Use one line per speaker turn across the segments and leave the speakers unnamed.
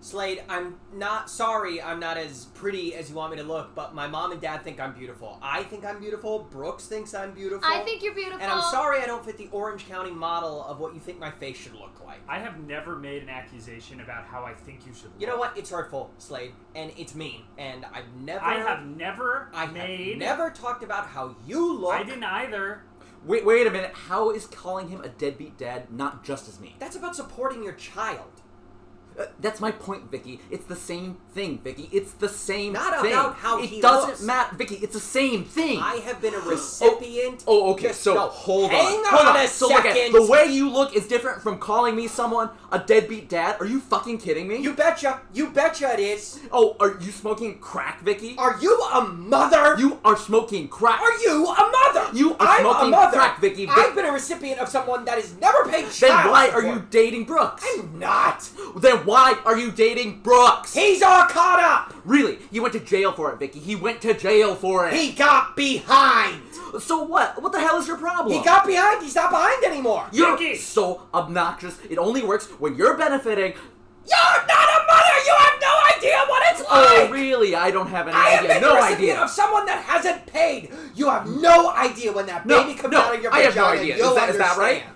Slade, I'm not sorry I'm not as pretty as you want me to look, but my mom and dad think I'm beautiful. I think I'm beautiful. Brooks thinks I'm beautiful.
I think you're beautiful.
And I'm sorry I don't fit the Orange County model of what you think my face should look like.
I have never made an accusation about how I think you should look.
You know what? It's hurtful, Slade, and it's mean. And I have never talked about how you look.
I didn't either.
Wait a minute. How is calling him a deadbeat dad not just as mean?
That's about supporting your child.
That's my point, Vicky. It's the same thing, Vicky. It's the same thing.
Not about how he
It doesn't
looks.
matter, Vicky. It's the same thing.
I have been a recipient.
Okay. So hold on.
Hang on a
So look
second.
the way you look is different from calling me someone a deadbeat dad. Are you fucking kidding me?
You betcha. You betcha it is.
Oh, are you smoking crack, Vicky?
Are you a mother?
You are smoking crack.
Are you a mother?
You are smoking
a mother.
crack, Vicky.
I've been a recipient of someone that has never paid child
Then why are
support.
you dating Brooks?
I'm not.
Then why are you dating Brooks?
He's all caught up.
Really? He went to jail for it, Vicky. He went to jail for it.
He got behind.
So what? What the hell is your problem?
He got behind. He's not behind anymore.
You're
Vicky.
so obnoxious. It only works when you're benefiting.
You're not a mother. You have no idea what it's like.
Oh, really? I don't have any
I have
idea.
been
No
the recipient
idea.
of someone that hasn't paid. You have no idea when that baby comes out of your
I
vagina.
have no idea.
You'll
Is that right?
understand.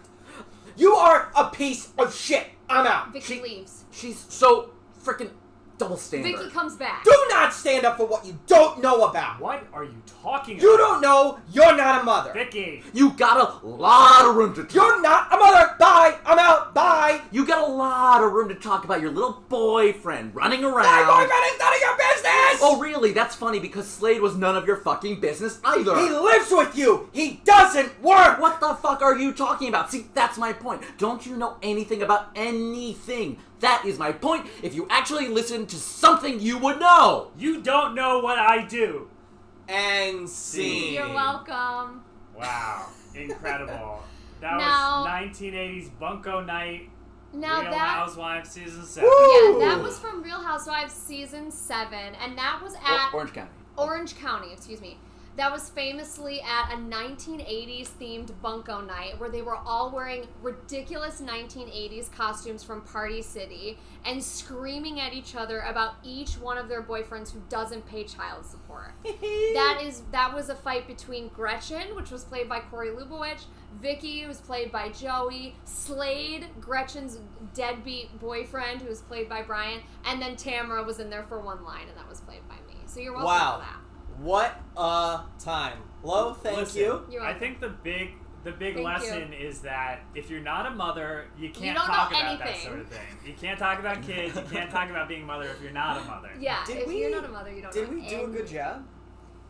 You are a piece of shit. I'm out.
Vicky leaves.
She's so freaking double standard.
Vicky comes back.
Do not stand up for what you don't know about.
What are you talking about?
You don't know. You're not a mother.
Vicky.
You got a lot of room to talk.
You're not a mother. Bye. I'm out. Bye.
You got a lot of room to talk about your little boyfriend running around.
My boyfriend is none of your business.
Oh, really? That's funny because Slade was none of your fucking business either.
He lives with you. He doesn't work.
What the fuck are you talking about? See, that's my point. Don't you know anything about anything? That is my point. If you actually listen to something, you would know.
You don't know what I do.
And scene.
You're welcome.
Wow. Incredible. That
Now-
was 1980s Bunko Night.
Now
Real
that
Housewives season 7.
Woo!
yeah, that was from Real Housewives season 7, and that was at
Orange County.
Orange County, excuse me. That was famously at a 1980s themed Bunko Night where they were all wearing ridiculous 1980s costumes from Party City and screaming at each other about each one of their boyfriends who doesn't pay child support. That was a fight between Gretchen, which was played by Corey Lubowich, Vicky, who was played by Joey, Slade, Gretchen's deadbeat boyfriend, who was played by Brian, and then Tamara was in there for one line, and that was played by me. So you're welcome
Wow.
for that.
What a time. Lo, thank
Listen,
you.
You're
I
welcome.
think the big
Thank
lesson is that if you're not a mother, you can't
don't
talk
know
about that
anything.
sort of thing. You can't talk about kids. You can't talk about being a mother if you're not a mother.
Yeah,
Did
if
we-
you're not a mother, you don't know
Did we do a good
anything.
job?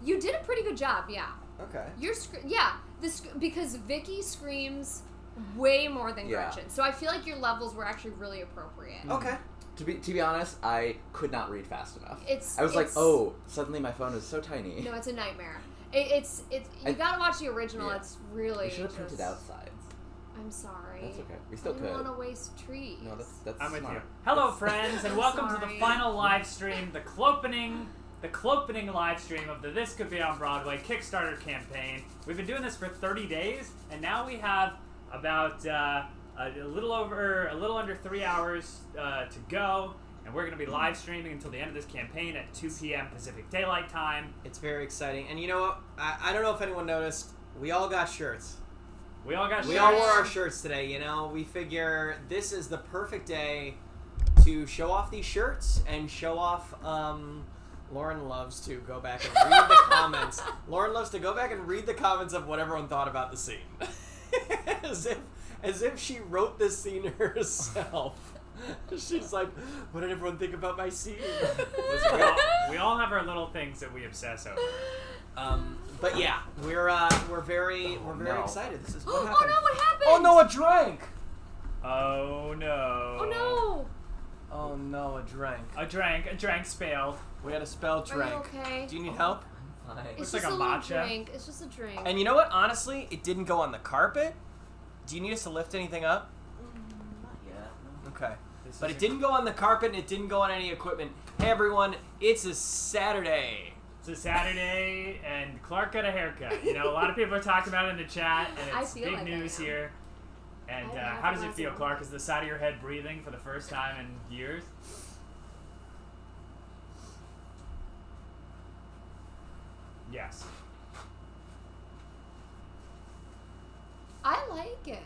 You did a pretty good job, yeah.
Okay.
Because Vicky screams way more than
Yeah.
Gretchen. So I feel like your levels were actually really appropriate.
Okay.
To be honest, I could not read fast enough.
It's
I was like,
it's-
oh, suddenly my phone is so tiny.
No, it's a nightmare. It's you gotta watch the original.
Yeah.
It's really
We should have printed
just-
out sides.
I'm sorry.
That's okay. We still
I didn't
could.
want to waste trees.
No, that's
I'm with
smart.
you. Hello, friends, and
I'm
welcome to the
sorry.
final live stream, the Clopening live stream of the This Could Be On Broadway Kickstarter campaign. We've been doing this for 30 days, and now we have about a little under 3 hours to go, and we're going to be live streaming until the end of this campaign at 2 p.m. Pacific Daylight Time.
It's very exciting. And you know what? I don't know if anyone noticed. We all got shirts.
We all got
We
shirts.
all wore our shirts today, you know? We figure this is the perfect day to show off these shirts and show off, Lauren loves to go back and read the comments. Lauren loves to go back and read the comments of what everyone thought about the scene. as if she wrote this scene herself. She's like, what did everyone think about my scene?
Listen, we all have our little things that we obsess over.
But yeah, we're very excited. This is what
Oh
happened.
no! What happened?
Oh no, a drink!
Oh no.
Oh no!
Oh no, a drink.
A drank spelled.
We had a spell
Are
drink.
you okay?
Do you need help?
It's
Looks
just
like a
little
matcha.
drink. It's just a drink.
And you know what? Honestly, it didn't go on the carpet. Do you need us to lift anything up?
Not yet. No.
Okay.
This
But
is
it didn't go on the carpet and it didn't go on any equipment. Hey everyone, it's a Saturday.
It's a Saturday, and Clark got a haircut. You know, a lot of people are talking about it in the chat, and
I
it's
feel
big
like I
news
am.
here. And
I have
how does it
lots
feel,
of-
Clark? Is the side of your head breathing for the first time in years? Yes.
I like it.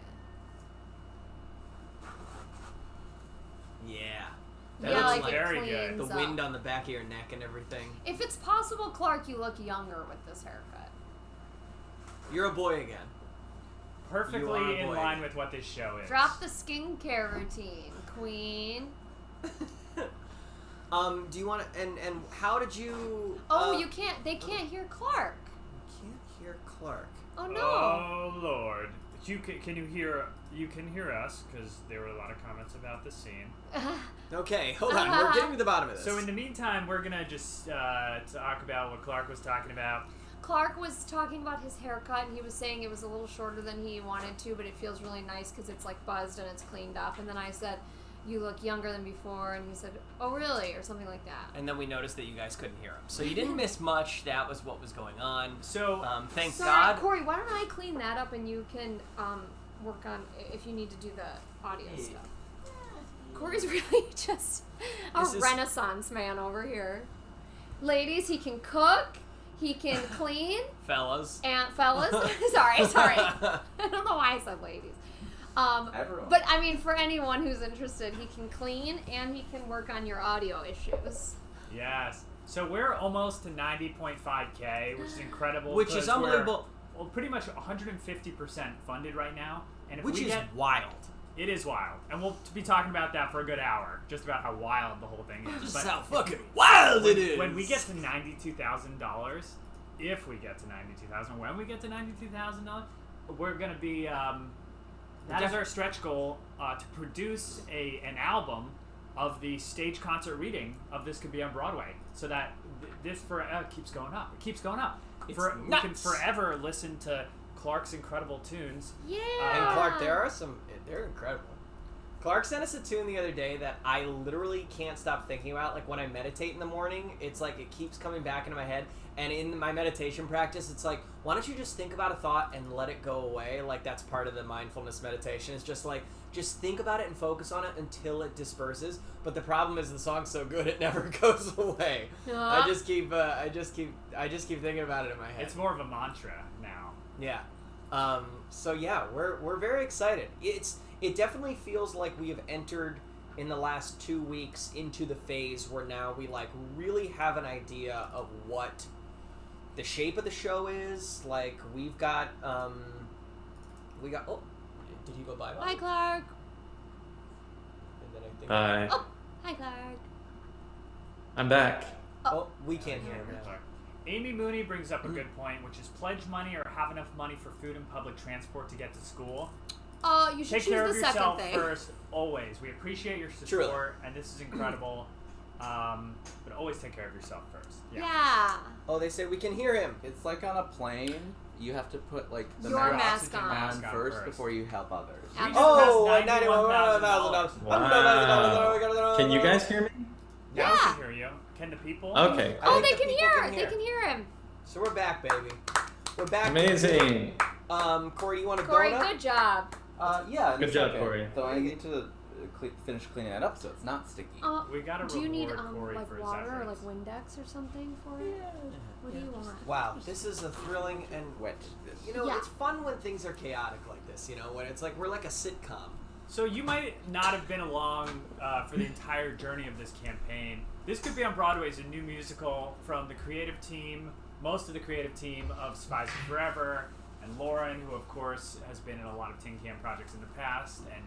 Yeah.
That
Yeah,
looks
like it
very good.
cleans
The
up.
wind on the back of your neck and everything.
If it's possible, Clark, you look younger with this haircut.
You're a boy again. You are
Perfectly
a
in
boy.
line with what this show is.
Drop the skincare routine, Queen.
Do you want to, and how did you...
Oh, you can't. They can't hear Clark.
Can't hear Clark.
Oh no.
Oh Lord! But you can you hear? You can hear us because there were a lot of comments about the scene.
Okay, hold on. We're getting to the bottom of this.
So in the meantime, we're gonna just talk about what Clark was talking about.
Clark was talking about his haircut, and he was saying it was a little shorter than he wanted to, but it feels really nice because it's like buzzed and it's cleaned up. And then I said, "You look younger than before," and he said, "Oh, really?" or something like that.
And then we noticed that you guys couldn't hear him. So you didn't miss much. That was what was going on.
So
Thank
Sorry,
God.
Corey, why don't I clean that up and you can work on if you need to do the audio stuff. Corey's really just a
This is-
renaissance man over here. Ladies, he can cook, he can clean,
Fellas.
and fellas, sorry. I don't know why I said ladies.
Everyone.
But I mean, for anyone who's interested, he can clean and he can work on your audio issues.
yes. So we're almost to 90.5K, which is incredible.
Which
because
is unbelievable.
We're pretty much 150% funded right now, and if
Which
we
is
get,
wild.
it is wild, and we'll be talking about that for a good hour, just about how wild the whole thing is.
Just
But
how fucking wild it is.
when we get to $92,000, if we get to $92,000, when we get to $92,000, we're gonna be. That is our stretch goal to produce an album of the stage concert reading of This Could Be on Broadway, so that this keeps going up. It keeps going up.
It's
We can
nuts.
forever listen to Clark's incredible tunes.
Yeah.
And Clark, they're incredible. Clark sent us a tune the other day that I literally can't stop thinking about. Like when I meditate in the morning, it's like it keeps coming back into my head. And in my meditation practice, it's like, why don't you just think about a thought and let it go away? Like that's part of the mindfulness meditation. It's just like, just think about it and focus on it until it disperses. But the problem is the song's so good it never goes away. I just keep thinking about it in my head.
It's more of a mantra now.
Yeah. So yeah, we're very excited. It definitely feels like we have entered in the last 2 weeks into the phase where now we like really have an idea of what the shape of the show is. Like we've got oh, did he go bye?
Hi, Clark.
And then I think
Hi.
Oh, hi, Clark.
I'm back.
oh, we can't hear him now.
Amy Mooney brings up a good point, which is pledge money or have enough money for food and public transport to get to school.
You should
Take
choose
care
the
of
second
yourself
thing.
first, always. We appreciate your support,
Truly.
and this is incredible. But always take care of yourself first.
Yeah.
Oh, they say we can hear him.
It's like on a plane, you have to put like the
Your mask
oxygen
on.
mask on
first before you help others.
We just
Oh,
passed $91,000.
Wow. Can you guys hear me?
Now we
Yeah.
can hear you. Can the people?
Okay.
I
Oh,
think
they
the
can
people
hear.
can
They can hear him.
So we're back, baby. We're back.
Amazing.
Corey, you want a
Corey,
donut?
good job.
Yeah. in a
Good job,
second.
Corey.
Though I need to finish cleaning it up so it's not sticky.
We gotta
Do you need
reward Corey
like
for his
water or like
efforts.
Windex or something for it? What do you want?
Wow, this is a thrilling and
Wet.
you know
Yeah.
it's fun when things are chaotic like this. You know when it's like we're like a sitcom.
So you might not have been along for the entire journey of this campaign. This Could Be on Broadway is a new musical from the creative team, most of the creative team of Spies Are Forever, and Lauren, who of course has been in a lot of Tin Can projects in the past, and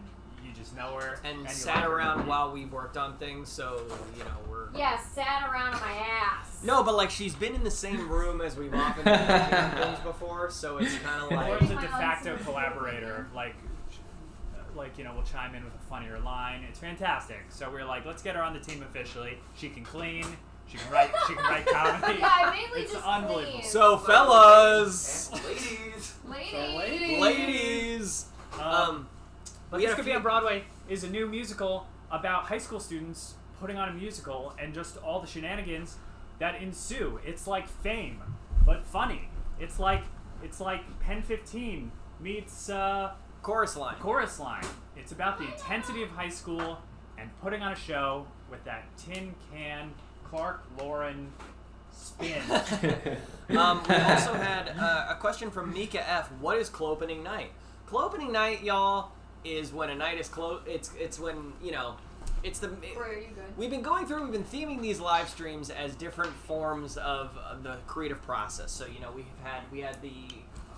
you just know her.
And
you
sat
like her.
around while we worked on things, so you know we're.
Yeah, sat around on my ass.
No, but like she's been in the same room as we've often done things before, so it's kind of
Lauren's
like.
a de facto collaborator. Like you know, we'll chime in with a funnier line. It's fantastic. So we're like, let's get her on the team officially. She can clean. She can write. She can write comedy.
Yeah, I mainly
It's
just
unbelievable.
clean.
So fellas,
Ladies.
ladies.
But
we
This
had a
Could Be
few-
on Broadway is a new musical about high school students putting on a musical and just all the shenanigans that ensue. It's like Fame, but funny. It's like Pen 15 meets
Chorus line.
Chorus Line. It's about the intensity of high school and putting on a show with that tin can Clark, Lauren, Spin.
We also had a question from Mika F. What is Clopening Night? Clopening Night, y'all, is when a night is It's when, it's the.
Where are you good?
We've been theming these live streams as different forms of the creative process. So, we had the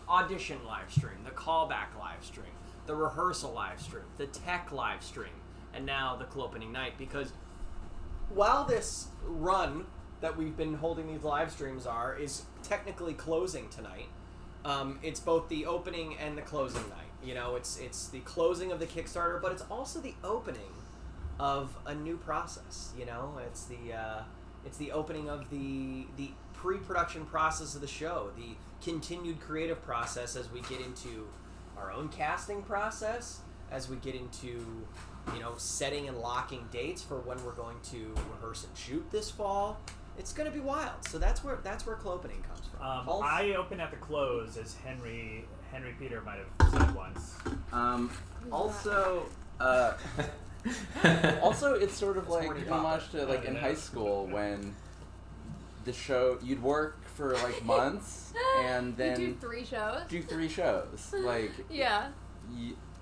audition live stream, the callback live stream, the rehearsal live stream, the tech live stream, and now the Clopening Night. Because while this run that we've been holding these live streams is technically closing tonight, it's both the opening and the closing night. It's the closing of the Kickstarter, but it's also the opening of a new process. It's the opening of the pre-production process of the show, the continued creative process as we get into our own casting process, as we get into setting and locking dates for when we're going to rehearse and shoot this fall. It's going to be wild. So that's where Clopening comes from.
I open at the close, as Henry Peter might have said once.
Also, it's sort of like homage to like in high school when the show you'd work for like months and then
you do 3 shows.
Like
yeah.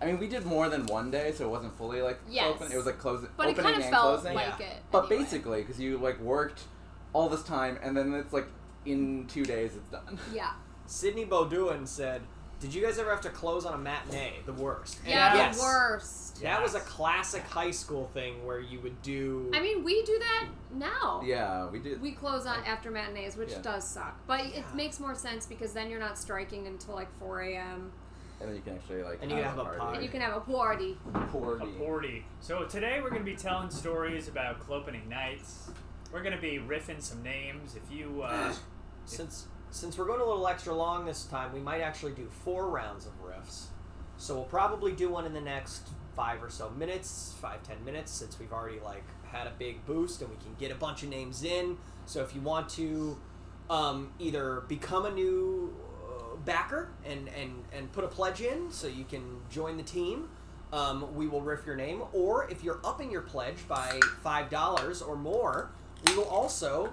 I mean, we did more than one day, so it wasn't fully like open. It was like closing,
but
opening
it kind of
and
felt
closing.
like it.
But
anyway.
basically, because you like worked all this time, and then it's like in 2 days it's done.
Yeah.
Sydney Beaudoin said, "Did you guys ever have to close on a matinee? The worst."
Yeah,
yes.
the worst.
That was a classic high school thing where you would do.
I mean, we do that now.
Yeah, we did.
We close on after matinees, which does suck. But it makes more sense because then you're not striking until like 4 a.m.
And then you can actually like.
And you can have a party.
And you can have a party.
A party. So today we're going to be telling stories about Clopening Nights. We're going to be riffing some names. If you
Since we're going a little extra long this time, we might actually do 4 rounds of riffs. So we'll probably do one in the next 5 or so minutes, 5-10 minutes, since we've already like had a big boost and we can get a bunch of names in. So if you want to either become a new backer and put a pledge in so you can join the team, we will riff your name. Or if you're upping your pledge by $5 or more, we will also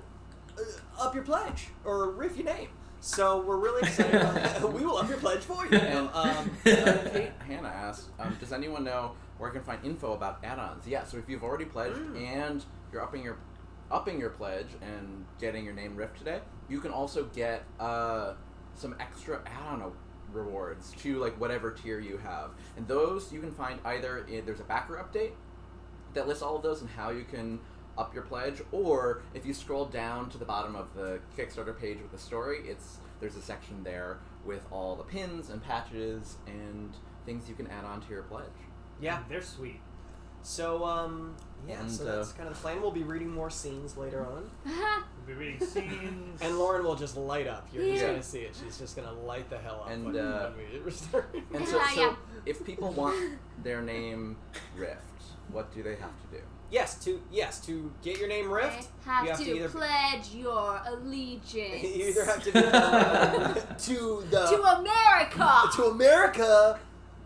up your pledge or riff your name. So we're really excited. We will up your pledge for you.
And Hannah asked, does anyone know where I can find info about add-ons? Yeah, so if you've already pledged and you're upping your pledge and getting your name riffed today, you can also get some extra add-on rewards to like whatever tier you have. And those you can find either there's a backer update that lists all of those and how you can up your pledge, or if you scroll down to the bottom of the Kickstarter page with the story, there's a section there with all the pins and patches and things you can add on to your pledge.
Yeah,
they're sweet.
So so that's kind of the plan. We'll be reading more scenes later on.
We'll be reading scenes.
And Lauren will just light up. You're just gonna see it. She's just gonna light the hell up.
And so if people want their name riffed, what do they have to do?
Yes, to get your name riffed,
you have to either pledge your allegiance.
You either have to
to America.
To America.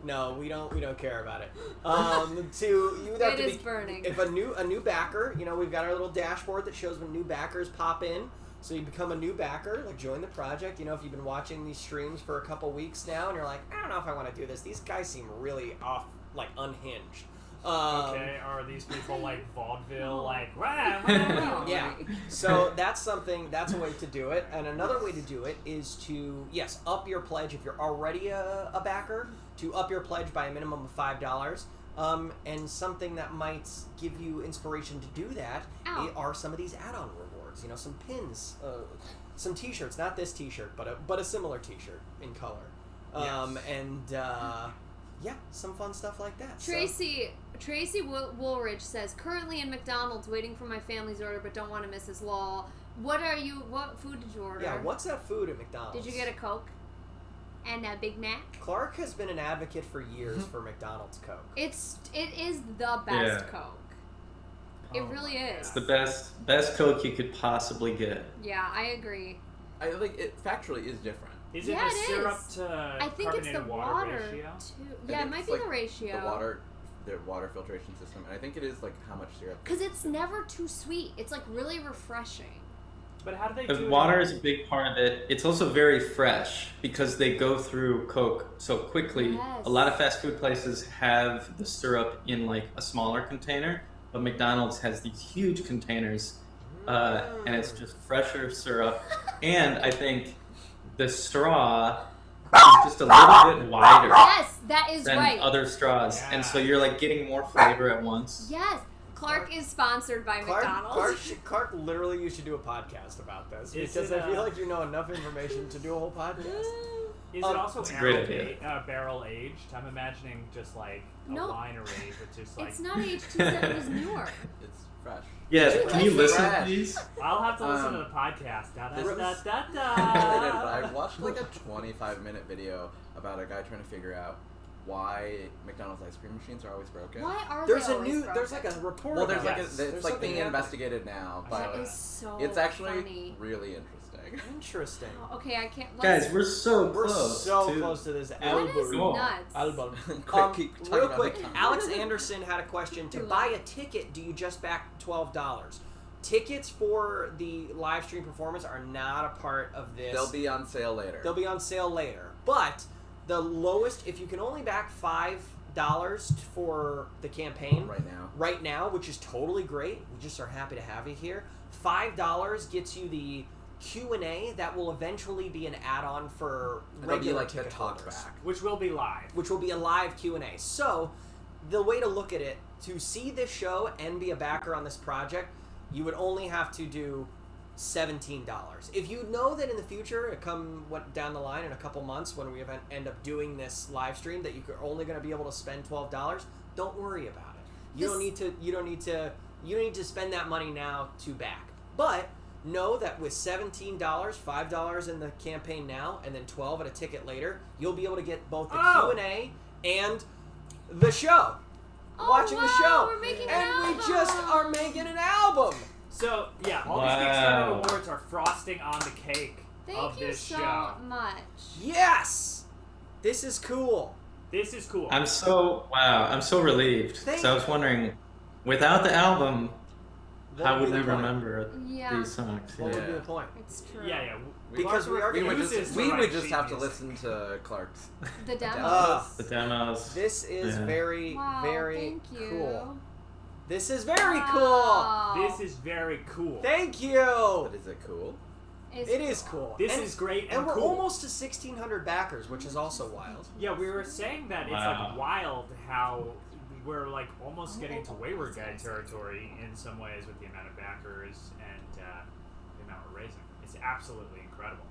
No, we don't care about it.
It is burning.
If a new backer, we've got our little dashboard that shows when new backers pop in. So you become a new backer, like join the project. If you've been watching these streams for a couple weeks now, and you're like, I don't know if I want to do this. These guys seem really off, like unhinged.
Okay, are these people like vaudeville, like,
yeah. So that's a way to do it. And another way to do it is to, up your pledge if you're already a backer, to up your pledge by a minimum of $5. And something that might give you inspiration to do that are some of these add-on rewards. Some pins, some t-shirts, not this t-shirt, but a similar t-shirt in color. Some fun stuff like that.
Tracy Woolridge says, currently in McDonald's waiting for my family's order but don't want to miss his law. What food did you order?
Yeah, what's that food at McDonald's?
Did you get a Coke? And a Big Mac?
Clark has been an advocate for years for McDonald's Coke.
It is the best Coke. It really is.
It's the best Coke you could possibly get.
Yeah, I agree.
I think it factually is different.
Is it the syrup to
I think it's the water
ratio?
Yeah, it might be the ratio.
The water filtration system, and I think it is like how much syrup.
Because it's never too sweet. It's like really refreshing.
But how do they
Because
do
water
it?
is a big part of it. It's also very fresh because they go through Coke so quickly.
Yes.
A lot of fast food places have the syrup in like a smaller container, but McDonald's has these huge containers, and it's just fresher syrup. And I think the straw is just a little bit wider
Yes, that is
than
right.
other straws,
Yeah.
and so you're like getting more flavor at once.
Yes. Clark is sponsored by McDonald's.
Clark, literally, you should do a podcast about this
Is
because
it,
I feel like you know enough information to do a whole podcast.
Is it also
That's a great idea.
barrel aged? I'm imagining just like a
No.
winery with just like.
It's not aged. He said it was newer.
It's fresh.
Yeah,
Did you
can you
like
listen,
fresh?
please?
I'll have to listen to
Um,
the podcast. Da, da,
this
da,
is-
da,
But I
da.
watched like a 25-minute video about a guy trying to figure out why McDonald's ice cream machines are always broken.
Why are
There's
they
a
always
new,
broken?
there's like a report.
Well, there's
about
like
Yes.
this.
it's
There's
like
something
being
happening.
investigated now,
I saw
That
but
is so
it's actually
funny.
really interesting.
Interesting.
Oh, okay, I can't.
Guys, we're so
We're
close.
so
to...
close to this
That
album.
is
Cool.
nuts.
Album.
Quick, keep talking
Real
about
quick,
McDonald's.
Alex Anderson had a question. To buy a ticket, do you just back $12? Tickets for the live stream performance are not a part of this.
They'll be on sale later.
They'll be on sale later. But the lowest, if you can only back $5 for the campaign
right now.
which is totally great. We just are happy to have you here. $5 gets you the Q&A that will eventually be an add-on for
It'll be
regular
like the
ticket
talk
holders,
back.
Which will be live.
which will be a live Q&A. So the way to look at it, to see this show and be a backer on this project, you would only have to do $17. If you know that in the future, down the line in a couple months when we end up doing this live stream, that you're only going to be able to spend $12, don't worry about it. You don't need to spend that money now to back. But know that with $17, $5 in the campaign now, and then $12 at a ticket later, you'll be able to get both the Q&A and the show.
Oh,
Watching the
wow,
show.
we're making an
And we
album.
just are making an album.
So yeah, all these
Wow.
Kickstarter awards are frosting on the cake of
Thank you
this
so
show.
much.
Yes! This is cool.
This is cool.
I'm so relieved.
Thank
So I was
you.
wondering, without the album,
What
how
would
would
be
we
the point?
remember
Yeah.
these songs?
What would be
Yeah.
the point?
It's true.
yeah.
Because we are
we would
uses
just
to write
have
sheet
to
music.
listen to Clark's
The demo.
demos.
The demos.
This is
Yeah.
very,
Wow,
very
thank you.
cool. This is very cool.
Wow.
This is very cool.
Thank you.
But is it cool?
It's
It is cool.
This
And-
is great
And
and
we're
cool.
almost to 1,600 backers, which is also wild.
Yeah, we were saying that it's
Wow.
like wild how we're like almost getting to Wayward Guide territory in some ways with the amount of backers and the amount we're raising. It's absolutely incredible.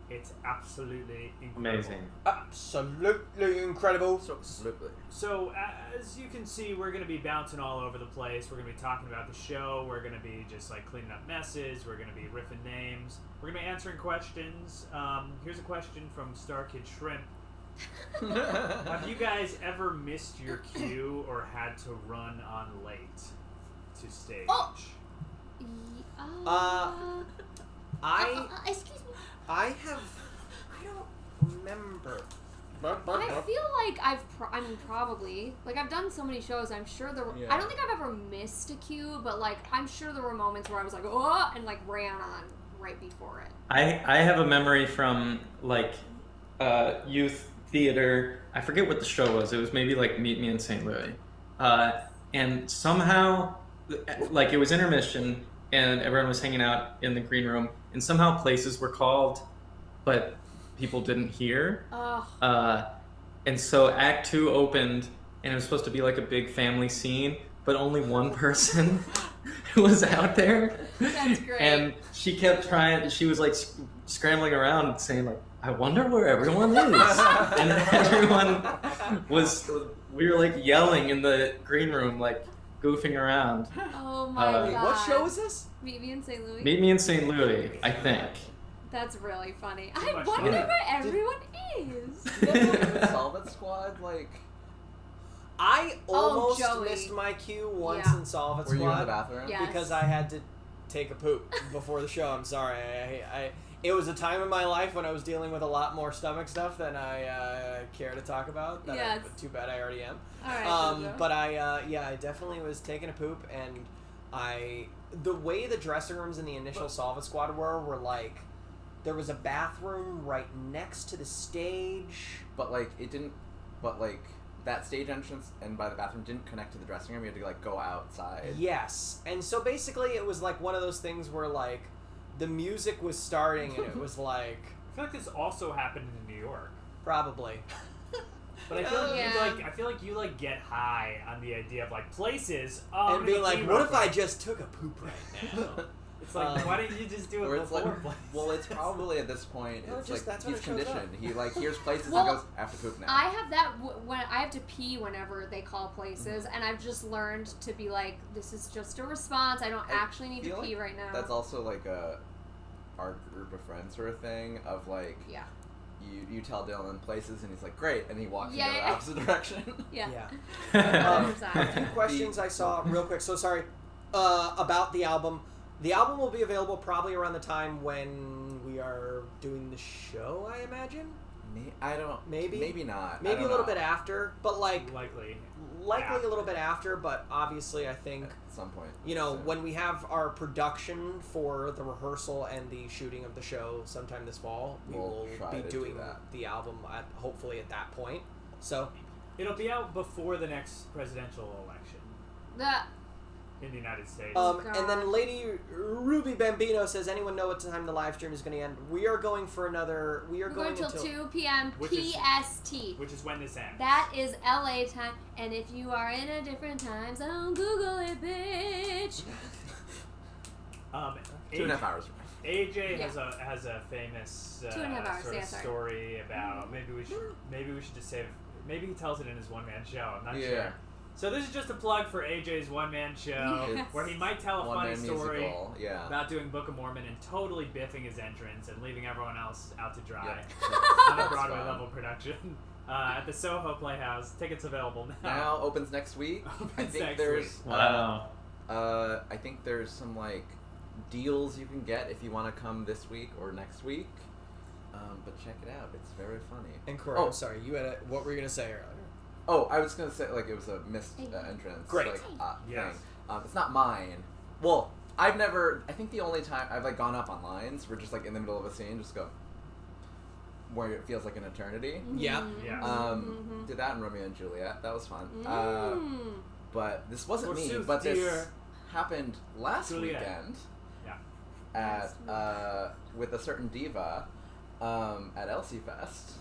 It's absolutely incredible.
Amazing.
Absolutely incredible.
So absolutely.
So, as you can see, we're going to be bouncing all over the place. We're going to be talking about the show. We're going to be just like cleaning up messes. We're going to be riffing names. We're going to be answering questions. Here's a question from Star Kid Shrimp. Have you guys ever missed your cue or had to run on late to stage?
Oh. Excuse me.
I don't remember.
I feel like probably like I've done so many shows. I'm sure there.
Yeah.
I don't think I've ever missed a cue, but like I'm sure there were moments where I was like, oh, and like ran on right before it.
I have a memory from like youth theater. I forget what the show was. It was maybe like Meet Me in St. Louis, and somehow like it was intermission and everyone was hanging out in the green room, and somehow places were called, but people didn't hear. And so Act 2 opened, and it was supposed to be like a big family scene, but only one person was out there.
That's great.
And she kept trying. She was like scrambling around, saying like, "I wonder where everyone is." And everyone was. We were like yelling in the green room, like goofing around.
Oh my
Wait,
god.
what show is this?
Meet Me in St. Louis.
Meet Me in St. Louis, I think.
That's really funny.
Too
I
much
wonder
fun.
where everyone is.
Solvent Squad, like,
I almost
Joey.
missed my cue once
Yeah.
in Solve It
were you in the
Squad
bathroom?
Yeah.
because I had to take a poop before the show. I'm sorry. It was a time in my life when I was dealing with a lot more stomach stuff than I care to talk about.
Yes.
But too bad I already am.
All right. Jojo.
But I definitely was taking a poop, and the way the dressing rooms in the initial Salva Squad were like, there was a bathroom right next to the stage.
But that stage entrance and by the bathroom didn't connect to the dressing room. You had to like go outside.
Yes, and so basically it was like one of those things where like the music was starting and it was like
I feel like this also happened in New York.
probably.
But I feel like
Yeah.
I feel like you like get high on the idea of like places.
And be like, what if I just took a poop right now?
It's like, why didn't you just do
Or
it
it's
before?
like, well, it's probably at this point.
No,
It's
just
like
that's when
he's
it shows up.
conditioned. He like hears places
Well,
and goes, I have to poop now.
I have that when I have to pee whenever they call places, and I've just learned to be like, this is just a response. I don't
I
actually need to
feel
pee
like
right now.
That's also like our group of friends sort of thing of like
Yeah.
you tell Dylan places and he's like great and he walks
Yeah,
in the
yeah.
opposite direction.
Yeah.
Yeah. A
100%.
few questions I saw real quick. So sorry about the album. The album will be available probably around the time when we are doing the show, I imagine.
I don't.
Maybe
not.
Maybe a little bit after, but like
likely
a little bit after. But obviously, I think
at some point.
when we have our production for the rehearsal and the shooting of the show sometime this fall, we
We'll
will
try
be
to do
doing
that.
the album hopefully at that point. So
it'll be out before the next presidential election
The
in the United States.
Oh,
and then Lady Ruby Bambino says, anyone know what time the live stream is going to end? We are going for another. We are
we're going till
until
2 p.m.
Which is-
PST.
which is when this ends.
That is LA time, and if you are in a different time zone, Google it, bitch.
2.5 hours.
AJ has a famous
2.5 hours,
sort of
yeah, sorry.
story about maybe we should just save. Maybe he tells it in his one-man show. I'm not
Yeah.
sure. So this is just a plug for AJ's one-man show
Yes.
where he might tell a funny
One-man
story
musical. Yeah.
about doing Book of Mormon and totally biffing his entrance and leaving everyone else out to dry
Yep.
on a
That's
Broadway
fun.
level production at the Soho Playhouse. Tickets available now.
Now opens next week.
Opens
I think
next
there's
week.
Wow.
I think there's some like deals you can get if you want to come this week or next week. But check it out. It's very funny.
And Corey,
Oh.
I'm sorry, what were you going to say earlier?
Oh, I was gonna say like it was a missed entrance.
Great.
Like,
Yes.
thing. It's not mine. Well, I've never. I think the only time I've like gone up on lines, we're just like in the middle of a scene, just go where it feels like an eternity.
Yeah.
Yeah.
Did that in Romeo and Juliet. That was fun.
Mm.
But this wasn't me.
Forsooth,
But this
dear.
happened last
Juliet.
weekend.
Yeah.
At with a certain diva at Elsie Fest.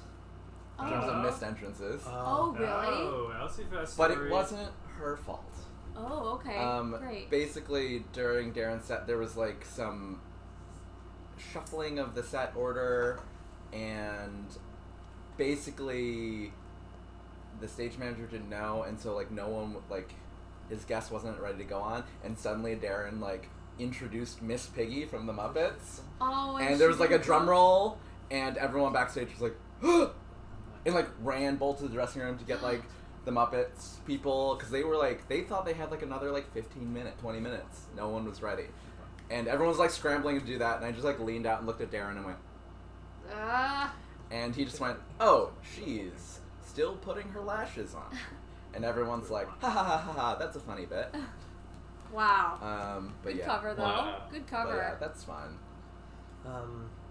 In terms of missed entrances.
Oh, really?
Oh, Elsie Fest
But
story.
it wasn't her fault.
Oh, okay. Great.
Basically, during Darren's set, there was like some shuffling of the set order, and basically the stage manager didn't know, and so like no one like his guest wasn't ready to go on, and suddenly Darren like introduced Miss Piggy from the Muppets,
Oh,
and there was like a drum roll, and everyone backstage was like, and like ran bolt to the dressing room to get like the Muppets people, because they were like, they thought they had like another like 20 minutes. No one was ready, and everyone was like scrambling to do that, and I just like leaned out and looked at Darren and went, and he just went, oh, she's still putting her lashes on, and everyone's like, ha ha ha ha ha, that's a funny bit.
Wow.
But
Good
yeah,
cover, though.
Wow.
Good
but yeah,
cover.
that's fun.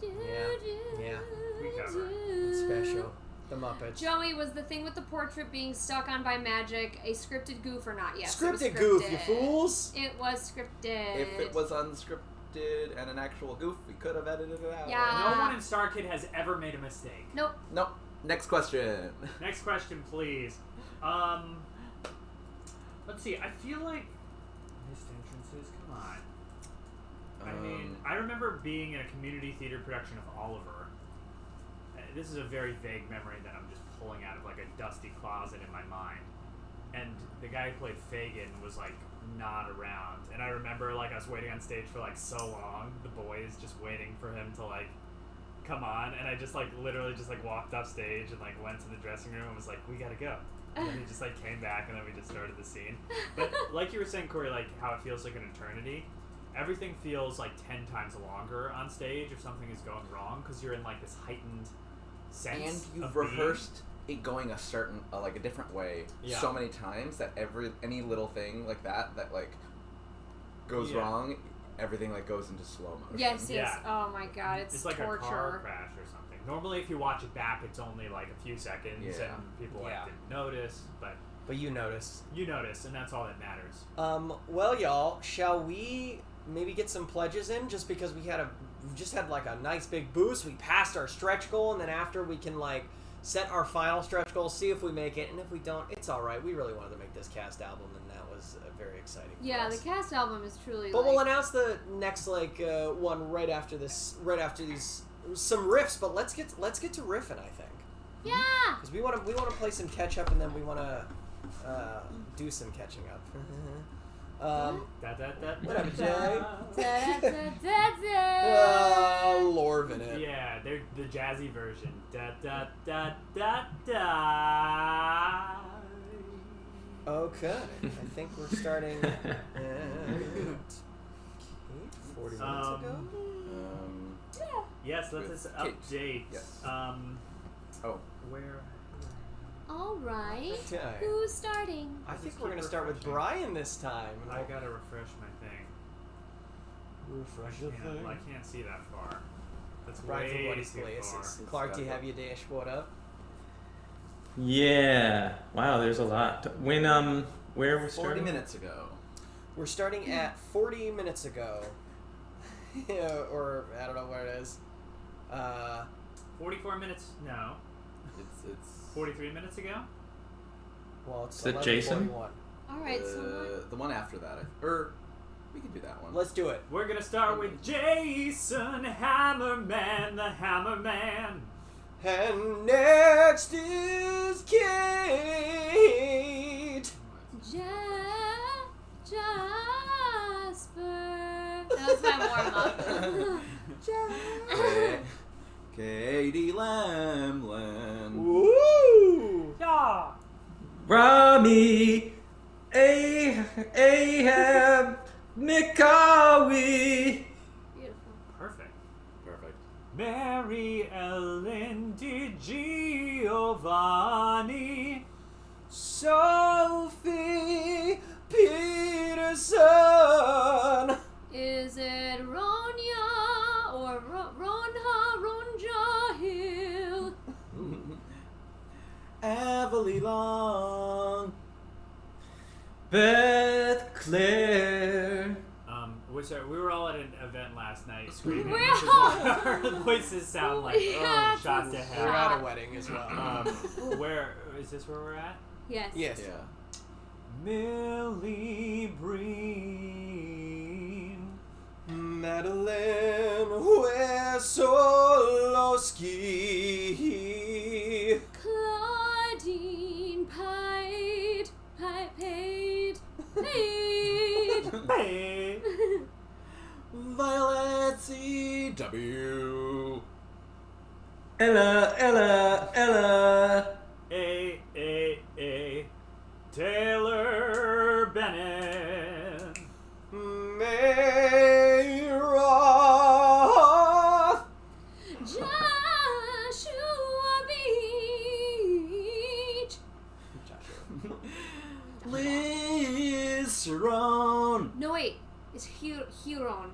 Yeah.
We cover.
It's special. The Muppets.
Joey, was the thing with the portrait being stuck on by magic a scripted goof or not? Yes, it was
Scripted goof, you
scripted.
fools!
It was scripted.
If it was unscripted and an actual goof, we could have edited it out.
Yeah.
No one in Star Kid has ever made a mistake.
Nope.
Nope. Next question.
Next question, please. Let's see. I feel like missed entrances. Come on. I mean, I remember being in a community theater production of Oliver. This is a very vague memory that I'm just pulling out of like a dusty closet in my mind. And the guy who played Fagin was like not around. And I remember like I was waiting on stage for like so long. The boys just waiting for him to like come on. And I just like literally just like walked off stage and like went to the dressing room and was like, we gotta go. And then he just like came back and then we just started the scene. But like you were saying, Corey, like how it feels like an eternity. Everything feels like 10 times longer on stage if something is going wrong because you're in like this heightened sense.
And you've
of being.
rehearsed it going a certain, like a different way
Yeah.
so many times that any little thing like that like goes wrong, everything like goes into slow motion.
Yes.
Yeah.
Oh my god, it's
like
torture.
a car crash or something. Normally, if you watch it back, it's only like a few seconds,
Yeah.
and people
Yeah.
didn't notice. But
you notice.
you notice, and that's all that matters.
Well, y'all, shall we maybe get some pledges in? Just because we just had like a nice big boost. We passed our stretch goal, and then after we can like set our final stretch goal, see if we make it, and if we don't, it's all right. We really wanted to make this cast album, and that was very exciting. For
Yeah,
us.
the cast album is truly.
But
like,
we'll announce the next one right after these some riffs. But let's get to riffing, I think,
Yeah.
because we want to play some catch up, and then we want to do some catching up. Whatever, Jay. Lorvin it.
Yeah, they're the jazzy version. Da da da da da.
Okay, I think we're starting at 40 minutes ago.
Yes, let's
With
update.
Yes.
Oh, where?
All right.
Okay.
Who's starting?
I think we're going to start with Brian this time.
I gotta refresh my thing.
Refresh
I can't see that far. That's
Brian from
way
What is
too
Places.
far.
Clark, do you have your dashboard up?
Yeah. Wow, there's a lot. When where are we
40
starting?
minutes ago.
We're starting at 40 minutes ago. Yeah, or I don't know where it is.
44 minutes? No.
It's
43 minutes ago?
Well, it's
Is it Jason?
11:41.
All right. So
the one after that. Or we can do that one.
Let's do it.
We're gonna start with Jason Hammerman, the Hammerman.
And next is Kate.
Jasper. That was my warm up.
Katie Lamlin.
Woo!
Yeah.
Rami, Ahab, Mikawi.
Beautiful.
Perfect.
Perfect.
Mary Ellen Giovanni.
Sophie Peterson.
Is it Ronya or Ronja Hill?
Everly Long.
Beth Claire.
We were all at an event last night screaming.
We're
Which is why our voices sound like
Yeah,
shot to
We're
hell.
at a wedding as well.
Where is this? Where we're at?
Yes.
Yes.
Yeah.
Millie Breen.
Madeline Wesolowski.
Claudine Paid.
Hey.
Violet C.W.
Ella.
A. Taylor Bennett.
Mayroth.
Joshua Beach.
Liz Cerrone.
No, wait. It's Huron.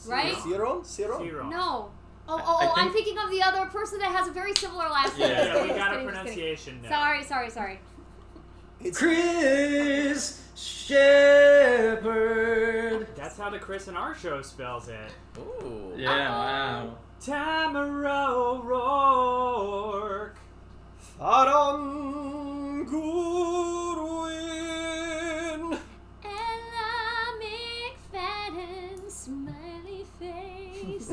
Right?
Ciro?
Zero.
No.
I
I'm
think-
thinking of the other person that has a very similar last name.
Yeah.
Yeah, we
Just
got a
kidding, just kidding.
pronunciation now.
Sorry.
It's
Chris Shepard.
That's how the Chris in our show spells it.
Ooh.
Yeah, wow.
Tamara O'Rourke.
Aaron Goodwin.
Ella McFadden, smiley face.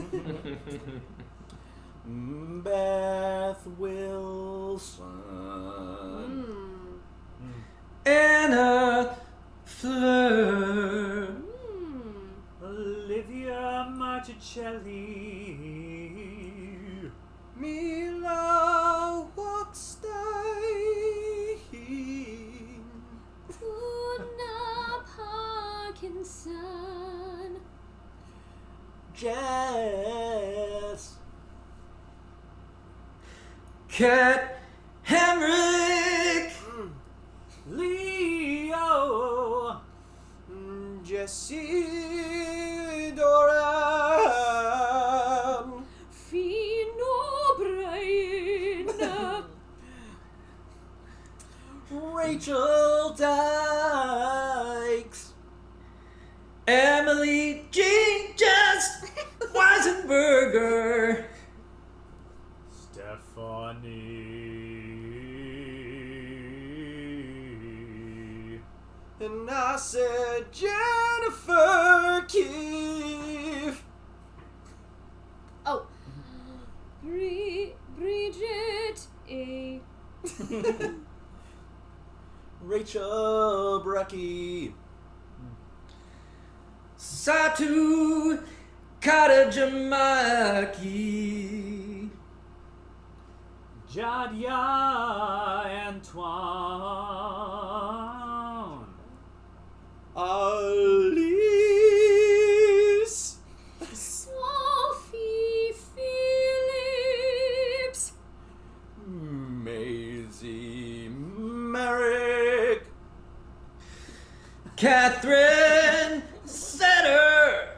Beth Wilson.
Anna Fleur.
Olivia Marticelli.
Mila Walkstein.
Una Parkinson.
Jess.
Kat Hamrick.
Leo.
Jessie Doran.
Finn O'Brien.
Rachel Dykes.
Emily Jean Just Weisenberger.
Stephanie.
And I said Jennifer Keefe.
Oh. Bridget A.
Rachel Brecky.
Satu Katajamaki.
Jadia Antoine.
Alice.
Sophie Phillips.
Maisie Merrick.
Catherine Setter.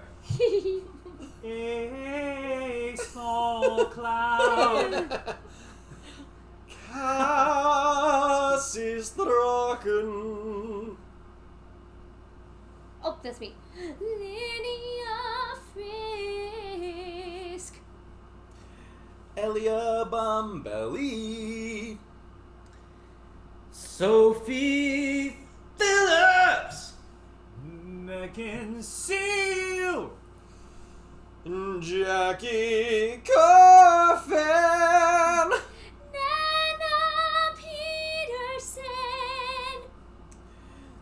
A small cloud.
Cassie Strachan.
Oh, that's me. Linnea Frisk.
Elia Bombelli.
Sophie Phillips.
Megan Seal.
Jackie Coffin.
Nana Peterson.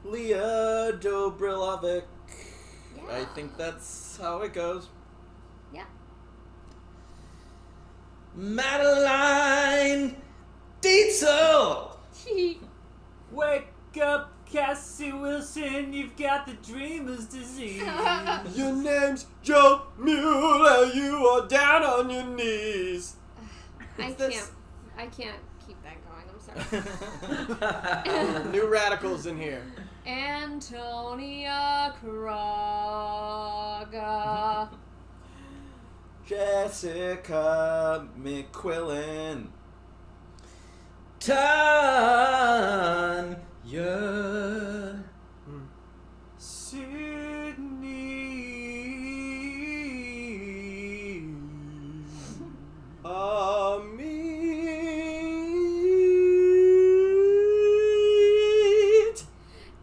Leah Dobrilovic.
Yeah.
I think that's how it goes.
Yeah.
Madeline Dietzel.
Wake up, Cassie Wilson, you've got the dreamer's disease.
Your name's Joe Mueller. You are down on your knees.
I
this?
can't keep that going. I'm sorry.
New radicals in here.
Antonia Kraga.
Jessica McQuillan.
Tanya.
Sydney.
Amit.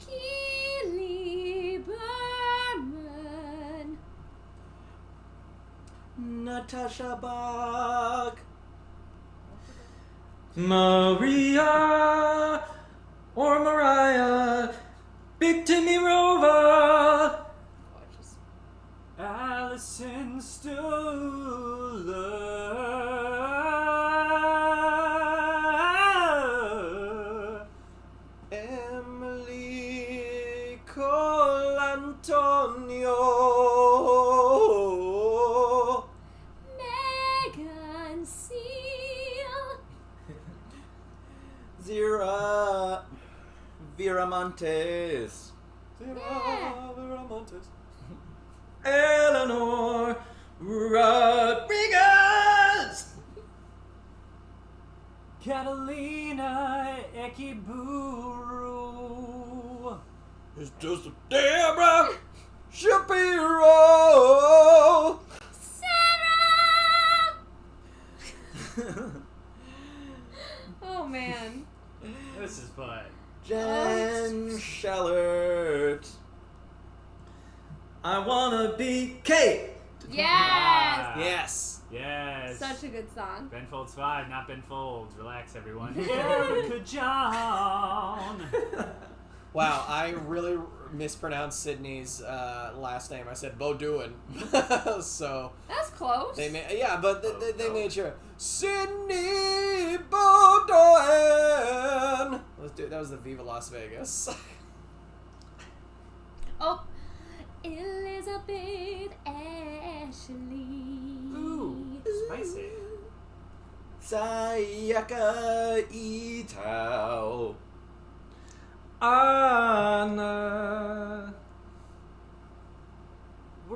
Keely Berman.
Natasha Bach.
Maria or Mariah. Big Timmy Rover.
Alison Stoller.
Emily Colantonio.
Megan Seal.
Vera Montes.
Yeah.
Vera Montes.
Eleanor Rodriguez.
Catalina Ekiburu.
It's just a Deborah Shapiro.
Sarah. Oh man.
This is fun.
Jen Shellert.
I wanna be Kate.
Yes.
Yes.
Yes.
Such a good song.
Ben Folds 5, not Ben Folds. Relax, everyone. Erica John.
Wow, I really mispronounced Sydney's last name. I said Beaudoin. So
That's close.
they made, yeah, but they made sure. Sydney Beaudoin. That was the Viva Las Vegas.
Oh, Elizabeth Ashley.
Ooh, spicy.
Sayaka Itao.
Anna.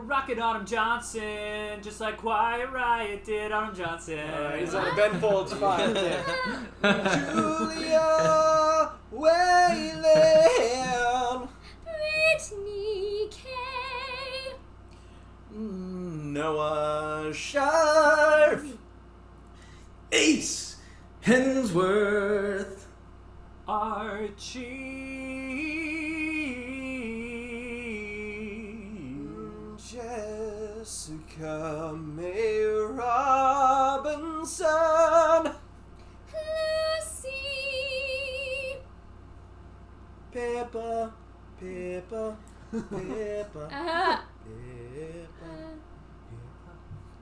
We're rocking Autumn Johnson, just like Quiet Riot did Autumn Johnson.
He's on a Ben Folds 5 there. Julia Wayland.
Brittany K.
Noah Sharp.
Ace Hensworth.
Archie.
Jessica May Robinson.
Lucy.
Pippa. Pippa. Pippa.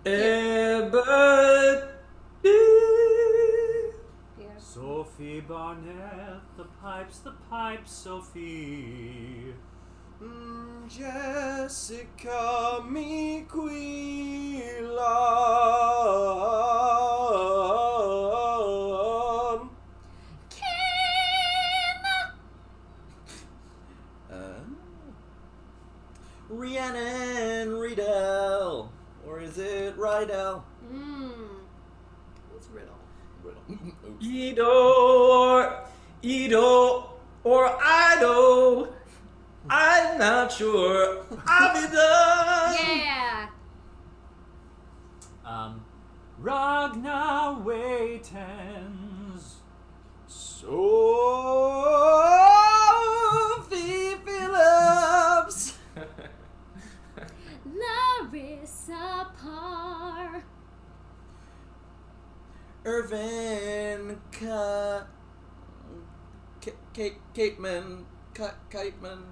Ebony.
Sophie Barnett, the pipes, Sophie.
Jessica McQuillan.
Kim.
Rhiannon Riedel. Or is it Rydell?
It's Riddle.
Oops.
Edo or Ido. I'm not sure. I'll be done.
Yeah.
Ragnar Waitens.
Sophie Phillips.
Larissa Parr.
Irvin Capeman. Capeman.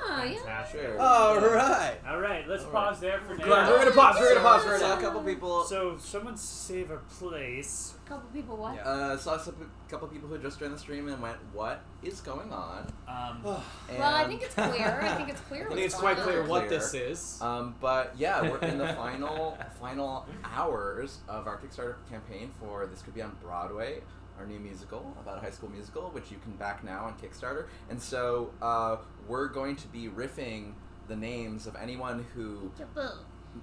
Oh, yeah.
Fantastic.
Sure.
All right.
All right, let's
All
pause there for now.
We're gonna pause. We're gonna pause for
So
now.
a couple people.
So, someone save a place.
A couple people what?
Yeah.
Saw a couple people who just joined the stream and went, "What is going on?"
Well, I think it's clear. I think it's clear.
I
what's
think it's
going
quite clear
on.
what this is.
But yeah, we're in the final hours of our Kickstarter campaign for This Could Be On Broadway, our new musical about a high school musical, which you can back now on Kickstarter. And so we're going to be riffing the names of anyone who,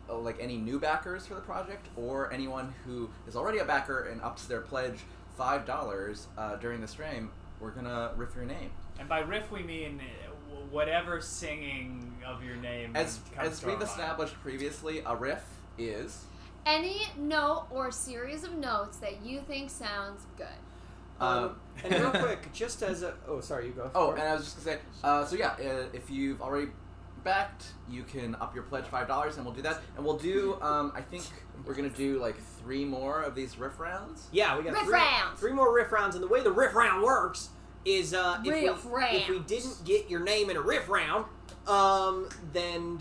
like any new backers for the project, or anyone who is already a backer and ups their pledge $5 during the stream. We're gonna riff your name.
And by riff, we mean whatever singing of your name.
As
comes to
we've
our mind.
established previously, a riff is
Any note or series of notes that you think sounds good.
And real quick, just as a sorry, you go.
Oh,
for it.
and I was just gonna say, so yeah, if you've already backed, you can up your pledge $5, and we'll do that. And we'll do, I think we're gonna do like 3 more of these riff rounds.
Yeah, we got
Riff
three,
rounds.
3 more riff rounds, and the way the riff round works is if
Riff
we
rounds.
didn't get your name in a riff round, then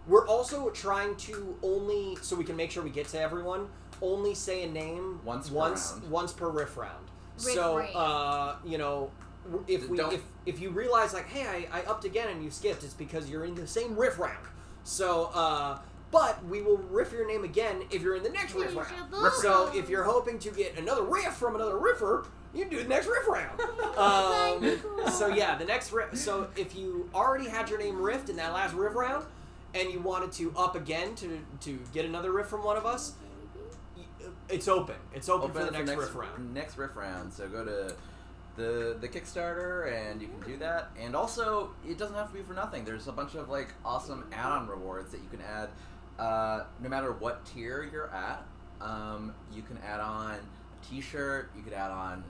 we're also trying to only, so we can make sure we get to everyone, only say a name
Once per
riff round.
Riff
So
round.
you know, if you realize like, hey, I upped again and you skipped, it's because you're in the same riff round. So but we will riff your name again if you're in the next riff round. So if you're hoping to get another riff from another riffer, you do the next riff round. So yeah, the next riff. So if you already had your name riffed in that last riff round, and you wanted to up again to get another riff from one of us, it's open. It's open for the next riff round.
Next riff round. So go to the Kickstarter and you can do that. And also, it doesn't have to be for nothing. There's a bunch of like awesome add-on rewards that you can add. No matter what tier you're at, you can add on a T-shirt. You could add on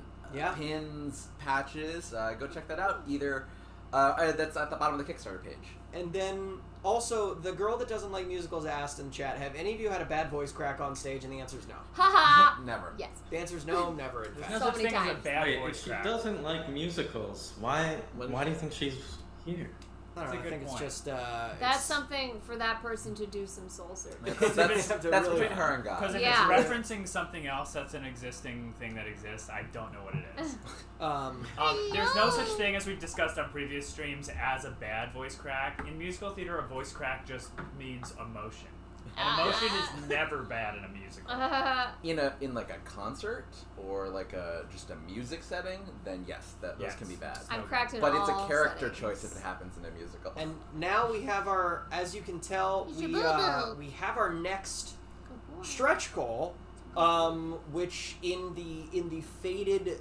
pins, patches. Go check that out. Either that's at the bottom of the Kickstarter page.
And then also, the girl that doesn't like musicals asked in chat, have any of you had a bad voice crack on stage? And the answer is no.
Haha.
Never.
Yes.
The answer is no, never in
There's
fact.
no
So
such
many
thing as a
times.
bad
Wait,
voice
if she
crack.
doesn't like musicals, why do you think she's here?
I don't
That's
know,
a
I
good
think
point.
it's just
That's
it's-
something for that person to do some soul searching.
That's
have to
that's
really-
between her and God.
Because if
Yeah.
it's referencing something else that's an existing thing that exists, I don't know what it is. There's no such thing, as we've discussed on previous streams, as a bad voice crack. In musical theater, a voice crack just means emotion. And emotion is never bad in a musical.
In like a concert or like just a music setting, then yes, those can be bad.
I'm cracked in
But
all
it's a character
settings.
choice if it happens in a musical.
And now we have our, as you can tell, we have our next stretch goal, which in the faded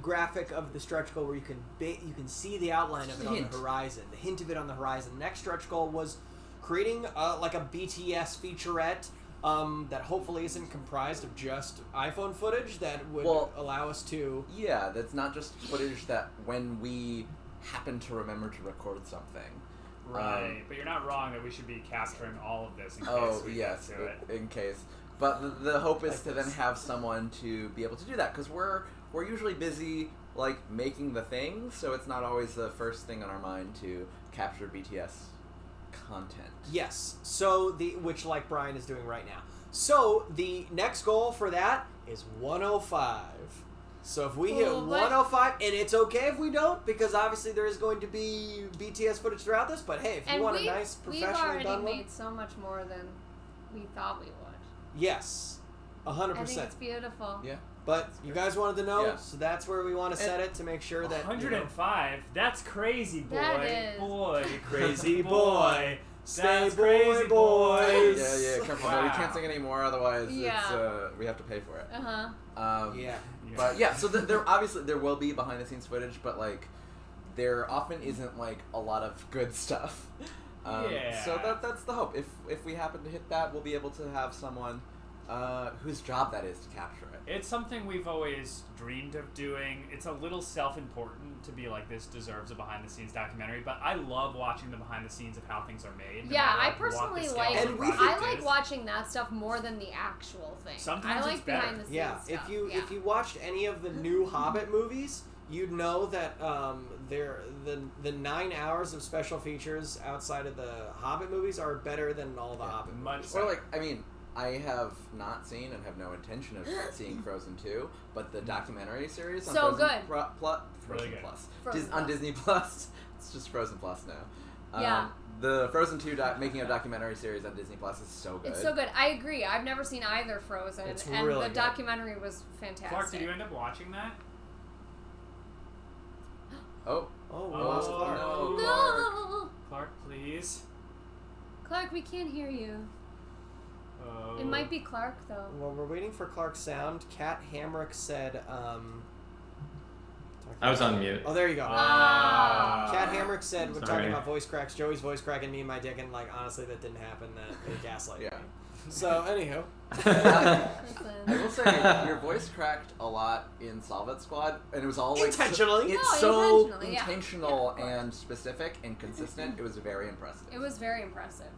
graphic of the stretch goal, where you can see the outline of it on the horizon, the hint of it on the horizon. The next stretch goal was creating like a BTS featurette that hopefully isn't comprised of just iPhone footage that would allow us to...
Yeah, that's not just footage that when we happen to remember to record something.
Right, but you're not wrong that we should be capturing all of this in case we get to it.
In case. But the hope is to then have someone to be able to do that, because we're usually busy like making the thing, so it's not always the first thing on our mind to capture BTS content.
Yes. So which like Brian is doing right now. So the next goal for that is 105. So if we hit 105, and it's okay if we don't, because obviously there is going to be BTS footage throughout this, but hey, if you want a nice professionally done one...
We've already made so much more than we thought we would.
Yes. 100%.
I think it's beautiful.
Yeah.
But you guys wanted to know, so that's where we want to set it to make sure that...
105? That's crazy, boy.
That is.
Boy.
Crazy boy. Stay
That's
boy,
crazy,
boys.
Yeah, careful. No, you can't sing anymore, otherwise we have to pay for it.
Uh-huh.
But yeah, so there obviously there will be behind the scenes footage, but like there often isn't like a lot of good stuff. So that's the hope. If we happen to hit that, we'll be able to have someone whose job that is to capture it.
It's something we've always dreamed of doing. It's a little self-important to be like, this deserves a behind-the-scenes documentary, but I love watching the behind-the-scenes of how things are made.
Yeah, I personally like
is.
watching that stuff more than the actual thing.
Sometimes
I like
it's better.
behind-the-scenes stuff.
If you watched any of the new Hobbit movies, you'd know that the 9 hours of special features outside of the Hobbit movies are better than all the Hobbit movies.
Or like, I mean, I have not seen and have no intention of seeing Frozen 2, but the documentary series on
Really good.
On Disney Plus, it's just Frozen Plus now.
Yeah.
The Frozen 2 making a documentary series on Disney Plus is so good.
It's so good. I agree. I've never seen either Frozen, and the documentary was fantastic.
Clark, did you end up watching that?
We lost Clark.
No!
Clark, please.
Clark, we can't hear you.
Oh.
It might be Clark, though.
Well, we're waiting for Clark's sound. Kat Hamrick said,
I was on mute.
Oh, there you go. Kat Hamrick said, we're talking about voice cracks, Joey's voice cracking me and my dick, and like, honestly, that didn't happen. They gaslighted me. So, anywho.
I will say, your voice cracked a lot in Solid Squad, and it was all like...
Intentionally.
It's so intentional and specific and consistent. It was very impressive.
It was very impressive.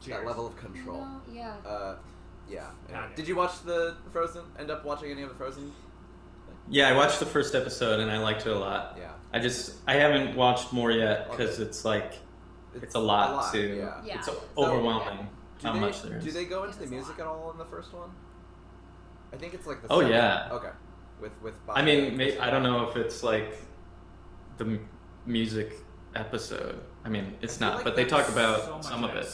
That level of control.
Yeah.
Did you watch the Frozen? End up watching any of the Frozen?
Yeah, I watched the first episode and I liked it a lot.
Yeah.
I haven't watched more yet because it's like it's a lot to.
Yeah.
It's overwhelming how much there is.
Do they go into the music at all in the first one? I think it's like the.
Oh
second.
yeah.
Okay. With.
I mean, I don't know if it's like the music episode. I mean, it's not,
like
but they talk about
so much
some of it.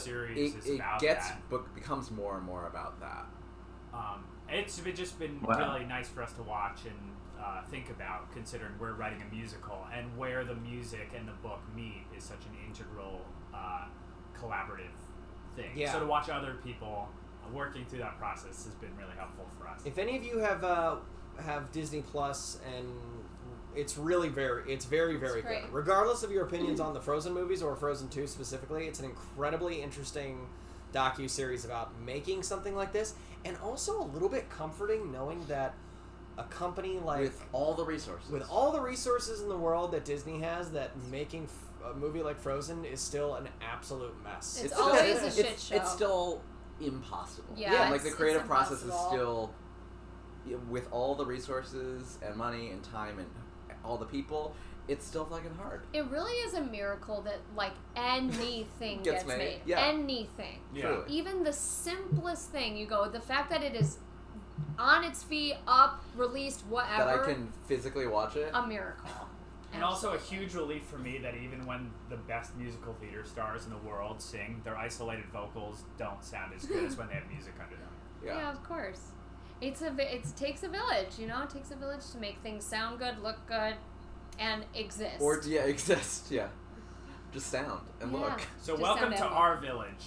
Becomes more and more about that.
It's just been really nice for us to watch and think about, considering we're writing a musical, and where the music and the book meet is such an integral, collaborative thing.
Yeah.
So to watch other people working through that process has been really helpful for us.
If any of you have Disney Plus, and it's very, very good. Regardless of your opinions on the Frozen movies or Frozen 2 specifically, it's an incredibly interesting docu-series about making something like this, and also a little bit comforting knowing that a company like...
With all the resources
in the world that Disney has, that making a movie like Frozen is still an absolute mess.
It's always a shit show.
It's still impossible.
Yeah,
like the creative process is still... With all the resources and money and time and all the people, it's still fucking hard.
It really is a miracle that like anything gets made.
Yeah.
Anything.
Yeah.
Even the simplest thing, you go, the fact that it is on its feet, up, released, whatever.
That I can physically watch it.
A miracle.
And also a huge relief for me that even when the best musical theater stars in the world sing, their isolated vocals don't sound as good as when they have music under them.
Yeah, of course. It takes a village, you know? It takes a village to make things sound good, look good, and exist.
Or exist. Yeah, just sound and look.
So
Just
welcome
sound
to
epic.
our village.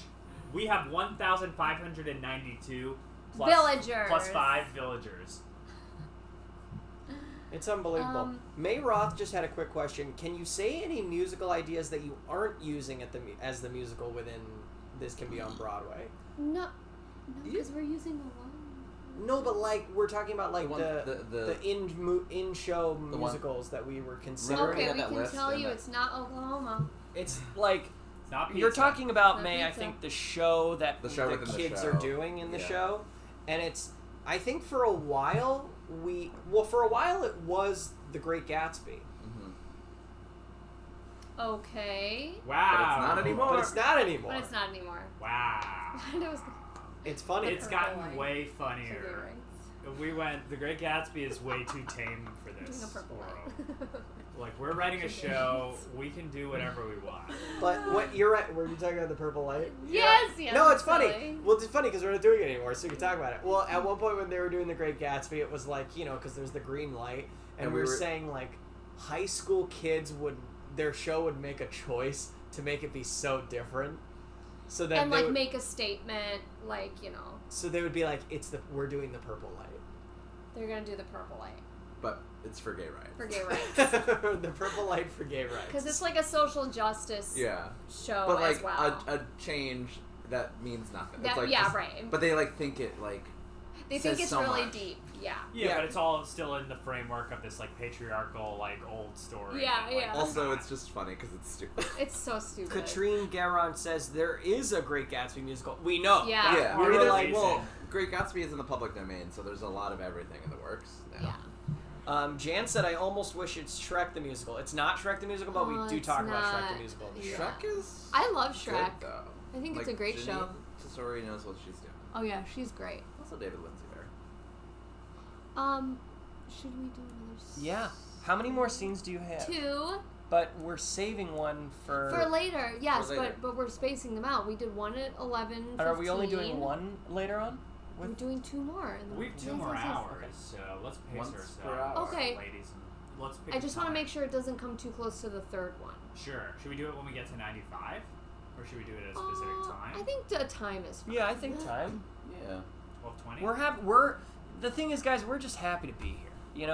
We have 1,592 plus
Villagers.
plus 5 villagers.
It's unbelievable. May Roth just had a quick question. Can you say any musical ideas that you aren't using as the musical within This Can Be On Broadway?
No, because we're using a lot.
No, but like we're talking about like
The
in-show musicals that we were
Remember
considering.
Okay,
had
we
that
can
list
tell
and
you
that-
it's not Oklahoma.
It's like
It's not pizza.
you're talking about
Not
May. I
pizza.
think the show that
The show
the
within the
kids
show.
are doing in the
Yeah.
show, and it's. I think for a while for a while it was The Great Gatsby.
Mhm.
Okay.
Wow.
But it's not anymore.
But it's not anymore.
But it's not anymore.
Wow.
It was
It's funny.
It's gotten way
Sugar
funnier.
rights.
We went. The Great Gatsby is way too tame for
Doing
this
a purple
world.
light.
Like we're writing a show, we can do whatever we want.
But what you're right. Were you talking about the purple light?
Yes, yes.
No, it's funny.
silly.
Well, it's funny because we're not doing it anymore, so you can talk about it. Well, at one point when they were doing The Great Gatsby, it was like, because there's the green light, and we were saying like high school kids their show would make a choice to make it be so different. So then
And
they
like
would,
make a statement,
so they would be like, we're doing the purple light.
they're gonna do the purple light
But it's for gay rights.
for gay rights.
The purple light for gay rights.
Because it's like a social justice
Yeah.
show
But like
as well.
a change that means nothing.
That-
It's like
yeah,
just-
right.
But they like think it like
They
says
think it's
so
really
much.
deep. Yeah.
Yeah, but it's all still in the framework of this like patriarchal like old story.
Yeah,
and, like,
yeah.
Also, it's just funny because it's stupid.
It's so stupid.
Katrine Guerin says there is a Great Gatsby musical. We know.
Yeah.
Yeah,
We
We're
were like,
releasing.
well,
Great Gatsby is in the public domain, so there's a lot of everything in the works now.
Yeah.
Jan said, I almost wish it's Shrek the Musical. It's not Shrek the Musical, but we
Oh,
do
it's
talk about
not.
Shrek the Musical. in the
Yeah.
show.
Shrek is
I love Shrek.
good, though.
I think it's
Like,
a great
Janine
show.
Tesori knows what she's doing.
Oh yeah, she's great.
Also David Lindsay there.
Should we do another?
Yeah. How many more scenes do you have?
2
But we're saving one for
later. Yes,
For later.
but we're spacing them out. We did one at 11.
And are we only
15.
doing one later on?
We're doing 2 more. In the
We have 2
yes,
more
yes, yes.
hours, so let's pace
Once
ourselves.
per hour.
Okay.
Ladies, and let's pick
I just
want to
make sure it doesn't come too close to the third one.
Sure. Should we do it when we get to 95? Or should we do it at a specific time?
I think the time is fine.
Yeah, I think time.
Yeah.
12:20?
The thing is, guys, we're just happy to be here.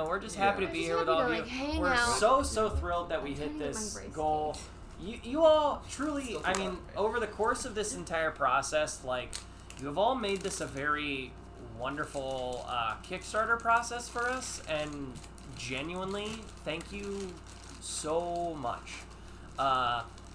We're just
Yeah.
happy to
We're
be
just
here with
happy
all
to,
of you.
like, hang
We're
out.
so thrilled that we
I'm
hit
trying to get my
this
bracelet.
goal. You all truly,
Still
I
too
mean,
dark, man.
over the course of this entire process, like, you have all made this a very wonderful Kickstarter process for us, and genuinely, thank you so much.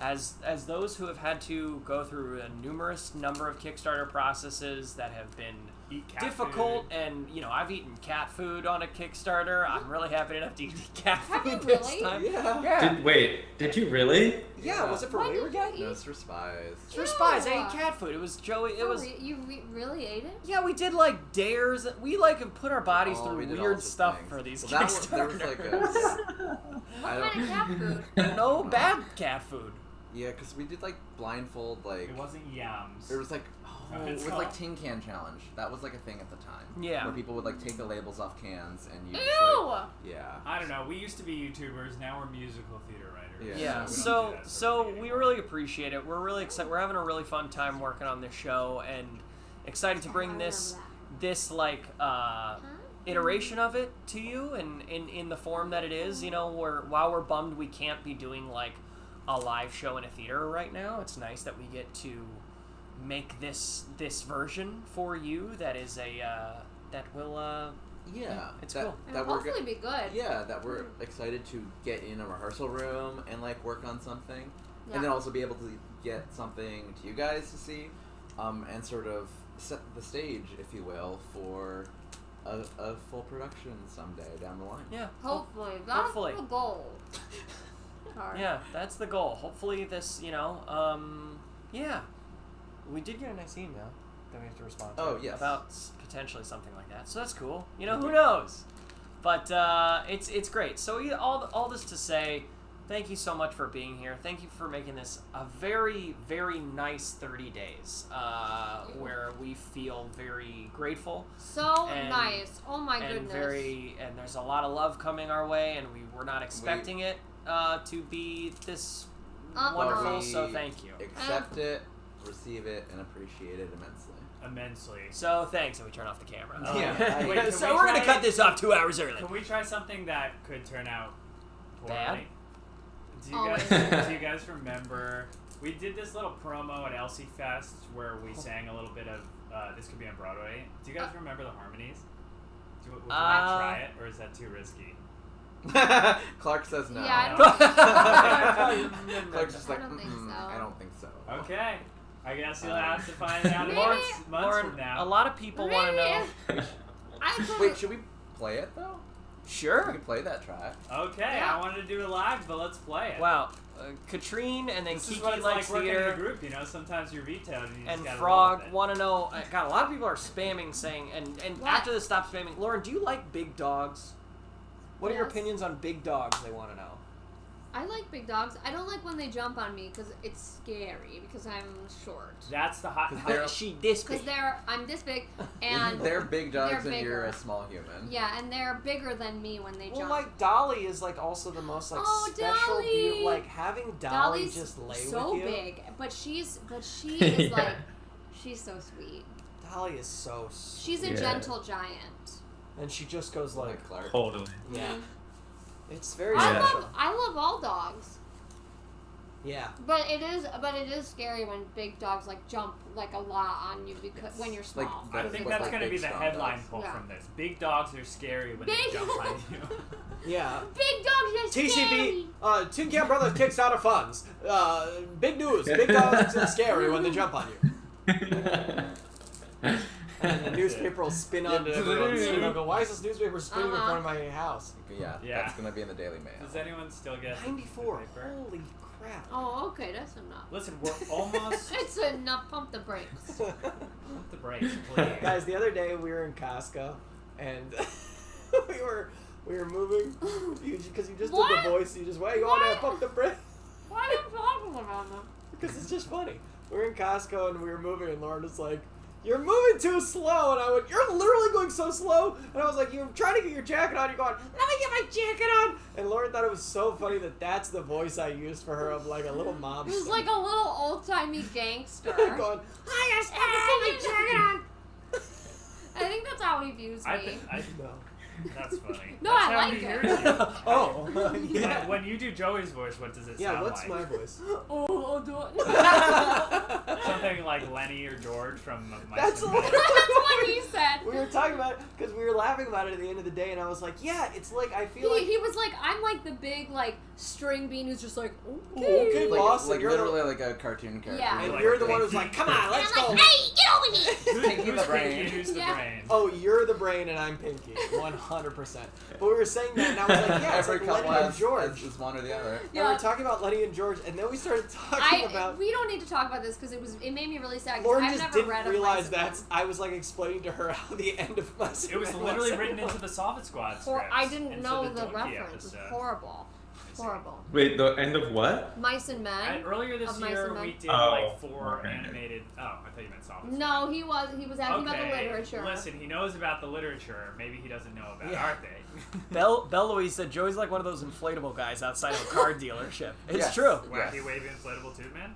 As those who have had to go through a numerous number of Kickstarter processes that have been
Eat cat
difficult,
food.
and I've eaten cat food on a Kickstarter. I'm really happy enough to eat cat
Have you
food this
really?
time.
Yeah.
Did you really?
Yeah, was it for
Why
Wayward
did you
Cat?
eat-
No, it's for spies.
For Spies, I
Ew.
ate cat food. It was Joey. It
For
was.
you really ate it?
Yeah, we did like dares. We like have put our bodies
Oh,
through
we did all
weird
sorts of
stuff
things.
for these
Well, that was- there was
Kickstarters.
I
What kind of cat food?
No bad cat food.
Yeah, because we did like blindfold, like
It wasn't yums.
there was like it
It's
was like
called-
tin can challenge. That was like a thing at the time.
Yeah.
Where people would like take the labels off cans and you.
Ew!
Just, like, yeah.
I don't know. We used to be YouTubers. Now we're musical theater writers.
Yeah.
Yeah.
we don't
So
do that
so
sort of
we
thing
really appreciate it. We're really excited. We're having a really fun time working on this show, and excited to bring this like iteration of it to you, and in the form that it is. While we're bummed we can't be doing like a live show in a theater right now, it's nice that we get to make this version for you. That is that will
Yeah.
it's
that,
cool.
That
It'll
we're
hopefully be good.
Yeah, that we're excited to get in a rehearsal room and like work on something,
Yeah.
and then also be able to get something to you guys to see, and sort of set the stage, if you will, for a full production someday down the line.
Yeah.
Hopefully. That's
Hopefully.
the goal. Sorry.
Yeah, that's the goal. Hopefully this, yeah. We did get a nice email that we have to respond to.
Oh, yes.
About potentially something like that. So that's cool. Who knows? But it's great. So all this to say, thank you so much for being here. Thank you for making this a very, very nice 30 days where we feel very grateful.
So
and,
nice. Oh my goodness.
And there's a lot of love coming our way, and we were not expecting it to be this wonderful. So thank you.
Accept it, receive it, and appreciate it immensely.
So thanks, and we turn off the camera.
Yeah. Wait,
so we're gonna cut this off 2 hours early.
Can we try something that could turn out
Bad?
poorly? Do you guys remember we did this little promo at Elsie Fest where we sang a little bit of This Could Be On Broadway? Do you guys remember the harmonies? Would you want to try it, or is that too risky?
Clark says no.
Yeah,
Clark's just like,
I don't think so.
I don't think so.
Okay. I guess you'll have to find out
Maybe-
months
Lauren,
from now.
a lot of people want to know.
Wait, should we play it though? We
Sure.
can play that track.
Okay,
Yeah.
I wanted to do it live, but let's play it.
Wow. Katrine and then
This is
Kiki
what it's
likes
like working in a
theater.
group, you know? Sometimes you're vetoed and you just
And
gotta
Frog
roll with it.
want to know. God, a lot of people are spamming saying, and
What?
after this, stop spamming. Lauren, do you like big dogs? What are your
Yes.
opinions on big dogs? They want to know.
I like big dogs. I don't like when they jump on me because it's scary because I'm short.
That's the hot.
They're-
She this
Because
big.
I'm this big, and
They're big dogs
they're
and you're
bigger.
a small human.
yeah, and they're bigger than me when they
Well,
jump.
like Dolly is like also the most like
Oh,
special,
Dolly!
like having Dolly
Dolly's
just lay
so
with you.
big, but she is
Yeah.
like, she's so sweet.
Dolly is so sweet.
She's a
Yeah.
gentle giant.
And she just goes like,
Like Clark.
Totally.
yeah. It's very
Yeah.
special.
I love all dogs,
Yeah.
but it is scary when big dogs like jump like a lot on you because when you're small.
Like,
I
because
think
it's
that's
like
going to
big,
be the
strong
headline
dogs.
pull
Yeah.
from this. Big dogs are scary when
Big-
they jump on you.
Yeah.
big dogs are scary.
TCB, Tin Can Brothers Kickstarter funds. Big news. Big dogs are scary when they jump on you. And the newspaper will spin onto everyone. And they'll go, why is this newspaper spinning in front of my house?
Yeah,
Yeah.
that's gonna be in the Daily Mail.
Does anyone still get
94.
the paper?
Holy crap.
Oh, okay, that's enough.
Listen, we're almost
It's enough. Pump the brakes.
the brakes, please.
Guys, the other day we were in Costco and we were moving because you just did
What?
the voice. You just why you want to
What?
pump the brake
Why are you talking about them?
because it's just funny. We were in Costco and we were moving and Lauren was like, "You're moving too slow," and I went, "You're literally going so slow," and I was like, "You're trying to get your jacket on." You're going, "Let me get my jacket on," and Lauren thought it was so funny that that's the voice I used for her of like a little mobster.
It was like a little old timey gangster.
going, "Hi, I have to get my jacket on."
I think that's how he views me.
No.
That's funny.
No,
That's
I
how
like
he
it.
hears you.
Oh, yeah.
When you do Joey's voice, what does it
Yeah,
sound
what's
like?
my voice?
Oh, do it.
Something like Lenny or George from My
That's
Son
what-
Band.
That's what he said.
We were talking about it because we were laughing about it at the end of the day, and I was like, "Yeah, it's like I feel like
He was like, I'm like the big like string bean who's just like,
okay,
okay.
boss,
like
and you're
literally like a cartoon character.
Yeah.
and
Like
you're the
a
one
big-
who's like, "Come on, let's go."
Hey, get over here.
Pinky
Who's
the brain.
Pinky, who's the
Yeah.
brain?
Oh, you're the brain and I'm Pinky, 100%. But we were saying that, and I was like, "Yeah, it's
Every
like
couple
Lenny and
has
George."
is one or the other.
And we
Yeah.
were talking about Lenny and George, and then we started talking about.
We don't need to talk about this because it made me really sad. 'Cause
Lauren
I've
just
never
didn't
read a
realize
Mice and
that I was like explaining to her how the end of my.
It was literally written into the Soffit Squad
Men.
script.
I didn't
into
know
the
the
Donkey
reference. It's
episode.
horrible. Horrible.
Wait, the end of what?
Mice and Men.
Earlier this
Of Mice
year,
and Men.
we did
Oh,
like 4
okay.
animated. Oh, I thought you meant Soffit Squad.
No, he was asking about the literature.
Listen, he knows about the literature. Maybe he doesn't know about
Yeah.
art day.
Belle Louise said Joey's like one of those inflatable guys outside of a car dealership. It's
Yes.
true.
Wacky
Yes.
wavy inflatable tube man.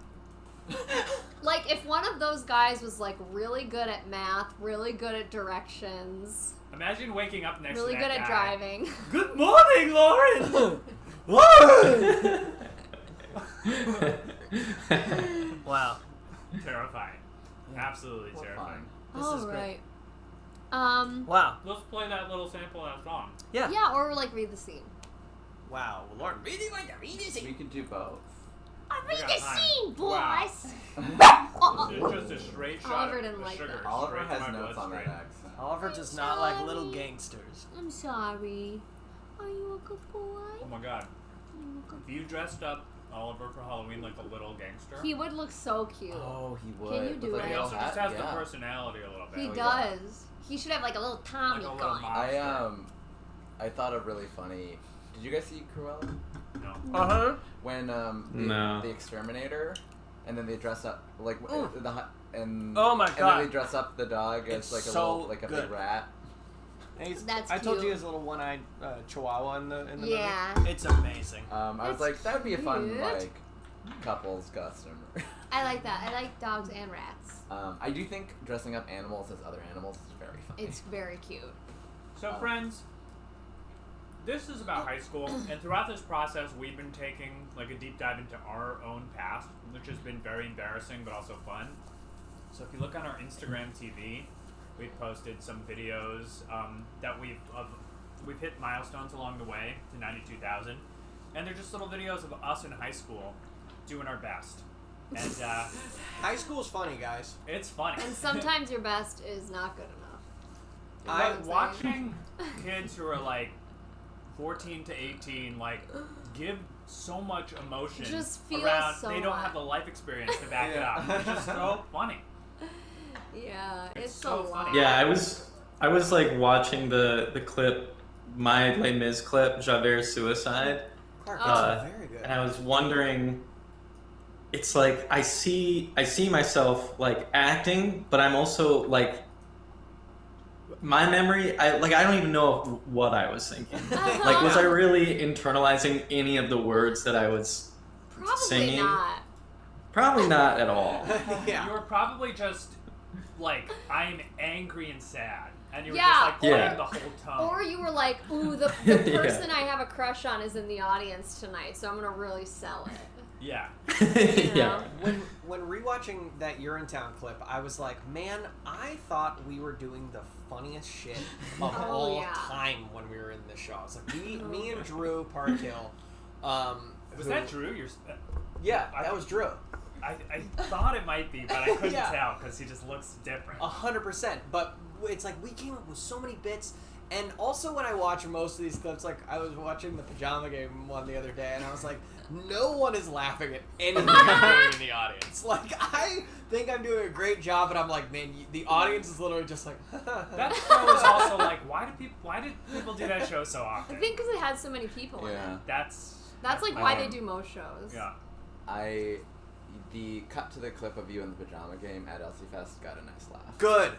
Like if one of those guys was like really good at math, really good at directions,
Imagine waking up next
really
to
good
that
at
guy.
driving.
Good morning, Lauren.
Wow.
Terrifying. Absolutely
Well,
terrifying.
This
All
is great.
right.
Wow.
Let's play that little sample of that song.
Yeah.
Yeah, or like read the scene.
Wow. Well, Lauren, really like to read this.
We can do both.
We got time. Wow. It's just a straight shot
Oliver
of
didn't
the
like
sugar.
that.
Oliver
straight to
has
my
notes on that
bloodstream.
accent.
Oliver
I'm
does not like
sorry.
little gangsters.
I'm sorry. Are you a good boy?
Oh my god.
Are you a good
If you dressed up Oliver for Halloween like a little gangster,
He would look so cute.
Oh, he would.
Can you
With,
do
like,
but
it?
he
a
also
hat,
just has
yeah.
the personality a little bit.
He
Oh, yeah.
does. He should have like a little Tommy
Like a little
going.
mom.
I thought of really funny. Did you guys see Cruella?
No.
When
No.
the exterminator, and then they dress up like and
Oh my
and
God.
then they dress up the dog as
It's
like a
so
little like a
good.
big rat.
That's
I told you
cute.
his little one-eyed chihuahua in the
Yeah.
movie. It's amazing.
I was
That's
like, that would be a fun
cute.
like couples costume.
I like that. I like dogs and rats.
I do think dressing up animals as other animals is very funny.
It's very cute.
So, friends, this is about high school, and throughout this process, we've been taking like a deep dive into our own past, which has been very embarrassing but also fun. So, if you look on our Instagram TV, we've posted some videos that we've hit milestones along the way to 92,000, and they're just little videos of us in high school doing our best. And
High school's funny, guys.
it's funny.
And sometimes your best is not good enough.
But watching kids who are like 14 to 18 like give so much emotion
Just feel
around
so
they don't
much.
have the life experience to back
Yeah.
it up. It's just so funny.
Yeah,
It's
it's
so
a lot.
funny.
Yeah, I was like watching the clip, my Les Mis clip, Javert's suicide,
Clark,
Oh.
that's very good.
and I was wondering. It's like I see myself like acting, but I'm also like my memory. I don't even know what I was thinking. Like, was I really internalizing any of the words that I was
Probably
singing?
not.
Probably not at all.
Yeah.
You were probably just like, I'm angry and sad. And you were
Yeah.
just like playing
Yeah.
the whole tone.
Or you were like, ooh, the
Yeah.
person I have a crush on is in the audience tonight, so I'm gonna really sell it.
yeah.
Yeah.
When rewatching that Urinetown clip, I was like, man, I thought we were doing the funniest shit of
Oh,
all
yeah.
time when we were in the show. It's like me and Drew Parkhill.
Was that Drew?
Yeah, that was Drew.
I thought it might be, but I couldn't
Yeah.
tell because he just looks different.
100%. But it's like we came up with so many bits. And also when I watch most of these clips, like I was watching the Pajama Game one the other day, and I was like, no one is laughing at anything I'm doing in the audience. Like, I think I'm doing a great job, but I'm like, man, the audience is literally just like,
That show is also like, why did people do that show so
I
often?
think because it had so many people in
Yeah.
it.
That's
That's why they do most shows.
Yeah.
The cut to the clip of you in the Pajama Game at Elsie Fest got a nice laugh.
good.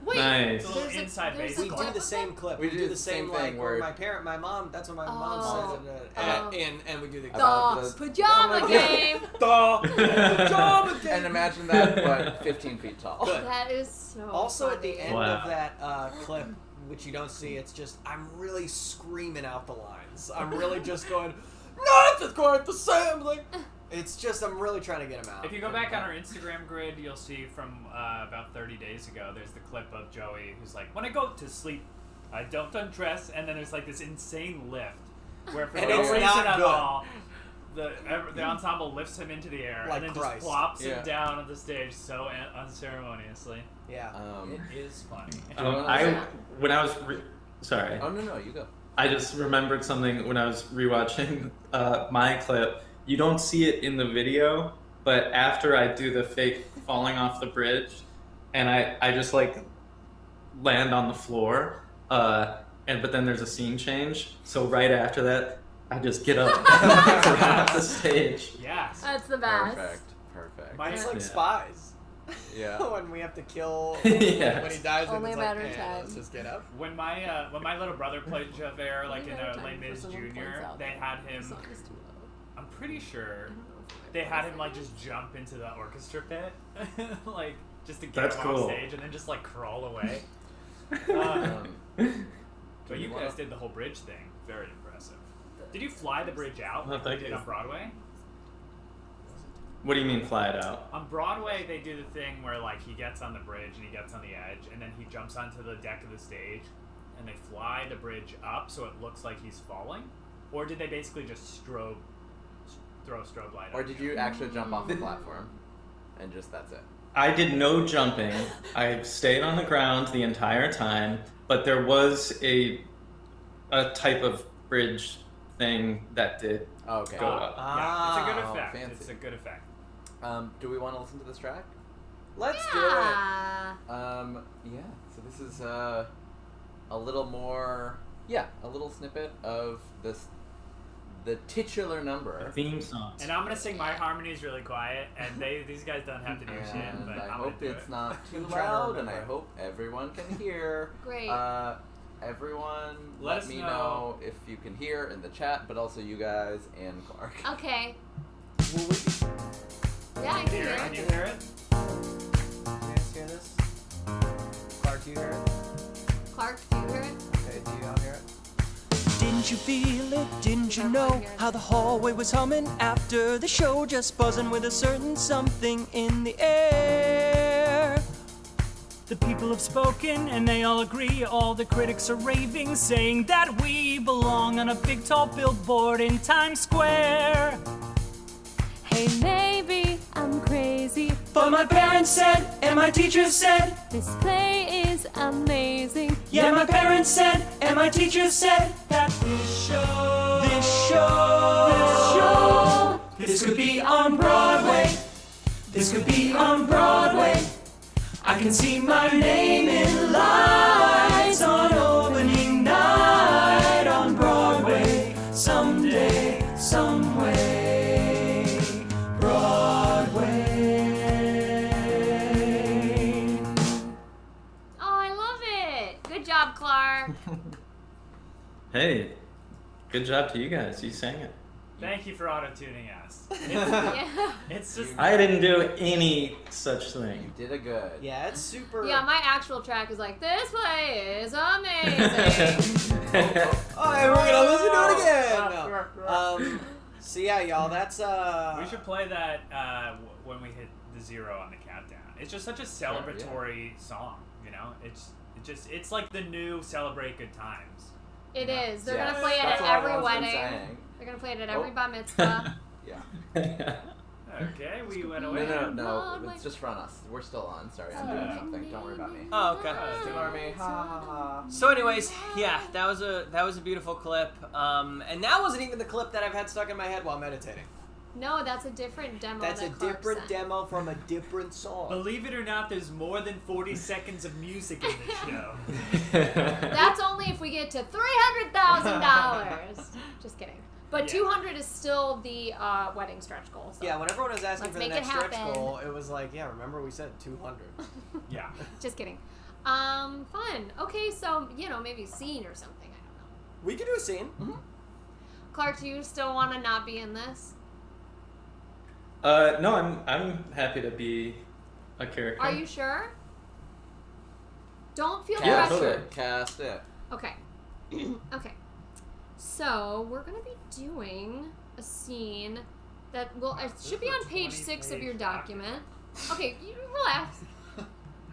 Wait,
Nice.
It's a little
there's
inside
there's
We
baseball.
do
clip
the
of
same
it?
clip.
We
We
do
do
the
the same
same thing
like
where-
my mom. That's what my mom
Oh.
says. And we do the
About
The
the-
pajama game.
Pajama Game.
And imagine that, but 15 feet tall.
Good.
That is so.
Also, at the
funny.
end
Wow.
of that clip, which you don't see, it's just I'm really screaming out the lines. I'm really just going, not it's quite the same. Like, it's just I'm really trying to get them out.
If you go back on our Instagram grid, you'll see from about 30 days ago, there's the clip of Joey who's like, when I go to sleep, I don't undress, and then there's like this insane lift where for
And
no
it's
reason
not
at
good.
all, the ensemble lifts him into the air
Like
and then
Christ.
just plops
Yeah.
him down on the stage so unceremoniously.
Yeah.
It is funny.
When I was sorry.
Oh, no, you go.
I just remembered something when I was rewatching my clip. You don't see it in the video, but after I do the fake falling off the bridge, and I just like land on the floor, but then there's a scene change. So right after that, I just get up and run off the stage.
Yes.
That's the best.
Perfect.
My-
It's like
Yeah.
Spies.
Yeah.
When we have to kill
Yeah.
when he dies, and
Only
it's
a matter
like,
of
eh,
time.
let's just get up.
When my little brother played Javert, like in
Only a matter
a
of
Les
time
Mis
before someone
Junior,
points out
they
that
had
the
him.
song is too low.
I'm pretty sure
I don't know if
they had him like just jump into the orchestra pit, like just to get
That's
him
cool.
off stage, and then just like crawl away.
Um,
But you
you
guys
wanna-
did the whole bridge thing. Very impressive. Did you fly the bridge out
Oh,
like we
thank
did
you.
on Broadway?
What do you mean fly it out?
On Broadway, they do the thing where like he gets on the bridge and he gets on the edge, and then he jumps onto the deck of the stage, and they fly the bridge up so it looks like he's falling. Or did they basically just throw strobe light?
or
up?
did you actually jump off the platform? And just that's it.
I did no jumping. I stayed on the ground the entire time, but there was a type of bridge thing that did.
Oh, okay.
Go up.
Yeah, it's a good
Ah,
effect.
fancy.
It's a good effect.
Do we want to listen to this track?
Let's
Yeah.
Yeah. So this is a little more. Yeah, a little snippet of the titular number.
Theme song.
And I'm gonna sing my harmonies really quiet, and these guys don't have to do shit.
And
But
I
I'm
hope
gonna do
it's
it.
not too
I'm trying to
loud, and I
remember.
hope everyone can hear.
Great.
Everyone,
Let
let
us
me
know.
know if you can hear in the chat, but also you guys and Clark.
Okay.
Will we
Yeah, I can hear
Can
it.
you hear it?
you guys hear this? Clark, do you hear it?
Clark, do you hear it?
Okay, do you all hear it?
Didn't you feel it? Didn't you
Everyone
know
hears
how
it.
the hallway was humming after the show, just buzzing with a certain something in the air?
The people have spoken and they all agree. All the critics are raving, saying that we belong on a big tall billboard in Times Square.
Hey, maybe I'm crazy.
But my parents said, and my teachers said,
This play is amazing.
yeah, my parents said, and my teachers said, that this could be on Broadway. This could be on Broadway. I can see my name in lights on opening night on Broadway. Someday, some way, Broadway.
Oh, I love it. Good job, Clark.
Hey, good job to you guys. You sang it.
Thank you for auto-tuning us.
Yeah.
It's just
I didn't do any such
You
thing.
did a good.
Yeah, it's super.
Yeah, my actual track is like, this play is amazing.
Oh, and we're gonna listen to it again. No. So yeah, y'all, that's
we should play that when we hit the 0 on the countdown. It's just such a celebratory song, you know. It's like the new celebrate good times.
It is. They're
Yes,
gonna play it
that's
at
what
every
everyone's been
wedding.
saying.
They're gonna play it at every
Oh.
bar mitzvah.
Yeah.
Okay, we went
No,
away.
no,
Broadway.
it's just from us. We're still on. Sorry, I'm doing something. Don't worry about me.
Oh, okay.
Ignore me. Ha ha ha.
So, anyways, yeah, that was a beautiful clip, and that wasn't even the clip that I've had stuck in my head while meditating.
No, that's a different demo.
That's a
that Clark
different
sent.
demo from a different song.
Believe it or not, there's more than 40 seconds of music in this show.
That's only if we get to $300,000. Just kidding. But
Yeah.
200 is still the wedding stretch goal. So.
Yeah, when everyone was asking
Let's
for the
make it
next stretch
happen.
goal, it was like, yeah, remember we said 200.
Yeah.
Just kidding. Fun. Okay, so maybe scene or something. I don't know.
We could do a scene.
Clark, do you still want to not be in this?
No, I'm happy to be a character.
Are you sure? Don't feel
Yeah,
pressure.
totally.
Cast it.
Okay. Okay. So we're gonna be doing a scene that it should be on page 6 of your document. Okay, you relax.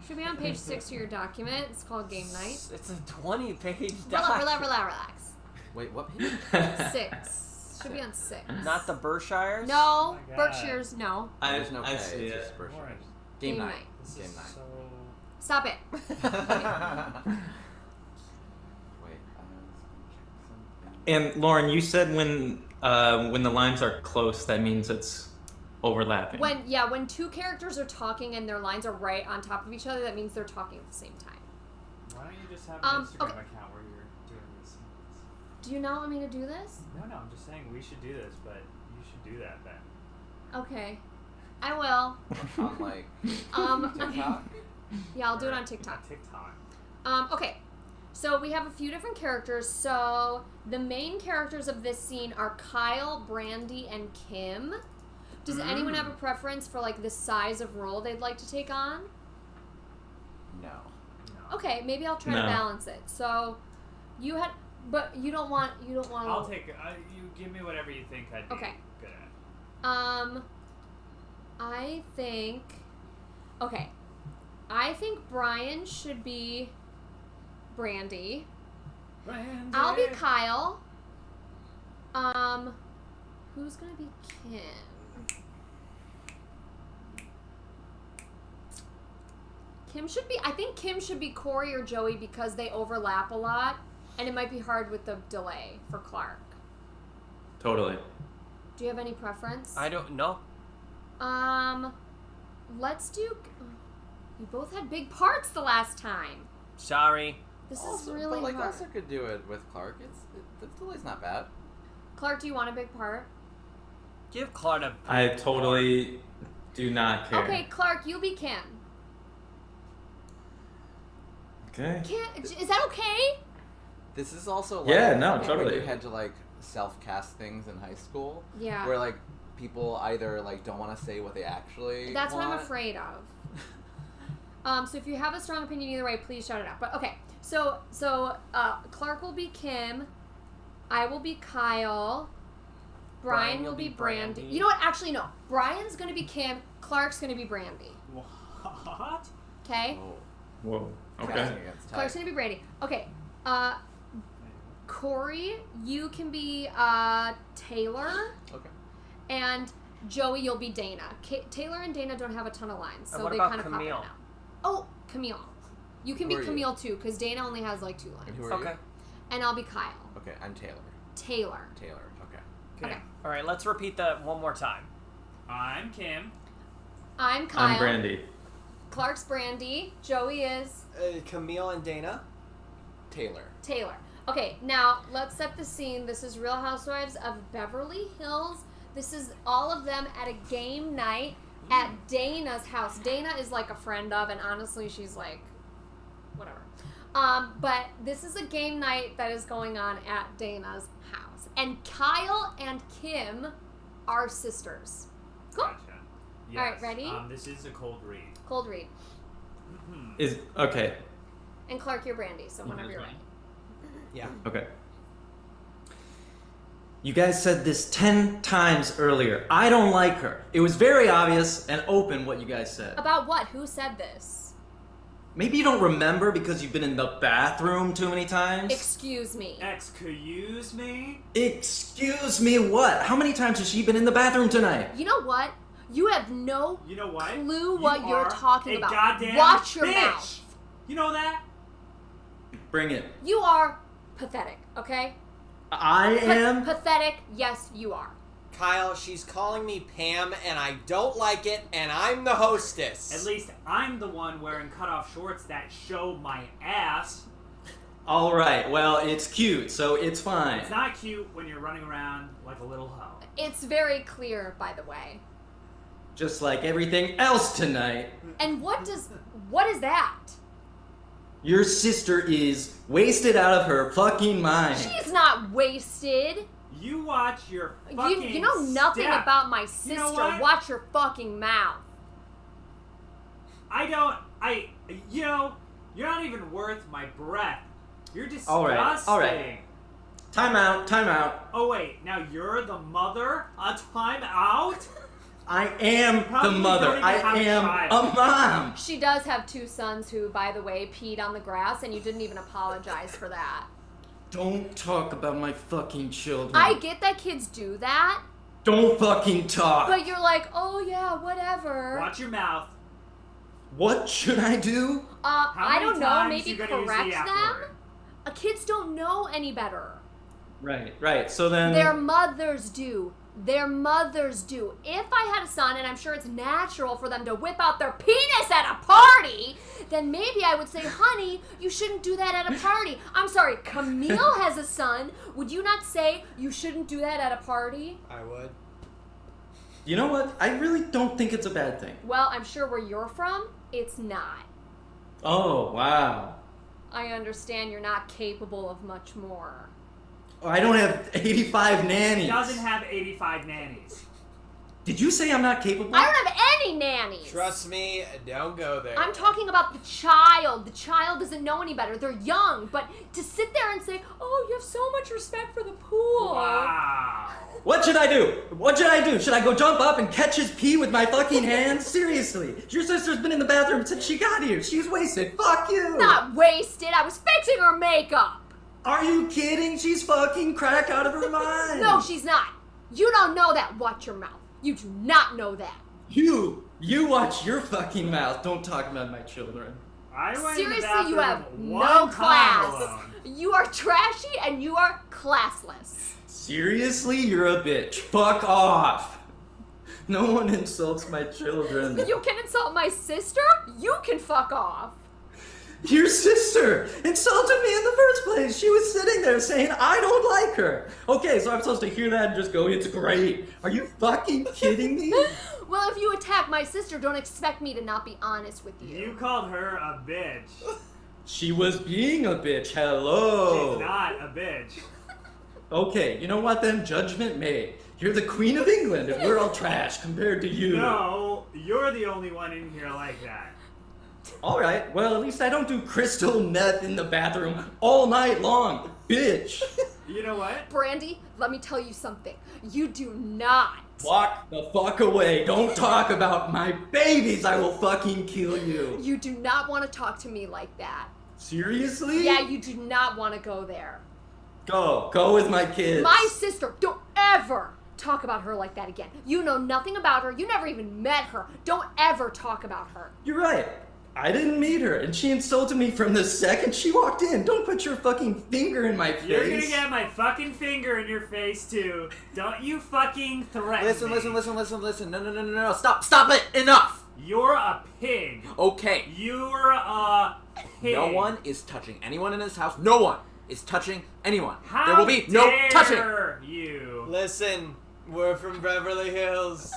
Should be on page 6 of your document. It's called Game Night.
It's a 20-page doc.
Relax.
Wait, what page?
6. Should be on 6.
Not the Berkshires?
No,
Oh my God.
Berkshires, no.
There's no
I
K,
see
it's
it.
just Berkshire.
Orange.
Game
Game
night.
night.
This
Game
is
night.
so...
Stop it.
Wait,
And Lauren, you said when the lines are close, that means it's overlapping.
When two characters are talking and their lines are right on top of each other, that means they're talking at the same time.
Why don't you just have an Instagram
okay.
account where you're doing these scenes?
Do you not want me to do this?
No, I'm just saying we should do this, but you should do that then.
Okay. I will.
on like
Okay.
TikTok.
Yeah, I'll do it on TikTok.
TikTok.
Okay. So we have a few different characters. So the main characters of this scene are Kyle, Brandy, and Kim. Does anyone have a preference for like the size of role they'd like to take on?
No.
Okay, maybe I'll try to
No.
balance it. So you had, but you don't want.
I'll take it. You give me whatever you think I'd be
Okay.
good at.
I think. Okay. I think Brian should be Brandy.
Brandy.
I'll be Kyle. Who's gonna be Kim? I think Kim should be Corey or Joey because they overlap a lot, and it might be hard with the delay for Clark.
Totally.
Do you have any preference?
I don't know.
Let's do. You both had big parts the last time.
Sorry.
This is
Also,
really
but like
hard.
also could do it with Clark. The delay's not bad.
Clark, do you want a big part?
Give Clark a.
I totally do not care.
Okay, Clark, you be Kim.
Okay.
Kim, is that okay?
This is also like
Yeah, no,
when
totally.
you had to like self-cast things in high school,
Yeah.
where like people either like don't want to say what they actually.
That's what I'm
want.
afraid of. So if you have a strong opinion either way, please shout it out. But okay, so Clark will be Kim, I will be Kyle, Brian will be Brandy. You know what? Actually, no. Brian's gonna be Kim. Clark's gonna be Brandy.
What?
Okay.
Oh,
Whoa.
okay.
Okay.
It's tight.
Clark's gonna be Brandy. Okay. Corey, you can be Taylor,
Okay.
and Joey, you'll be Dana. Taylor and Dana don't have a ton of lines, so
And what
they
about
kind of pop in and
Camille?
out. Oh, Camille. You can
Who
be
are you?
Camille too, because Dana only has like 2 lines.
And who are
Okay.
And I'll be Kyle.
you? Okay, I'm Taylor.
Taylor.
Taylor. Okay.
Okay.
All right, let's repeat that one more time.
I'm Kim.
I'm Kyle.
I'm Brandy.
Clark's Brandy. Joey is
Camille and Dana.
Taylor.
Taylor. Okay, now let's set the scene. This is Real Housewives of Beverly Hills. This is all of them at a game night at Dana's house. Dana is like a friend of, and honestly, she's like, whatever. But this is a game night that is going on at Dana's house. And Kyle and Kim are sisters. Cool.
Gotcha. Yes.
All right, ready?
This is a cold read.
Cold read.
Is okay.
And Clark, you're Brandy, so whenever you're ready.
Yeah.
Okay. You guys said this 10 times earlier. I don't like her. It was very obvious and open what you guys said.
About what? Who said this?
Maybe you don't remember because you've been in the bathroom too many times.
Excuse me.
Excuse me?
Excuse me, what? How many times has she been in the bathroom tonight?
You know what? You have no
You know what?
clue what
You
you're
are
talking
a
about.
goddamn
Watch your
bitch.
mouth.
You know that?
Bring it.
You are pathetic, okay?
I am.
Pathetic, yes, you are.
Kyle, she's calling me Pam, and I don't like it, and I'm the hostess.
At least I'm the one wearing cutoff shorts that show my ass.
All right. Well, it's cute, so it's fine.
It's not cute when you're running around like a little hoe.
It's very clear, by the way.
Just like everything else tonight.
And what is that?
Your sister is wasted out of her fucking mind.
She's not wasted.
You watch your fucking
You know nothing
step.
about my sister.
You know what?
Watch your fucking mouth.
You know, you're not even worth my breath. You're disgusting.
All right. Time out.
Oh wait, now you're the mother? A time out?
I am the
Probably
mother.
don't even
I
have a
am
child.
a mom.
She does have 2 sons who, by the way, peed on the grass, and you didn't even apologize for that.
Don't talk about my fucking children.
I get that kids do that,
Don't fucking talk.
but you're like, oh yeah, whatever.
Watch your mouth.
What should I do?
I
many
don't know,
times
maybe
you gonna use the
correct
F
them?
word?
Kids don't know any better.
Right. So then.
Their mothers do. Their mothers do. If I had a son, and I'm sure it's natural for them to whip out their penis at a party, then maybe I would say, honey, you shouldn't do that at a party. I'm sorry, Camille has a son. Would you not say you shouldn't do that at a party?
I would.
You know what? I really don't think it's a bad thing.
Well, I'm sure where you're from, it's not.
Oh, wow.
I understand you're not capable of much more.
I don't have 85 nannies.
He doesn't have 85 nannies.
Did you say I'm not capable?
I don't have any nannies.
Trust me, don't go there.
I'm talking about the child. The child doesn't know any better. They're young. But to sit there and say, oh, you have so much respect for the pool.
Wow.
What should I do? Should I go jump up and catch his pee with my fucking hands? Seriously. Your sister's been in the bathroom since she got here. She's wasted. Fuck you.
Not wasted. I was fixing her makeup.
Are you kidding? She's fucking crack out of her mind.
No, she's not. You don't know that. Watch your mouth. You do not know that.
You watch your fucking mouth. Don't talk about my children.
I went in the
Seriously, you have
bathroom
no
one time
class.
alone.
You are trashy and you are classless.
Seriously, you're a bitch. Fuck off. No one insults my children.
You can insult my sister? You can fuck off.
Your sister insulted me in the first place. She was sitting there saying, I don't like her. Okay, so I'm supposed to hear that and just go, it's great. Are you fucking kidding me?
Well, if you attack my sister, don't expect me to not be honest with you.
You called her a bitch.
She was being a bitch. Hello.
She's not a bitch.
Okay, you know what then? Judgment made. You're the Queen of England and we're all trash compared to you.
No, you're the only one in here like that.
Alright, well at least I don't do crystal meth in the bathroom all night long, bitch.
You know what?
Brandy, let me tell you something. You do not.
Walk the fuck away. Don't talk about my babies. I will fucking kill you.
You do not want to talk to me like that.
Seriously?
Yeah, you do not want to go there.
Go with my kids.
My sister, don't ever talk about her like that again. You know nothing about her. You never even met her. Don't ever talk about her.
You're right. I didn't meet her, and she insulted me from the second she walked in. Don't put your fucking finger in my face.
You're gonna get my fucking finger in your face too. Don't you fucking threaten
Listen,
me.
listen. No. Stop it. Enough.
You're a pig.
Okay.
You're a pig.
No one is touching anyone in this house. No one is touching anyone.
How
there will be no touching.
dare you?
Listen, we're from Beverly Hills.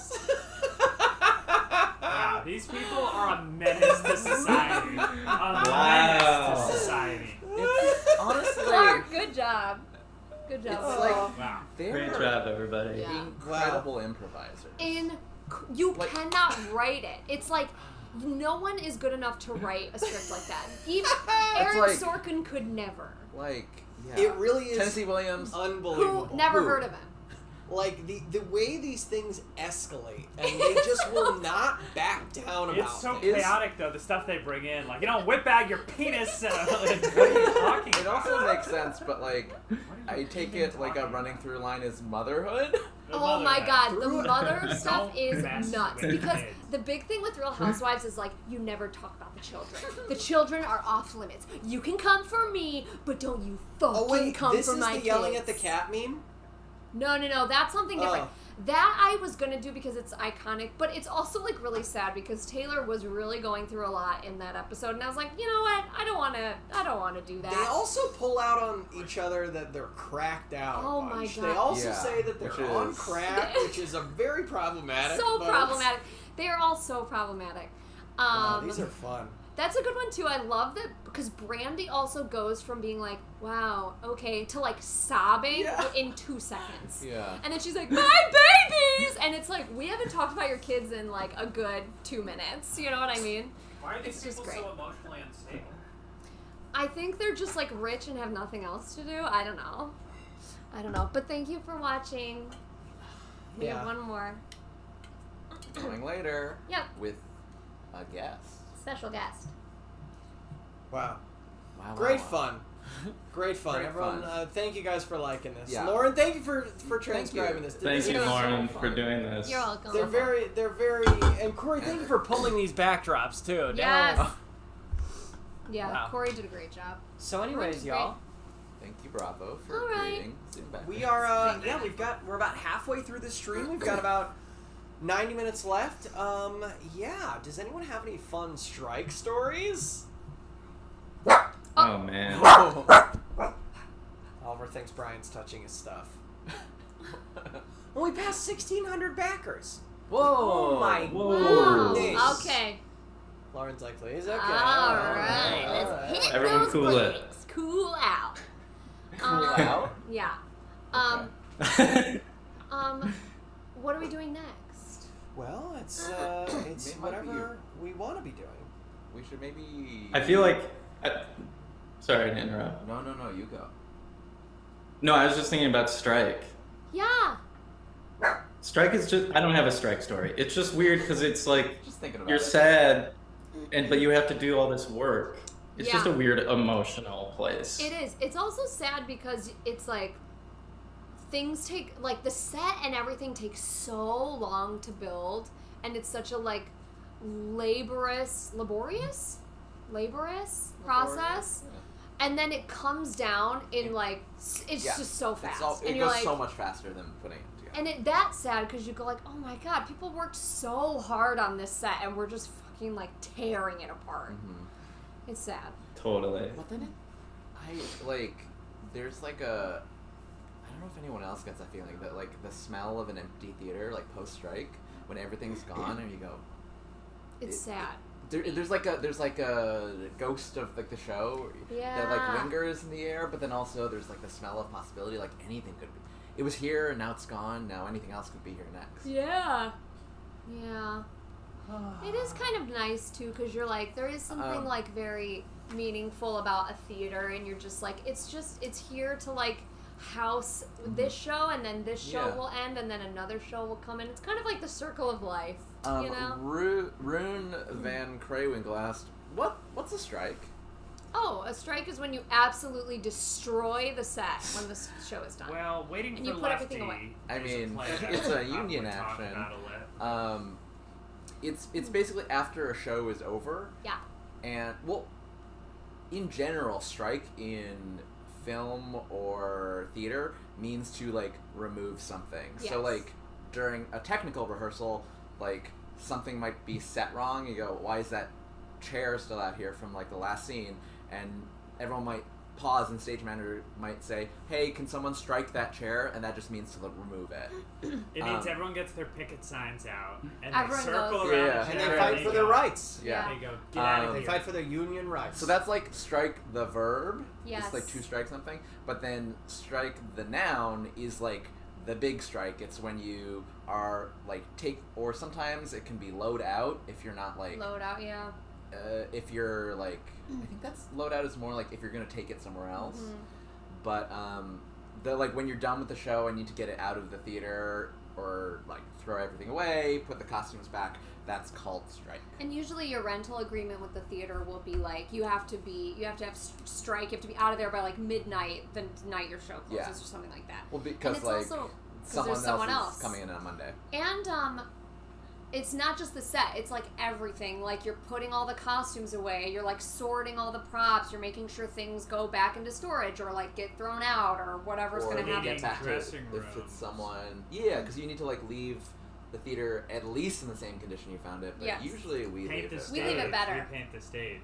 Wow, these people are a menace to society. A menace to society.
It's honestly,
Clark, good job. Good job.
it's like
Wow.
they're
Great job, everybody.
Yeah.
incredible improvisers.
You
Like-
cannot write it. It's like no one is good enough to write a script like that. Even Aaron
like-
Sorkin could never.
Like, yeah.
It really is
Tennessee Williams.
unbelievable.
Who never
Who?
heard of him?
Like the way these things escalate, and they just will not back down about
It's so
things.
chaotic though, the stuff they bring in. Like, whip bag your penis. And, what are you talking
It
about?
also makes sense, but like, I take it like a running through line is motherhood.
The
Oh my
mother
god,
bag.
the mother stuff
Don't
is
mess
nuts.
with
Because
kids.
the big thing with Real Housewives is like, you never talk about the children. The children are off limits. You can come for me, but don't you fucking
Oh wait,
come
this
for
is
my
the
kids.
yelling at the cat meme?
No, that's something different.
Oh.
That I was gonna do because it's iconic, but it's also like really sad because Taylor was really going through a lot in that episode, and I was like, you know what? I don't wanna do that.
They also pull out on each other that they're cracked out. a
Oh my
bunch.
God.
They also
Yeah,
say that they're
which
on
is-
crack, which is a very problematic.
so
but
problematic. They are all so problematic.
Wow, these are fun.
That's a good one too. I love that because Brandy also goes from being like, wow, okay, to like sobbing
Yeah.
in 2 seconds.
Yeah.
And then she's like, my babies! And it's like, we haven't talked about your kids in like a good 2 minutes. You know what I mean?
Why are these
It's just
people
great.
so emotionally unstable?
I think they're just like rich and have nothing else to do. I don't know. But thank you for watching. We
Yeah.
have one more.
Coming later.
Yep.
With a guest.
Special guest.
Wow.
Wow.
Great
wow.
fun. Great fun.
Great
Everyone,
fun.
Thank you guys for liking this.
Yeah.
Lauren, thank you for transcribing this.
Thank
This
you,
was so
Lauren,
fun.
for doing this.
You're welcome.
They're very, and Corey, thank you for pulling these backdrops too.
Yes.
Now-
Yeah,
Wow.
Corey did a great job.
So, anyways,
Great.
y'all,
Thank you, Bravo, for
All right.
creating Zoom back.
we are, we're about halfway through the stream. We've got about 90 minutes left. Yeah. Does anyone have any fun strike stories?
Oh man.
Oliver thinks Brian's touching his stuff. Well, we passed 1,600 backers.
Whoa.
Oh my
Whoa.
goodness.
Okay.
Lauren's like, please, okay.
All right. Let's
Alright.
hit
Everyone
those
cool it.
brakes. Cool out.
Cool out?
Yeah. What are we doing next?
Well, it's
It might be
whatever we want to be doing.
We should maybe.
I feel like. Sorry to interrupt.
No, you go.
No, I was just thinking about Strike.
Yeah.
Strike is just. I don't have a Strike story. It's just weird because it's like
Just thinking about
you're
it.
sad, but you have to do all this work. It's just a
Yeah.
weird emotional place.
It is. It's also sad because it's like things take like the set and everything takes so long to build, and it's such a like laborious process.
Yeah.
And then it comes down in like it's
Yeah.
just so fast,
It
and you're
goes
like,
so much faster than putting it together.
and that's sad because you go like, oh my god, people worked so hard on this set, and we're just fucking like tearing it apart.
Mhm.
It's sad.
Totally.
But then there's like I don't know if anyone else gets that feeling, that like the smell of an empty theater, like post-strike, when everything's gone and you go,
It's sad.
There's like a ghost of like the show that like lingers in the air, but then also there's like the smell of possibility, like anything could be. It was here and now it's gone. Now anything else could be here next.
Yeah. Yeah. It is kind of nice too, because you're like, there is something like very meaningful about a theater, and you're just like, it's here to like house this show, and then this show will end, and then another show will come in. It's kind of like the circle of life, you know?
Rune Van Krawinkle asked, what's a strike?
Oh, a strike is when you absolutely destroy the set when the show is done.
Well, waiting
and
for
you put
Lefty.
everything away.
I
there's
mean,
play that
it's
we'll
a union
probably talk
action.
about a lit.
It's basically after a show is over.
Yeah.
And, well, in general, strike in film or theater means to, like, remove something.
Yes.
So, like, during a technical rehearsal, like, something might be set wrong. You go, why is that chair still out here from, like, the last scene? And everyone might pause, and stage manager might say, hey, can someone strike that chair? And that just means to remove it.
It means everyone gets their picket signs out, and they
Everyone
circle
goes.
around
Yeah.
the
And
chair
they fight for their
go.
rights.
Yeah.
They go, get out of
They
here.
fight for their union rights.
So that's like strike the verb.
Yes.
It's like to strike something. But then strike the noun is like the big strike. It's when you are like or sometimes it can be load out if you're not like
Load out, yeah.
if you're like I think that's load out is more like if you're gonna take it somewhere else. But the like when you're done with the show and need to get it out of the theater or like throw everything away, put the costumes back, that's called strike.
And usually your rental agreement with the theater will be like, you have to have strike, you have to be out of there by like midnight the night your show closes or something like that.
Well,
And
because
it's
like
also, 'cause there's
someone
someone
else
else
is coming in on Monday.
And it's not just the set, it's like everything. Like you're putting all the costumes away, you're like sorting all the props, you're making sure things go back into storage or like get thrown out or whatever's
Or
going to
you
happen.
get back to
Dressing
if
rooms.
it's someone. Yeah, because you need to like leave the theater at least in the same condition you found it. But
Yes.
usually we
Paint
leave
the
it.
stage.
We leave it better.
Repaint the stage.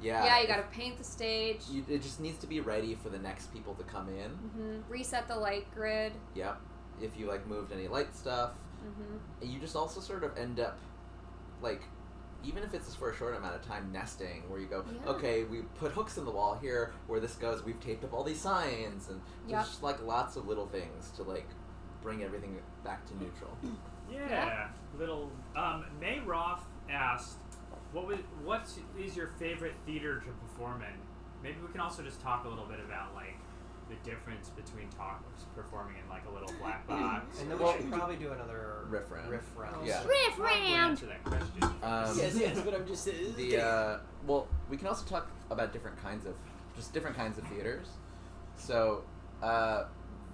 Yeah.
Yeah, you got to paint the stage,
It just needs to be ready for the next people to come in.
reset the light grid.
Yep. If you like moved any light stuff, and you just also sort of end up like. Even if it's just for a short amount of time, nesting, where you go,
Yeah.
okay, we put hooks in the wall here, where this goes, we've taped up all these signs, and there's just like lots of little things to like bring everything back to neutral.
Yeah. Little. May Roth asked, what is your favorite theater to perform in? Maybe we can also just talk a little bit about like the difference between performing in like a little black box.
And then we should probably do another
Riff round.
Yeah.
Riff
Probably
round!
answer that question.
Yes, but I'm just
Well, we can also talk about different kinds of theaters. So,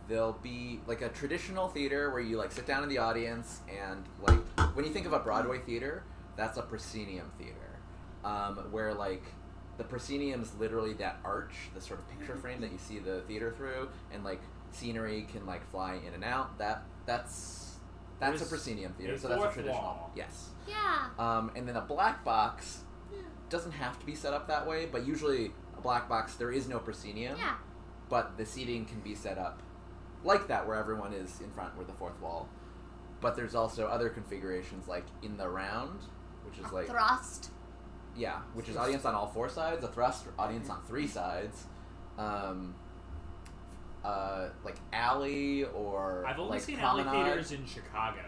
there'll be like a traditional theater where you like sit down in the audience and like when you think of a Broadway theater, that's a proscenium theater, where like the proscenium is literally that arch, the sort of picture frame that you see the theater through, and like scenery can like fly in and out. That's a proscenium theater,
a
so that's a
fourth
traditional.
wall.
Yes.
Yeah.
And then a black box doesn't have to be set up that way, but usually a black box, there is no proscenium,
Yeah.
but the seating can be set up like that, where everyone is in front with the fourth wall. But there's also other configurations, like in the round, which is like...
Thrust.
Yeah, which is audience on all four sides, a thrust, audience on three sides. Like Allie or
I've only
like
seen
Promenade.
alley theaters in Chicago.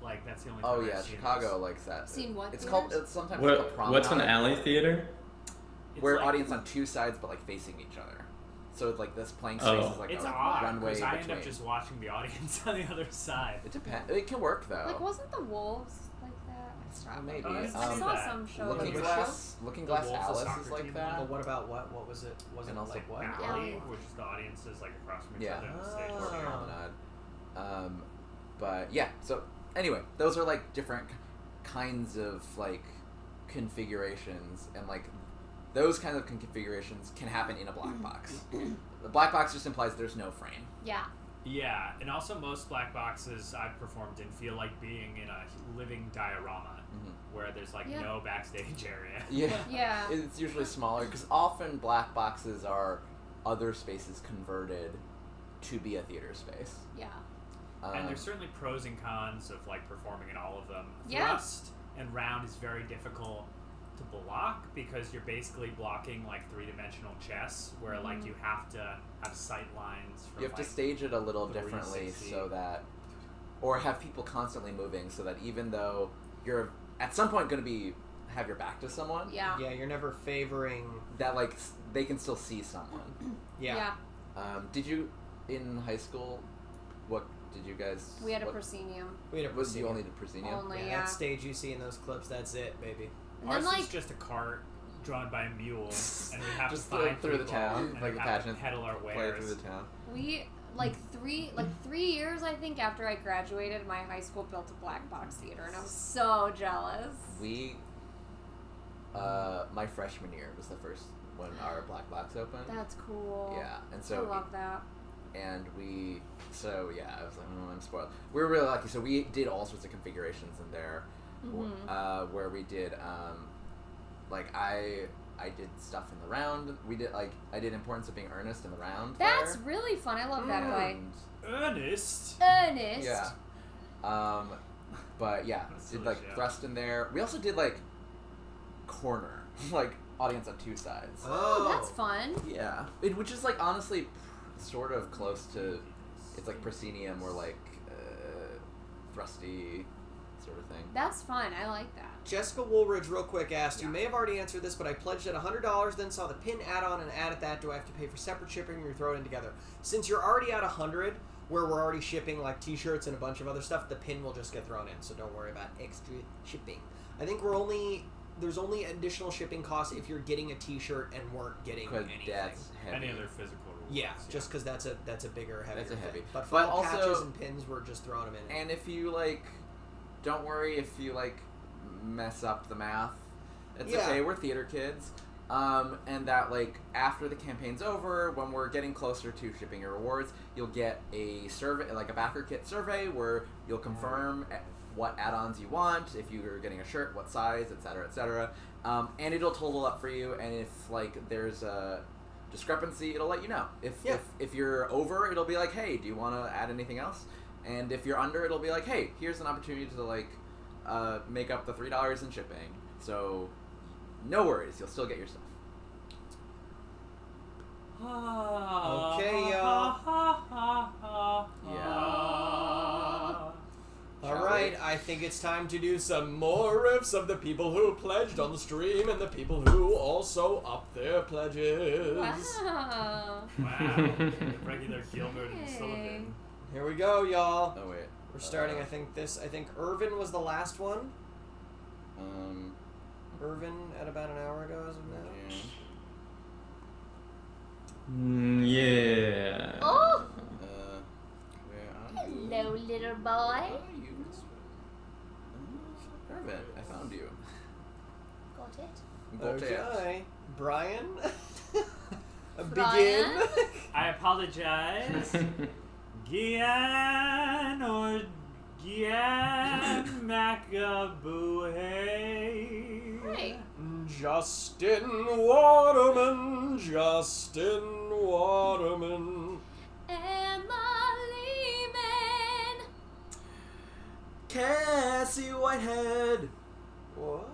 Like that's the only.
Oh
time
yeah,
I've seen
Chicago
those.
likes that.
Seen what
It's
theaters?
called. It's sometimes called Promenade.
What's an alley theater?
It's
Where
like-
audience on two sides but like facing each other. So it's like this playing space
Oh.
is like
It's
a
odd
runway
because I
between.
end up just watching the audience on the other side.
It depends. It can work though.
Like, wasn't the Wolves like that?
Maybe.
Oh, I
I
didn't see
saw
that.
some show.
Looking
Which
Glass. Looking
The
Glass
Wolves, the
Alice
soccer
is like
team
that.
Well, what about what was it? Was
And
it
also
like what?
Alley,
Alley.
which is the audiences like across from each
Yeah.
other on the stage.
Oh.
Promenade. But yeah. So anyway, those are like different kinds of like configurations, and like those kinds of configurations can happen in a black box. The black box just implies there's no frame.
Yeah.
Yeah, and also most black boxes I've performed in feel like being in a living diorama where there's like
Yeah.
no backstage area.
Yeah.
Yeah.
It's usually smaller because often black boxes are other spaces converted to be a theater space.
Yeah.
And there's certainly pros and cons of like performing in all of them.
Yeah.
Thrust and round is very difficult to block because you're basically blocking like three-dimensional chess where like you have to have sight lines from,
You have to
like,
stage it a little differently
360.
so that, or have people constantly moving so that even though you're at some point going to have your back to someone,
Yeah.
Yeah, you're never favoring.
that like they can still see someone.
Yeah.
Did you in high school? What did you guys?
We had a
what,
proscenium.
We had a
Was you
proscenium.
only did proscenium?
Only,
Yeah,
yeah.
that stage you see in those clips, that's it, baby.
And
Ours
then,
is
like,
just a cart drawn by a mule, and we have
Just
to find
through the
people,
town,
and
like
we
a
have to
pageant,
peddle our
Play
wares.
through the town.
We, like 3 years, I think, after I graduated, my high school built a black box theater, and I was so jealous.
My freshman year was the first when our black box opened.
That's cool.
Yeah, and
I
so
love that.
and we, so yeah, I was like, oh, I'm spoiled. We were really lucky. So we did all sorts of configurations in there, where we did, like I did stuff in the round. We did I did Importance of Being Earnest in the round.
That's
there.
really fun. I love that play.
And,
Ernest.
Ernest.
yeah. But yeah,
That's
did
so
like
shallow.
Thrust in there. We also did like corner, like audience on two sides.
Oh, that's fun.
Yeah, which is like honestly sort of close to, it's like proscenium or like thrusty sort of thing.
That's fun. I like that.
Jessica Woolridge, real quick, asked, you may have already answered this, but I pledged at $100, then saw the pin add-on and added that. Do I have to pay for separate shipping or throw it in together? Since you're already at 100, where we're already shipping like t-shirts and a bunch of other stuff, the pin will just get thrown in, so don't worry about extra shipping. I think there's only additional shipping costs if you're getting a t-shirt and weren't getting
Because
anything.
that's heavy.
Any other physical rules.
Yeah, just because that's a bigger, heavier
That's a heavy.
thing. But
But
for
also-
patches and pins, we're just throwing them in.
And if you like, don't worry if you like mess up the math. It's
Yeah.
okay. We're theater kids. And that like after the campaign's over, when we're getting closer to shipping your rewards, you'll get a survey, like a backer kit survey, where you'll confirm what add-ons you want, if you're getting a shirt, what size, etc., etc. And it'll total up for you. And if like there's a discrepancy, it'll let you know. If you're over, it'll be like, hey, do you want to add anything else? And if you're under, it'll be like, hey, here's an opportunity to like make up the $3 in shipping. So no worries, you'll still get your stuff.
Okay, y'all.
Yeah.
All right, I think it's time to do some more riffs of the people who pledged on the stream and the people who also upped their pledges.
Wow.
Wow. Regular Gilbert and
Hey.
Sullivan.
Here we go, y'all.
Oh wait.
We're starting, I think Irvin was the last one. Irvin at about an hour ago as of now.
Yeah.
Oh,
Where are you?
hello, little boy.
Where are you? Irvin, I found you.
Got it.
Got it.
Okay. Brian?
Brian?
Begin.
I apologize. Gian or Gian Macaboo.
Hey.
Justin Waterman. Justin Waterman.
Emma Lehman.
Cassie Whitehead.
What?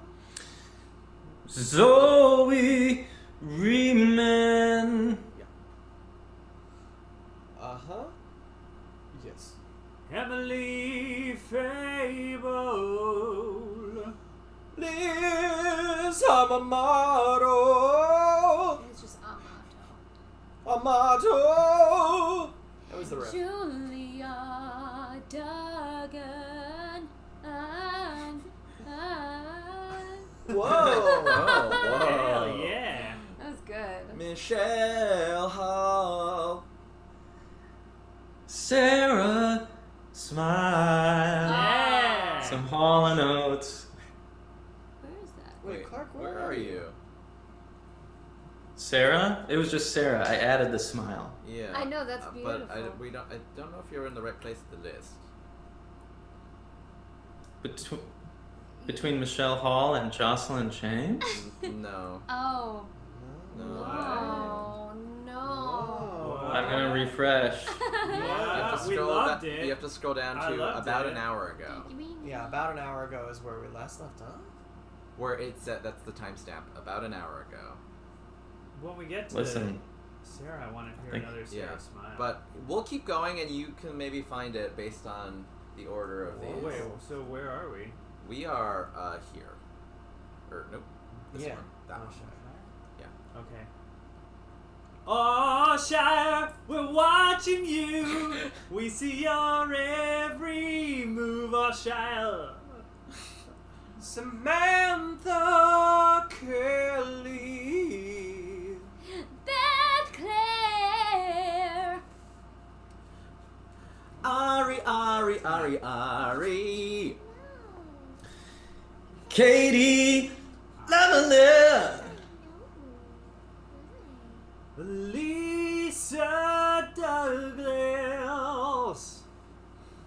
Zoe Riemann.
Uh-huh. Yes.
Emily Fable.
Liz Amato.
It's just Amato.
Amato. That was the riff.
Julia Duggan.
Whoa.
Hell yeah.
That was good.
Michelle Hall.
Sarah Smile.
Yeah.
Some Hall and Oates.
Where is that?
Wait, Clark,
where are you?
Sarah? It was just Sarah. I added the smile.
Yeah.
I know, that's
But
beautiful.
I don't know if you're in the right place at the list.
Between Michelle Hall and Jocelyn James?
No.
Oh.
No.
Oh, no.
I'm gonna refresh.
We loved it.
You have to scroll down
I
to
loved
about
it.
an hour ago,
Yeah, about an hour ago is where we last left off.
where it's that's the timestamp. About an hour ago.
When we get to
Listen.
Sarah, I want to hear
Thank-
another Sarah
Yeah.
smile.
But we'll keep going, and you can maybe find it based on the order of these.
Wait, so where are we?
We are here. Or nope. This
Yeah.
one. That one.
Okay. Oh, Shire, we're watching you. We see your every move, oh, Shire.
Samantha Kelly.
Beth Claire.
Ari.
Katie Lavalier.
Lisa Douglas.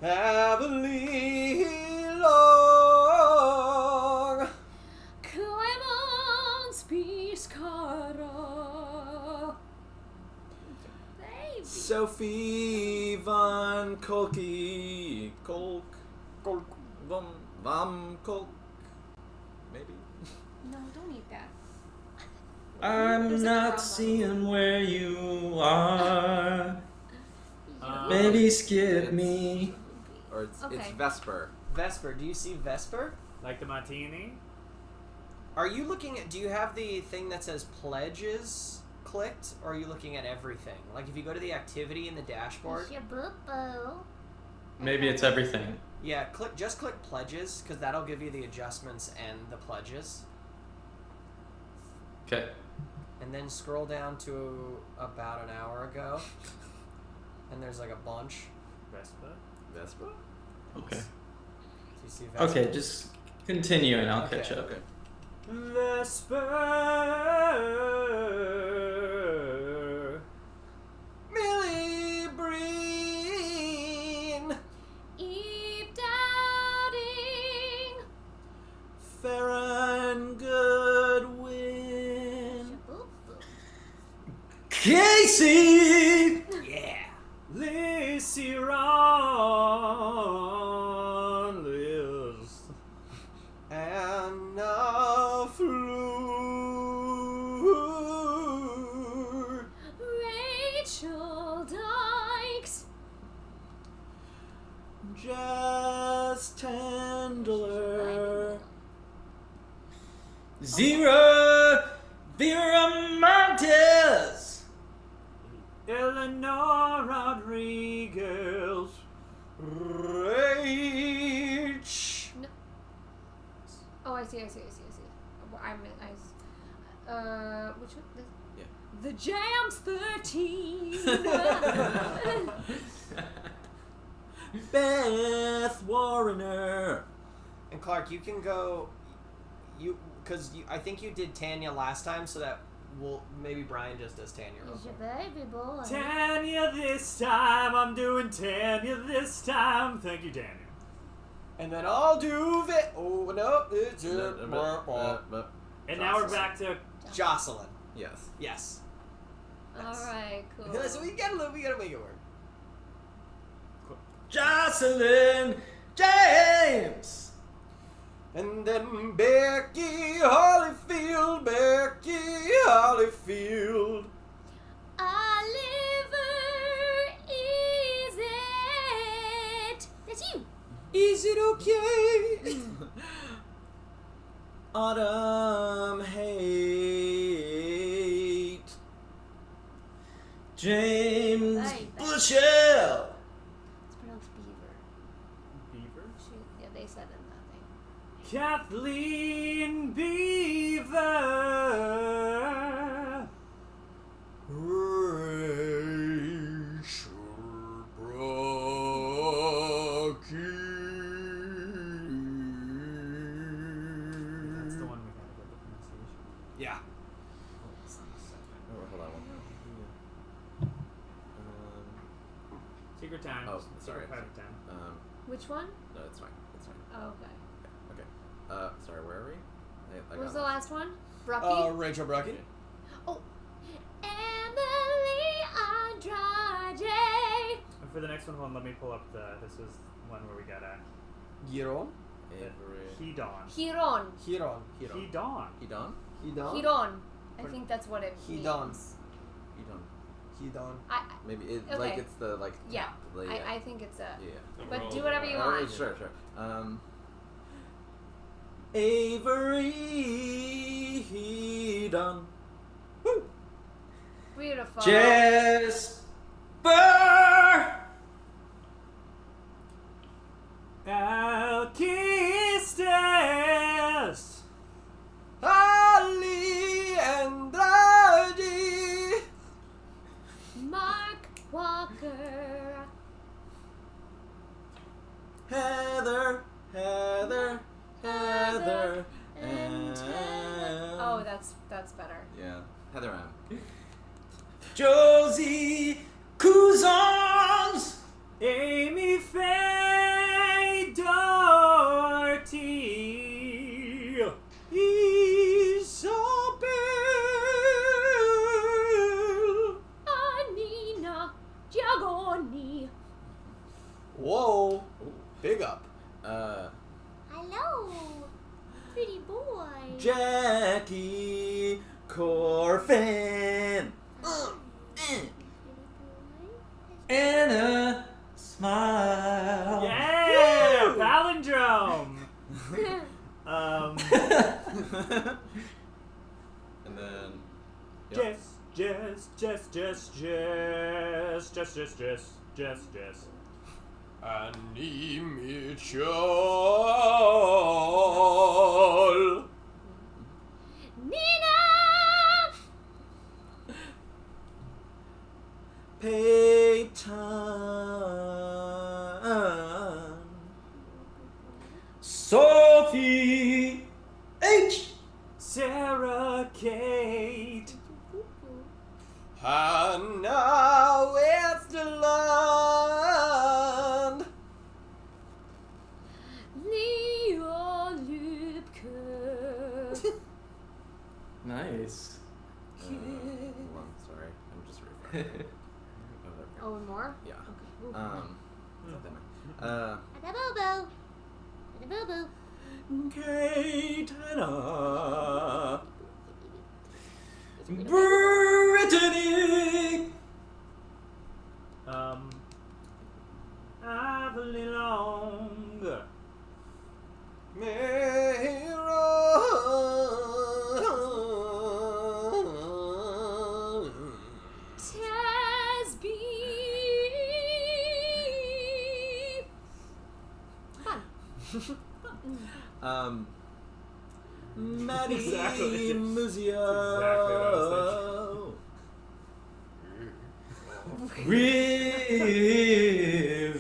Abilene Long.
Clemence Piscara. Baby.
Sophie Von Kolke. Vom Kolk. Maybe.
No, don't eat that.
I'm
There's a
not
problem.
seeing where you are. Baby, skip me.
Or it's
Okay.
Vesper.
Vesper. Do you see Vesper?
Like the martini?
Are you looking at? Do you have the thing that says pledges clicked, or are you looking at everything? Like if you go to the activity in the dashboard.
Your boo-boo.
Maybe it's everything.
Yeah, just click pledges because that'll give you the adjustments and the pledges.
Okay.
And then scroll down to about an hour ago, and there's like a bunch.
Vespa?
Okay.
Do you see Vesper?
Okay, just continue and I'll
Okay.
catch up.
Okay.
Vesper.
Millie Breen.
Eve Dowding.
Farron Goodwin.
Boo-boo.
Casey!
Yeah.
Lacey Ron Liz.
Anna Fleur.
Rachel Dykes.
Jess Tendler.
Zero Vera Montez!
Eleanor Rodriguez.
Rach.
Oh, I see. Which one? This?
Yeah.
The Jams 13.
Beth Warrener.
And Clark, you can go. I think you did Tanya last time, so that maybe Brian just does Tanya. real
He's your
quick.
baby boy.
Tanya this time. I'm doing Tanya this time. Thank you, Tanya.
And then I'll do it. Oh no, it's
And now we're back to
Jocelyn.
Yes.
Yes.
Alright, cool.
So we gotta make it work.
Jocelyn James!
And then Becky Hollyfield.
Oliver, is it? That's you.
Is it okay?
Autumn Hate.
James
Hey,
Bushell!
It's pronounced Beaver.
Beaver.
Yeah, they said in that thing.
Kathleen Beaver.
Rachel Brocky.
That's the one we gotta get the pronunciation.
Yeah.
Hold on a second. your time.
Oh,
Take
sorry.
your private time.
Which one?
No, it's fine. It's fine.
Oh, okay.
Okay. Sorry, where are we? I
What was
got
the
lost.
last one? Brucky?
Rachel Brucky.
Oh. Emily Andrade.
And for the next one, let me pull up this was one where we got a
Giron.
Avery.
Hedon.
Hiron.
Hiron.
Hedon.
Hedon?
Hidon.
Hiron. I think that's what it
Hedon.
means.
Hedon.
Hidon.
Maybe it,
Okay.
like it's the like.
Yeah.
The,
I think it's a.
Yeah.
But do whatever you want.
Sure. Avery Hedon.
Beautiful.
Jesper.
Alkistas.
Ali Andrade.
Mark Walker.
Heather.
And oh, that's better.
Yeah. Heather M.
Josie Cousins.
Amy Faye Doherty.
Isabel.
Anina Giagoni.
Whoa. Big up.
Hello, pretty boy.
Jackie Corfin.
Anna Smile.
Yeah, palindrome.
And then.
Jess.
Annie Mitchell.
Nina.
Peyton.
Sophie H.
Sarah Kate.
Hannah Westerland.
Leo Lübke.
Nice.
Hold on, sorry. I'm just refreshing.
Oh, and more?
Yeah.
Okay.
Adabobo.
Adabobo.
Kaitana.
Brittany.
Avalon Long.
Tasby. Fun.
Maddie
Exactly.
Muzio.
Exactly what I was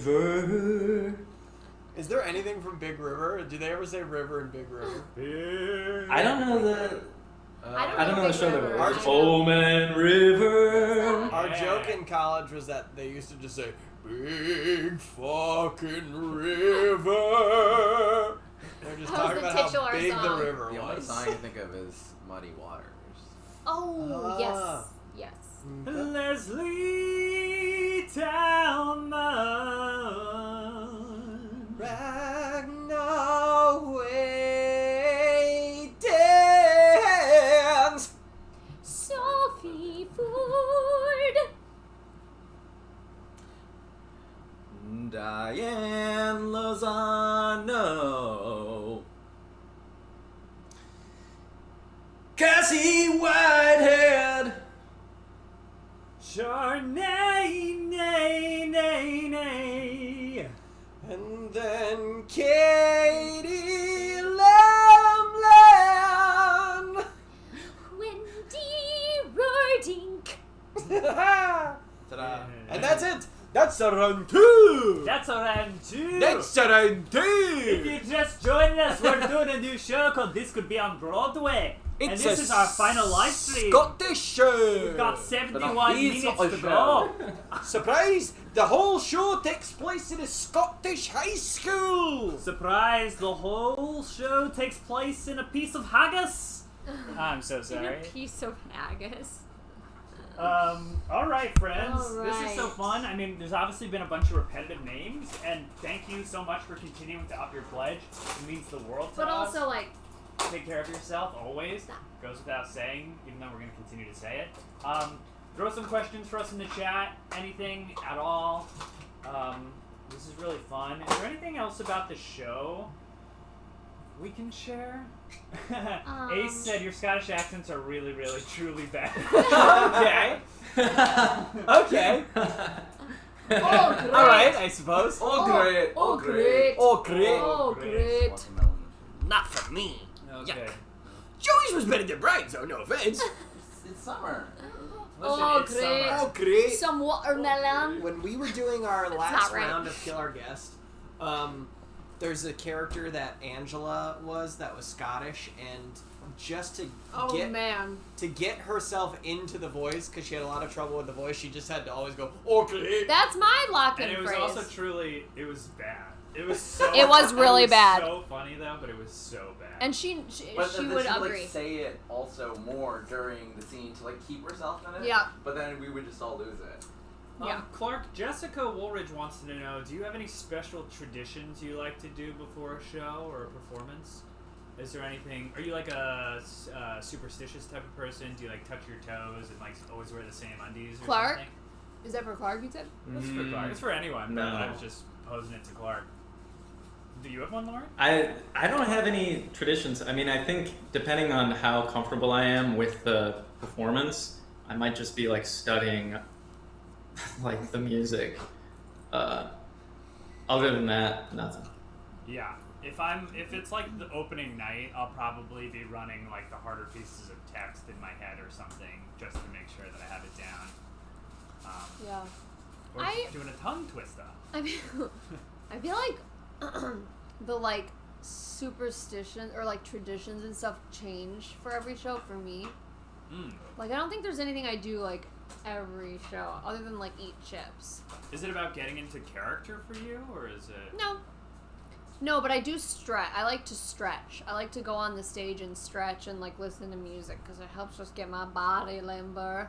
River.
Is there anything from Big River? Do they ever say river in Big River?
I don't know the. I don't know the
Big
show that
River.
was. Omen River.
Our joke in college was that they used to just say, big fucking river. They're just
That was
talking
the
about
titular
how big
song.
the river
The only
was.
song I can think of is Muddy Waters.
Oh,
Ah.
yes.
Leslie Talman.
Ragnar Waitens.
Sophie Ford.
Diane Lozano.
Cassie Whitehead.
Charnay, nay.
And then Katie Lamland.
Wendy Rordink.
Ta-da.
And that's it. That's a round two.
That's around two.
That's a round
If
two.
you just joined us, we're doing a new show called This Could Be On Broadway. And this is our final live stream.
Scottish show.
We've got 71
he's
minutes
not a
to go.
Surprise! The whole show takes place in a Scottish high school.
Surprise, the whole show takes place in a piece of haggis. I'm so
In
sorry.
a piece of haggis.
All right, friends.
All
This is so
right.
fun. I mean, there's obviously been a bunch of repetitive names, and thank you so much for continuing to up your pledge. It means the world to
But
us.
also, like,
Take care of yourself, always. Goes without saying, even though we're going to continue to say it. Throw some questions for us in the chat. Anything at all. This is really fun. Is there anything else about the show we can share? Ace said your Scottish accents are really, really, truly bad.
Okay. Okay.
oh, great.
All right, I suppose.
Oh, great.
Oh, great.
Oh, great.
Oh, great.
Watermelon.
Not for me.
Okay.
Joey's was better than Brian's, though. No offense.
It's summer.
Listen,
Oh,
it's
great.
summer.
Oh, great.
Some watermelon.
When we were doing our last
not right.
round of Kill Our Guest, there's a character that Angela was that was Scottish, and just to
Oh, man.
get herself into the voice, because she had a lot of trouble with the voice, she just had to always go, okay.
That's my lock-in
And it was
phrase.
also truly, it was bad. It was so.
It was really
it was
bad.
So funny though, but it was so bad.
And she
But
she
then
would
she would
agree.
like say it also more during the scene to like keep herself in it.
Yeah.
But then we would just all lose it.
Yeah.
Clark, Jessica Woolridge wants to know: do you have any special traditions you like to do before a show or a performance? Is there anything? Are you like a superstitious type of person? Do you like touch your toes and like always wear the same undies or
Clark?
something?
Is that for Clark, you said?
It's for Clark. It's for anyone.
No.
But I was just posing it to Clark. Do you have one, Lauren?
I don't have any traditions. I mean, I think depending on how comfortable I am with the performance, I might just be like studying like the music. Other than that, nothing.
Yeah. If it's like the opening night, I'll probably be running like the harder pieces of text in my head or something just to make sure that I have it down.
Yeah.
Or
I-
doing a tongue twister.
I mean, I feel like the like superstition or like traditions and stuff change for every show for me. Like I don't think there's anything I do like every show other than like eat chips.
Is it about getting into character for you, or is it?
No, but I do stretch. I like to stretch. I like to go on the stage and stretch and like listen to music because it helps just get my body limber.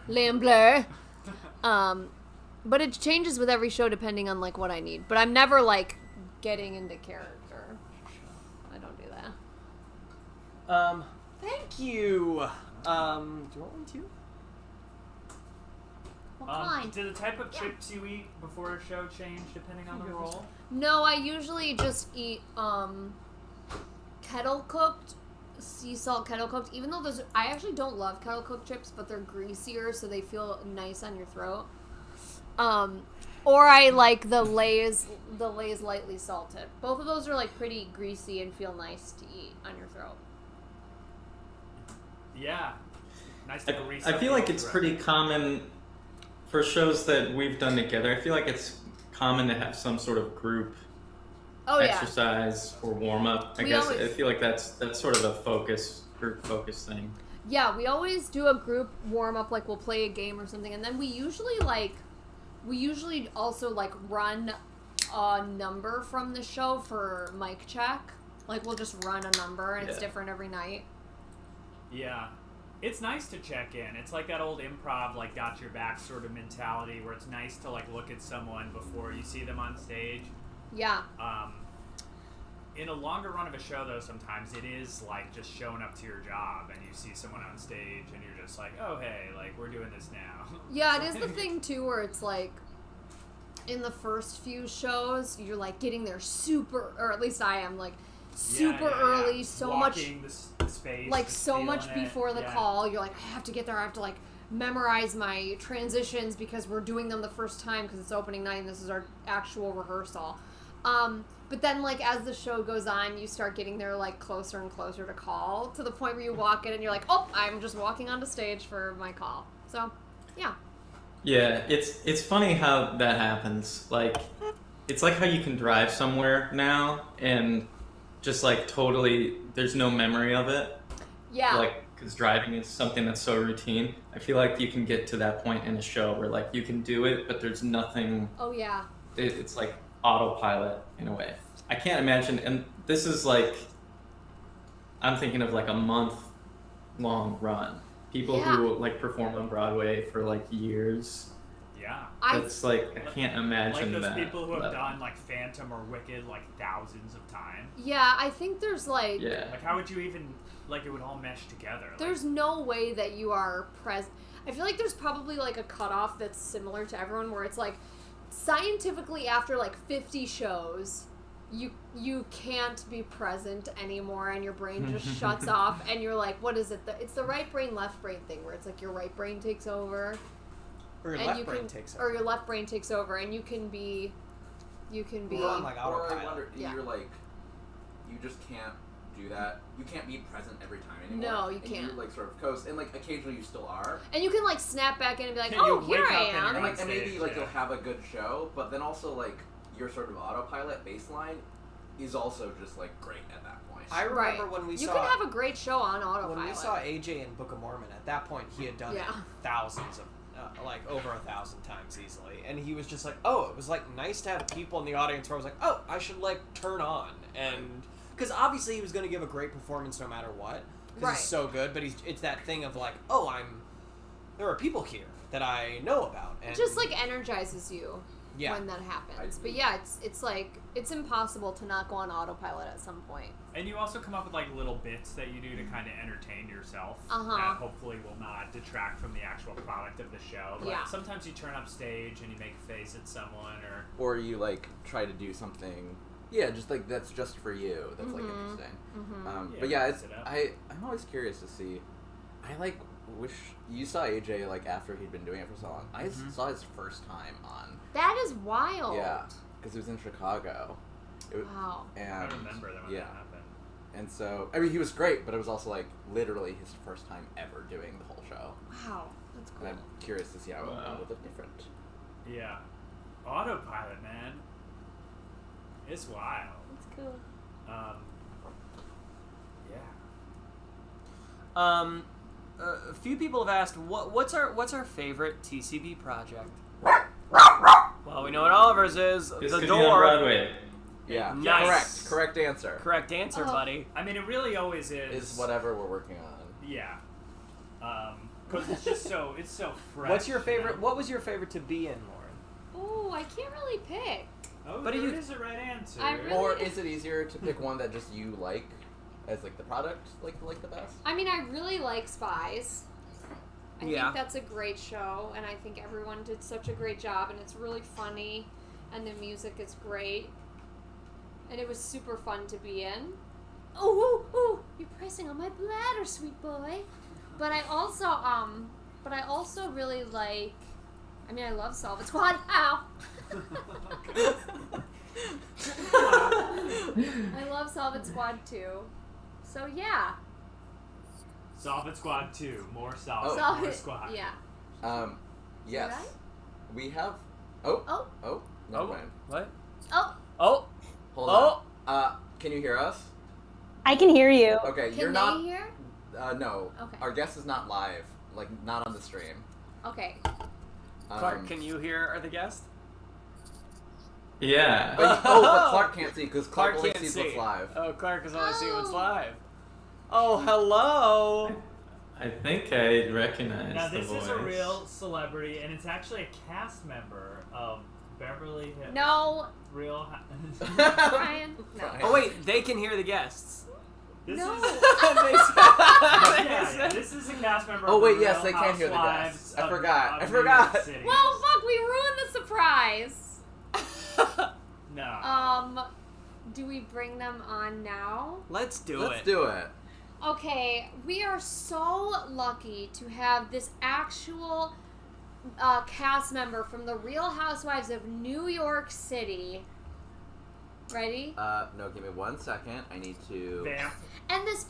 Limber. But it changes with every show depending on like what I need. But I'm never like getting into character. I don't do that.
Thank you. Do you want one too?
What kind?
Do the type of chips you eat before a show change depending on the role?
No, I usually just eat kettle cooked, sea salt kettle cooked. Even though those, I actually don't love kettle cooked chips, but they're greasier, so they feel nice on your throat. Or I like the Lay's lightly salted. Both of those are like pretty greasy and feel nice to eat on your throat.
Yeah. Nice to grease
I
up
feel
the
like it's
throat.
pretty common for shows that we've done together. I feel like it's common to have some sort of group
Oh yeah.
exercise or warm up. I
We
guess
always-
I feel like that's sort of a group focus thing.
Yeah, we always do a group warm up, like we'll play a game or something, and then we usually also like run a number from the show for mic check. Like we'll just run a number and it's
Yeah.
different every night.
Yeah. It's nice to check in. It's like that old improv, like, got your back sort of mentality where it's nice to, like, look at someone before you see them on stage.
Yeah.
In a longer run of a show, though, sometimes it is, like, just showing up to your job and you see someone on stage and you're just like, oh, hey, like, we're doing this now.
Yeah, it is the thing, too, where it's like, in the first few shows, you're, like, getting there super, or at least I am, like, super early, so
Walking
much,
the space,
like,
just
so much
feeling it.
before the
Yeah.
call. You're like, I have to get there, I have to, like, memorize my transitions because we're doing them the first time because it's opening night and this is our actual rehearsal. But then, like, as the show goes on, you start getting there, like, closer and closer to call, to the point where you walk in and you're like, oh, I'm just walking onto stage for my call. So, yeah.
Yeah, it's funny how that happens. Like, it's like how you can drive somewhere now and just like totally, there's no memory of it.
Yeah.
Like, because driving is something that's so routine. I feel like you can get to that point in a show where, like, you can do it, but there's nothing.
Oh, yeah.
It's like autopilot in a way. I can't imagine, and this is like, I'm thinking of like a month-long run. People who like perform on Broadway for like years.
Yeah.
That's like, I can't imagine
like those
that.
people who have
level.
done like Phantom or Wicked like thousands of times.
Yeah, I think there's like...
Yeah.
Like how would you even, like it would all mesh together? Like,
There's no way that you are present. I feel like there's probably like a cutoff that's similar to everyone where it's like scientifically after like 50 shows you can't be present anymore and your brain just shuts off and you're like, what is it? It's the right brain left brain thing where it's like your right brain takes over
Or your
and
left
you
brain
can
takes over.
or your left brain takes over and you can be
Or on, like,
Or I
autopilot.
wonder,
Yeah.
you're like, you just can't do that. You can't be present every time anymore.
No, you
and
can't.
You like sort of coast, and like occasionally you still are.
and you can like snap back in and be like,
And
oh,
you
here
wake
I
up and
am.
you're
And,
on
like, and maybe
stage,
like
yeah.
you'll have a good show, but then also like your sort of autopilot baseline is also just like great at that point.
I remember when we
you
saw...
can have a great show on autopilot.
When we saw AJ in Book of Mormon, at that point he had done it
Yeah.
thousands of, like over 1,000 times easily, and he was just like, oh, it was like nice to have people in the audience where I was like, oh, I should like turn on, and because obviously he was going to give a great performance no matter what, because
Right.
he's so good, but it's that thing of like, oh, there are people here that I know about, and
It just like energizes you
yeah.
when that happens. But yeah, it's like it's impossible to not go on autopilot at some point.
And you also come up with like little bits that you do to kind of entertain yourself
Uh-huh.
that hopefully will not detract from the actual product of the show. Like
Yeah.
sometimes you turn up stage and you make a face at someone or
Or you like try to do something, just like that's just for you. That's like interesting.
Mm-hmm.
But
Yeah,
yeah,
mix
it's
it up.
I'm always curious to see. I like wish you saw AJ like after he'd been doing it for so long. I saw his first time on.
That is wild.
Yeah, because it was in Chicago.
Wow.
And
I remember that when that happened.
And so, I mean, he was great, but it was also like literally his first time ever doing the whole show.
Wow. That's cool.
And I'm curious to see how it would look different.
Yeah. Autopilot, man. It's wild.
That's cool.
Yeah.
A few people have asked, what's our favorite TCB project? Well, we know what Oliver's is.
This
The
could be on
Door.
Broadway.
Yeah,
Nice.
correct answer.
Correct answer,
Oh.
buddy.
I mean, it really always is.
Is whatever we're working on.
Yeah. Because it's just so fresh.
What's your
you
favorite?
know?
What was your favorite to be in, Lauren?
Oh, I can't really pick.
Oh,
But
there
you-
is a right answer.
I really-
Or is it easier to pick one that just you like as like the product like the best?
I mean, I really like Spies. I
Yeah.
think that's a great show, and I think everyone did such a great job, and it's really funny, and the music is great, and it was super fun to be in. Oh, you're pressing on my bladder, sweet boy. But I also really like. I mean, I love Solve It Squad. Ow. I love Solve It Squad too. So yeah.
Solve It Squad 2. More Solve It,
Solve
more
It.
Squad.
Yeah.
Yes.
Did I?
We have.
Oh.
Never mind.
What?
Oh.
Oh.
Hold
Oh.
on. Can you hear us?
I can hear you.
Okay,
Can
you're
they
not.
hear?
No.
Okay.
Our guest is not live. Like not on the stream.
Okay.
Clark, can you hear the guest?
Yeah.
But Clark can't see because Clark,
Clark
only
can't
sees
see.
what's live.
Oh, Clark is only seeing what's
Oh.
live. Oh, hello.
I think I recognize
Now,
the
this
voice.
is a real celebrity, and it's actually a cast member of Beverly Hills.
No,
Real.
Brian. No.
Oh wait, they can hear the guests.
This
No.
is.
They
Yeah, this is a cast member.
Oh,
of
wait,
the
yes,
Real
they can hear the
Housewives
guests. I
of-
forgot.
of
I
New York
forgot.
City.
Well, fuck, we ruined the surprise.
No.
Do we bring them on now?
Let's do
Let's
it.
do it.
Okay, we are so lucky to have this actual cast member from the Real Housewives of New York City. Ready?
No, give me 1 second. I need to.
Vamp.
And this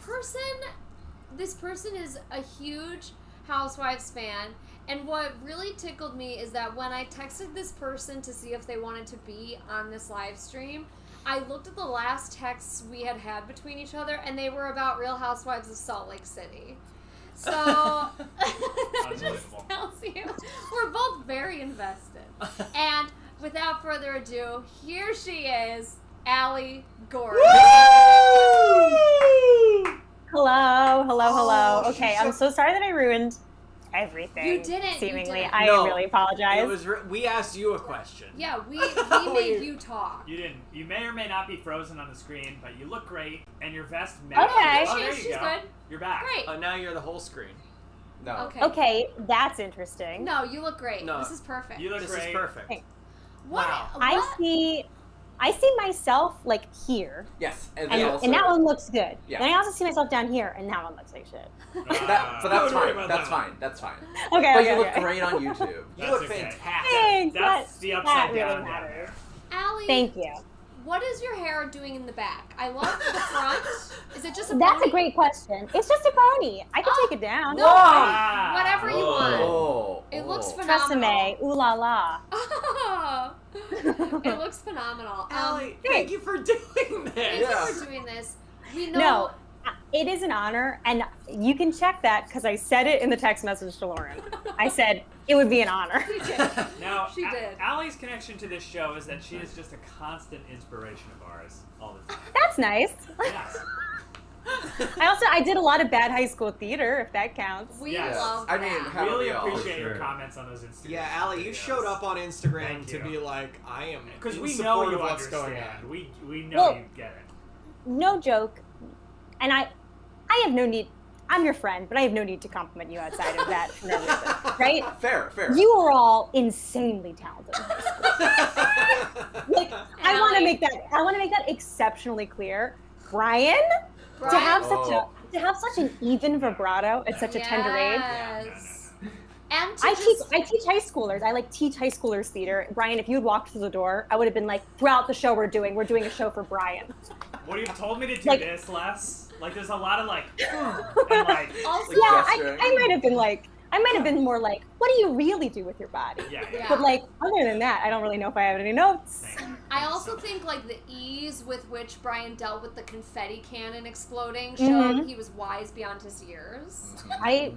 person is a huge Housewives fan. And what really tickled me is that when I texted this person to see if they wanted to be on this live stream, I looked at the last texts we had between each other, and they were about Real Housewives of Salt Lake City. So, that just tells you we're both very invested. And without further ado, here she is, Allie Gordon.
Hello. Okay, I'm so sorry that I ruined everything.
You didn't.
Seemingly,
You didn't.
I
No,
really apologize.
It was we asked you a question.
Yeah, we made you talk.
You didn't. You may or may not be frozen on the screen, but you look great, and your vest matches.
Okay.
Oh, there you
She's
go.
good.
You're back.
Great.
Oh, now you're the whole screen.
No.
Okay, that's interesting.
No, you look great.
No.
This is perfect.
You look
This
great.
is perfect.
Thanks.
What?
Wow.
What?
I see myself like here,
Yes,
and
also,
that one looks good.
Yeah.
Then I also see myself down here, and that one looks like shit.
But that's
Don't worry
fine.
about
That's
that.
fine. That's fine.
Okay,
But
okay,
you look
okay.
great on YouTube.
You
That's
look
okay.
fantastic.
Thanks.
That's the upside
that really
down.
matters.
Allie,
Thank you.
what is your hair doing in the back? I love the front. Is it just a
That's
pony?
a great question. It's just a pony. I can take it down.
No,
Wow.
whatever you want.
Oh.
It looks
oh.
phenomenal.
Tresemme, ooh la la.
Oh, it looks phenomenal.
Allie, thank you for doing
Thank
this.
Yeah.
you for doing this. We know.
No, it is an honor, and you can check that because I said it in the text message to Lauren. I said it would be an honor.
She did.
Now,
She did.
Allie's connection to this show is that she is just a constant inspiration of ours all the time.
That's nice.
Yes.
I did a lot of bad high school theater, if that counts.
We
Yes.
love
I
that.
mean, how-
Really
we all?
appreciate your
Sure.
comments on those Instagram.
Yeah, Allie, you showed up on Instagram
Thank
to
you.
be like, I am
Because
in
we
support
know you
of what's going
understand.
on.
We know
Well-
you get it.
No joke. And I have no need. I'm your friend, but I have no need to compliment you outside of that for no reason, right?
Fair.
You are all insanely talented. Like, I want to
Allie.
make that exceptionally clear. Brian, to
Brian?
have such an even vibrato at such a tender age.
Yes. And to
I
just,
teach high schoolers. I teach high schoolers theater. Brian, if you had walked through the door, I would have been like, throughout the show we're doing a show for Brian.
Would you have told me to do
Like-
this less? Like, there's a lot of like, and like,
also,
Like
Yeah,
gesturing.
I might have been more like, what do you really do with your body?
yeah.
Yeah.
But like, other than that, I don't really know if I have any notes.
Thank you.
I also think like the ease with which Brian dealt with the confetti cannon exploding showed
Mhm.
he was wise beyond his years.
I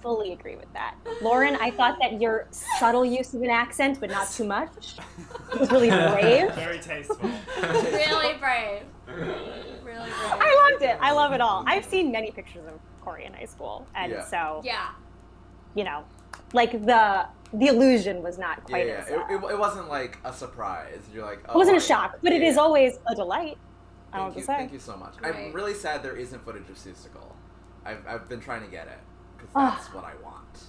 fully agree with that. Lauren, I thought that your subtle use of an accent, but not too much, was really brave.
Very tasteful.
Really brave. Really brave.
I loved it. I love it all. I've seen many pictures of Corey in high school, and
Yeah.
so
Yeah.
you know, like the illusion was not
Yeah,
quite
yeah.
as.
It wasn't like a surprise. You're like, oh,
It wasn't a
right.
shock, but it
Yeah,
is
yeah.
always a delight. I don't know what
Thank you,
to say.
thank you so much.
Right.
I'm really sad there isn't footage of Seussical. I've been trying to get it because
Ugh.
that's what I want.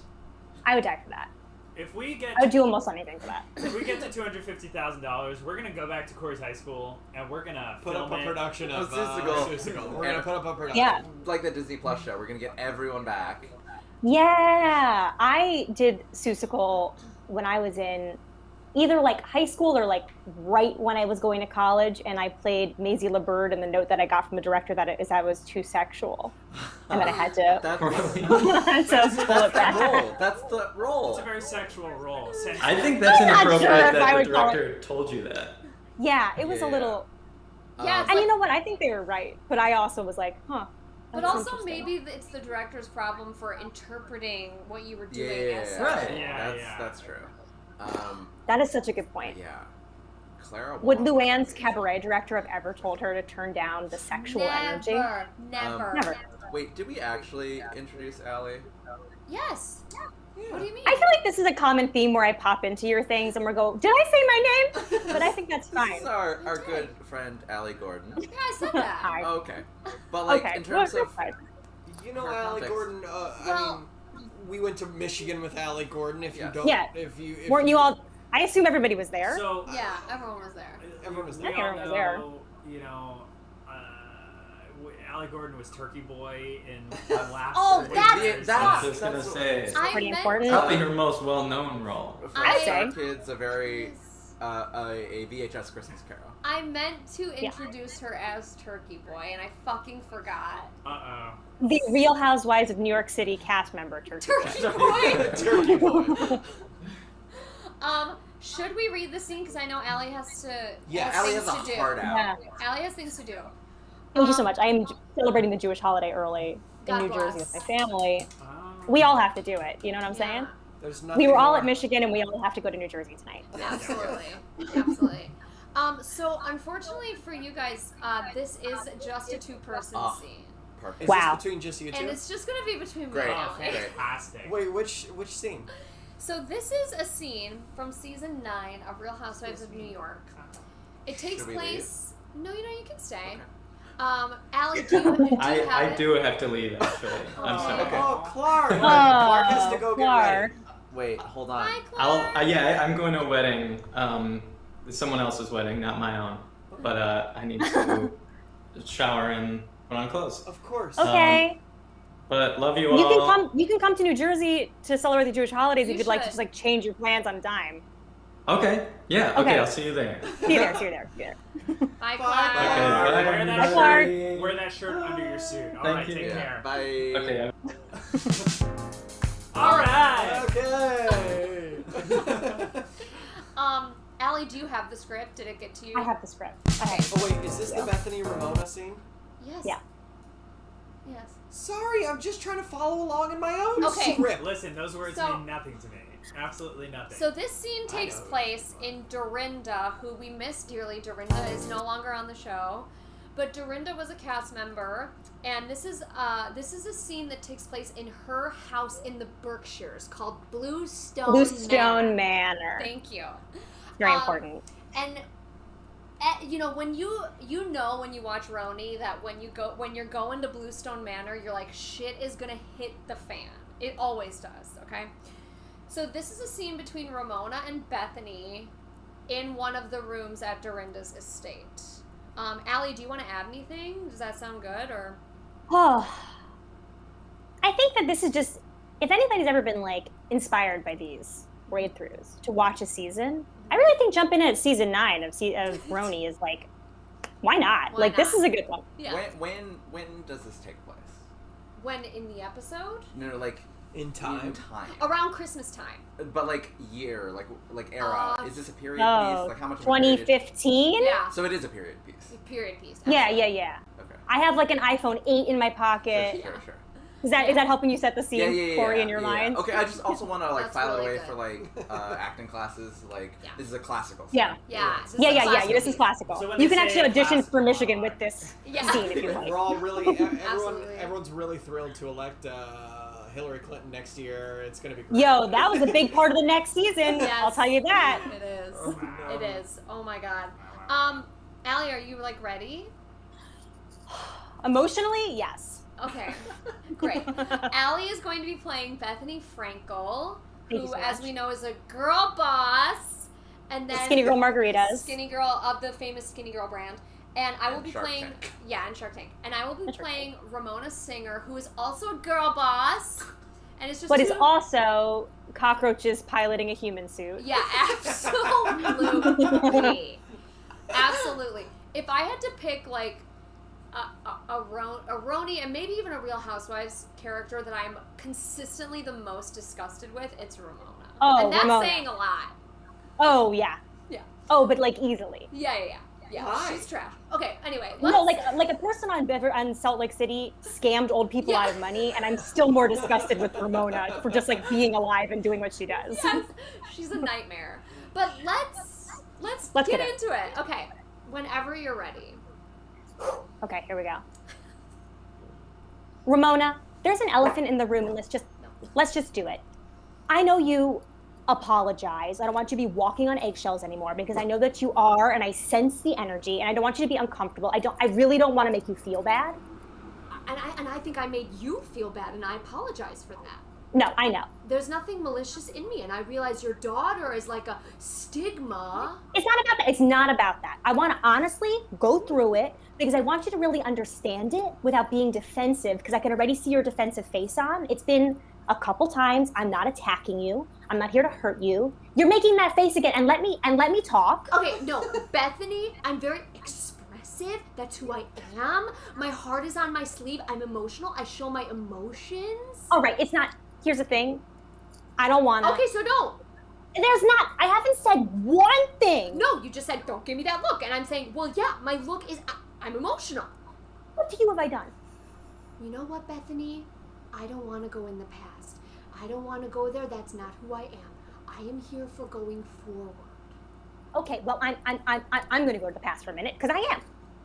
I would die for that.
If we get
I would do almost anything for that.
if we get to $250,000, we're gonna go back to Corey's high school and we're gonna
Put up
film
a
it.
production of
Seussical.
Seussical. We're gonna put up a production.
Yeah.
Like the Disney Plus show, we're gonna get everyone back.
Yeah, I did Seussical when I was in either like high school or like right when I was going to college, and I played Maisie LeBird, and the note that I got from the director that I was too sexual, and that I had to
That's
so pull it
the
back.
role. That's the
It's
role.
a very sexual role.
I think that's
I'm not
inappropriate
sure if I
that the
would call it-
director told you that.
Yeah, it was a
Yeah.
little.
Yeah, it's
And
like,
you know what? I think they were right, but I also was like, huh.
but
that's
also
interesting.
maybe it's the director's problem for interpreting what you were doing
Yeah,
as
Right.
sexual.
Yeah.
That's true.
That is such a good point.
Yeah. Clara.
Would
Wong.
Luann's cabaret director have ever told her to turn down the sexual energy?
Never.
Never.
Wait, did we actually introduce Allie?
Yes. What do you mean?
I feel like this is a common theme where I pop into your things and we go, did I say my name? But I think that's
This
fine.
is our good friend Allie Gordon.
Yeah, I said that.
Hi.
Okay, but like
Okay,
in terms
we're
of
fine.
You know,
For
Allie
context.
Gordon.
Well-
I mean, we went to Michigan with Allie Gordon. If
Yeah.
you don't,
Yeah.
if you
Weren't you all? I assume everybody was there.
So
Yeah, everyone was there.
Everyone was
we
there.
all
Everyone was there.
know, you know, Allie Gordon was Turkey Boy in the last.
Oh,
Wizards.
that's-
I was just gonna
that's
say,
It's
I
pretty
meant-
important.
probably her most well-known role.
for
I'd
say.
our kids, a very a VHS Christmas Carol.
I meant to
Yeah.
introduce her as Turkey Boy, and I fucking forgot.
The Real Housewives of New York City cast member, Turkey.
Turkey Boy.
Turkey boy.
should we read the scene? Because I know Allie has to.
Yes.
Allie has
things
a
to do.
heart out.
Yeah.
Allie has things to do.
Thank you so much. I am celebrating the Jewish holiday early in
God
New Jersey
bless.
with my family.
Oh.
We all have to do it. You know what I'm saying?
There's nothing
We were all
more-
at Michigan, and we all have to go to New Jersey tonight.
Absolutely. Absolutely. So, unfortunately for you guys, this is just a two-person
Oh.
scene.
Perfect.
Is
Wow.
this between just you two?
And it's just going to be between me
Great.
and
Oh,
Allie.
fantastic.
Wait, which scene?
So this is a scene from season 9 of Real Housewives of New York. It takes
Should we
place. No, you can stay.
Okay.
Allie, do you have
I
it?
do have to leave, actually. I'm sorry.
Okay.
Oh, Clark!
Oh,
Clark has to go get
Clark.
ready.
Wait, hold on.
Hi, Clark.
I'm going to a wedding. It's someone else's wedding, not my own. But I need to shower and put on clothes.
Of course.
Okay.
But love you all.
You can come to New Jersey to celebrate the Jewish holidays
You
if you'd like to
should.
just like change your plans on a dime.
Okay. Yeah. Okay.
Okay.
I'll see you there.
See you there. See you there. See you there.
Bye,
Bye,
Clark.
Okay,
Wear
bye.
that
Bye,
shirt.
Clark.
Wear that shirt under your suit. All
Thank
right,
you.
take
Yeah.
care.
Bye.
Okay.
All right.
Okay.
Allie, do you have the script? Did it get to you?
I have the script.
Okay.
Oh wait, is this the Bethany Ramona scene?
Yes.
Yeah.
Yes.
Sorry, I'm just trying to follow along in my own
Okay.
script.
Listen, those words
So-
mean nothing to me. Absolutely nothing.
So this scene takes
know.
place in Dorinda, who we miss dearly. Dorinda is no longer on the show, but Dorinda was a cast member, and this is a scene that takes place in her house in the Berkshires called Bluestone.
Bluestone Manor.
Thank you.
Very important.
And when when you watch Roni that when you're going to Bluestone Manor, you're like, shit is gonna hit the fan. It always does. Okay. So this is a scene between Ramona and Bethany in one of the rooms at Dorinda's estate. Allie, do you want to add anything? Does that sound good or?
Oh, I think that this is just, if anybody's ever been like inspired by these raid throughs to watch a season, I really think jumping in at season 9 of Roni is like, why not?
Why
This
not?
is a good one.
Yeah.
When does this take place?
When in the episode?
No, like
In time.
in time.
Around Christmas time.
But like year, like era. Is this a period
Oh,
piece? Like how much? Of a period-
2015?
Yeah.
So it is a period piece.
Period piece.
Yeah.
absolutely.
Okay.
I have like an iPhone 8 in my pocket.
Sure.
Is that helping you set the scene,
Yeah.
Corey, in your mind?
Okay, I just also want to like
That's
file
really
away
good.
for like acting classes. Like
Yeah.
this is a classical.
Yeah.
scene.
Yeah. this is
Yeah.
classic.
This is classical.
So when
You
they
can
say
actually audition for
classical,
Michigan with this
Yeah.
scene if you like.
We're all really
Absolutely.
everyone's really thrilled to elect Hillary Clinton next year. It's gonna be great.
Yo, that was a big part of the next season.
Yes.
I'll tell you that.
It is.
Oh, no.
It is. Oh my god. Allie, are you like ready?
Emotionally, yes.
Okay, great. Allie is going to be playing Bethany Frankel,
Thank you
who,
so
as
much.
we know, is a girl boss, and then
Skinny Girl Margaritas.
Skinny Girl of the famous Skinny Girl brand. And I will
And
be
Shark
playing,
Tank.
and Shark Tank. And I will be
And Shark
playing Ramona Singer, who is also a girl boss, and it's just
But is
two-
also cockroaches piloting a human suit.
Yeah, absolutely. Absolutely. If I had to pick like a Roni and maybe even a Real Housewives character that I'm consistently the most disgusted with, it's Ramona.
Oh,
and that's
Ramona.
saying a lot.
Oh, yeah.
Yeah.
Oh, but like easily.
Yeah.
Why?
She's trash. Okay, anyway.
No,
let's-
like a person on Salt Lake City scammed old people
Yeah.
out of money, and I'm still more disgusted with Ramona for just like being alive and doing what she does.
Yes, she's a nightmare. But let's
Let's
get
get it.
into it. Okay, whenever you're ready.
Okay, here we go. Ramona, there's an elephant in the room, and let's just do it. I know you apologize. I don't want you to be walking on eggshells anymore because I know that you are, and I sense the energy, and I don't want you to be uncomfortable. I really don't want to make you feel bad.
And I think I made you feel bad, and I apologize for that.
No, I know.
There's nothing malicious in me, and I realize your daughter is like a stigma.
It's not about that. It's not about that. I want to honestly go through it because I want you to really understand it without being defensive, because I can already see your defensive face on. It's been a couple times. I'm not attacking you. I'm not here to hurt you. You're making that face again, and let me talk.
Okay, no, Bethany, I'm very expressive. That's who I am. My heart is on my sleeve. I'm emotional. I show my emotions.
All right, it's not. Here's the thing. I don't want to.
Okay, so don't.
There's not. I haven't said one thing.
No, you just said, don't give me that look. And I'm saying, well, yeah, my look is, I'm emotional.
What to you have I done?
You know what, Bethany? I don't want to go in the past. I don't want to go there. That's not who I am. I am here for going forward.
Okay, well, I'm going to go to the past for a minute, because I am.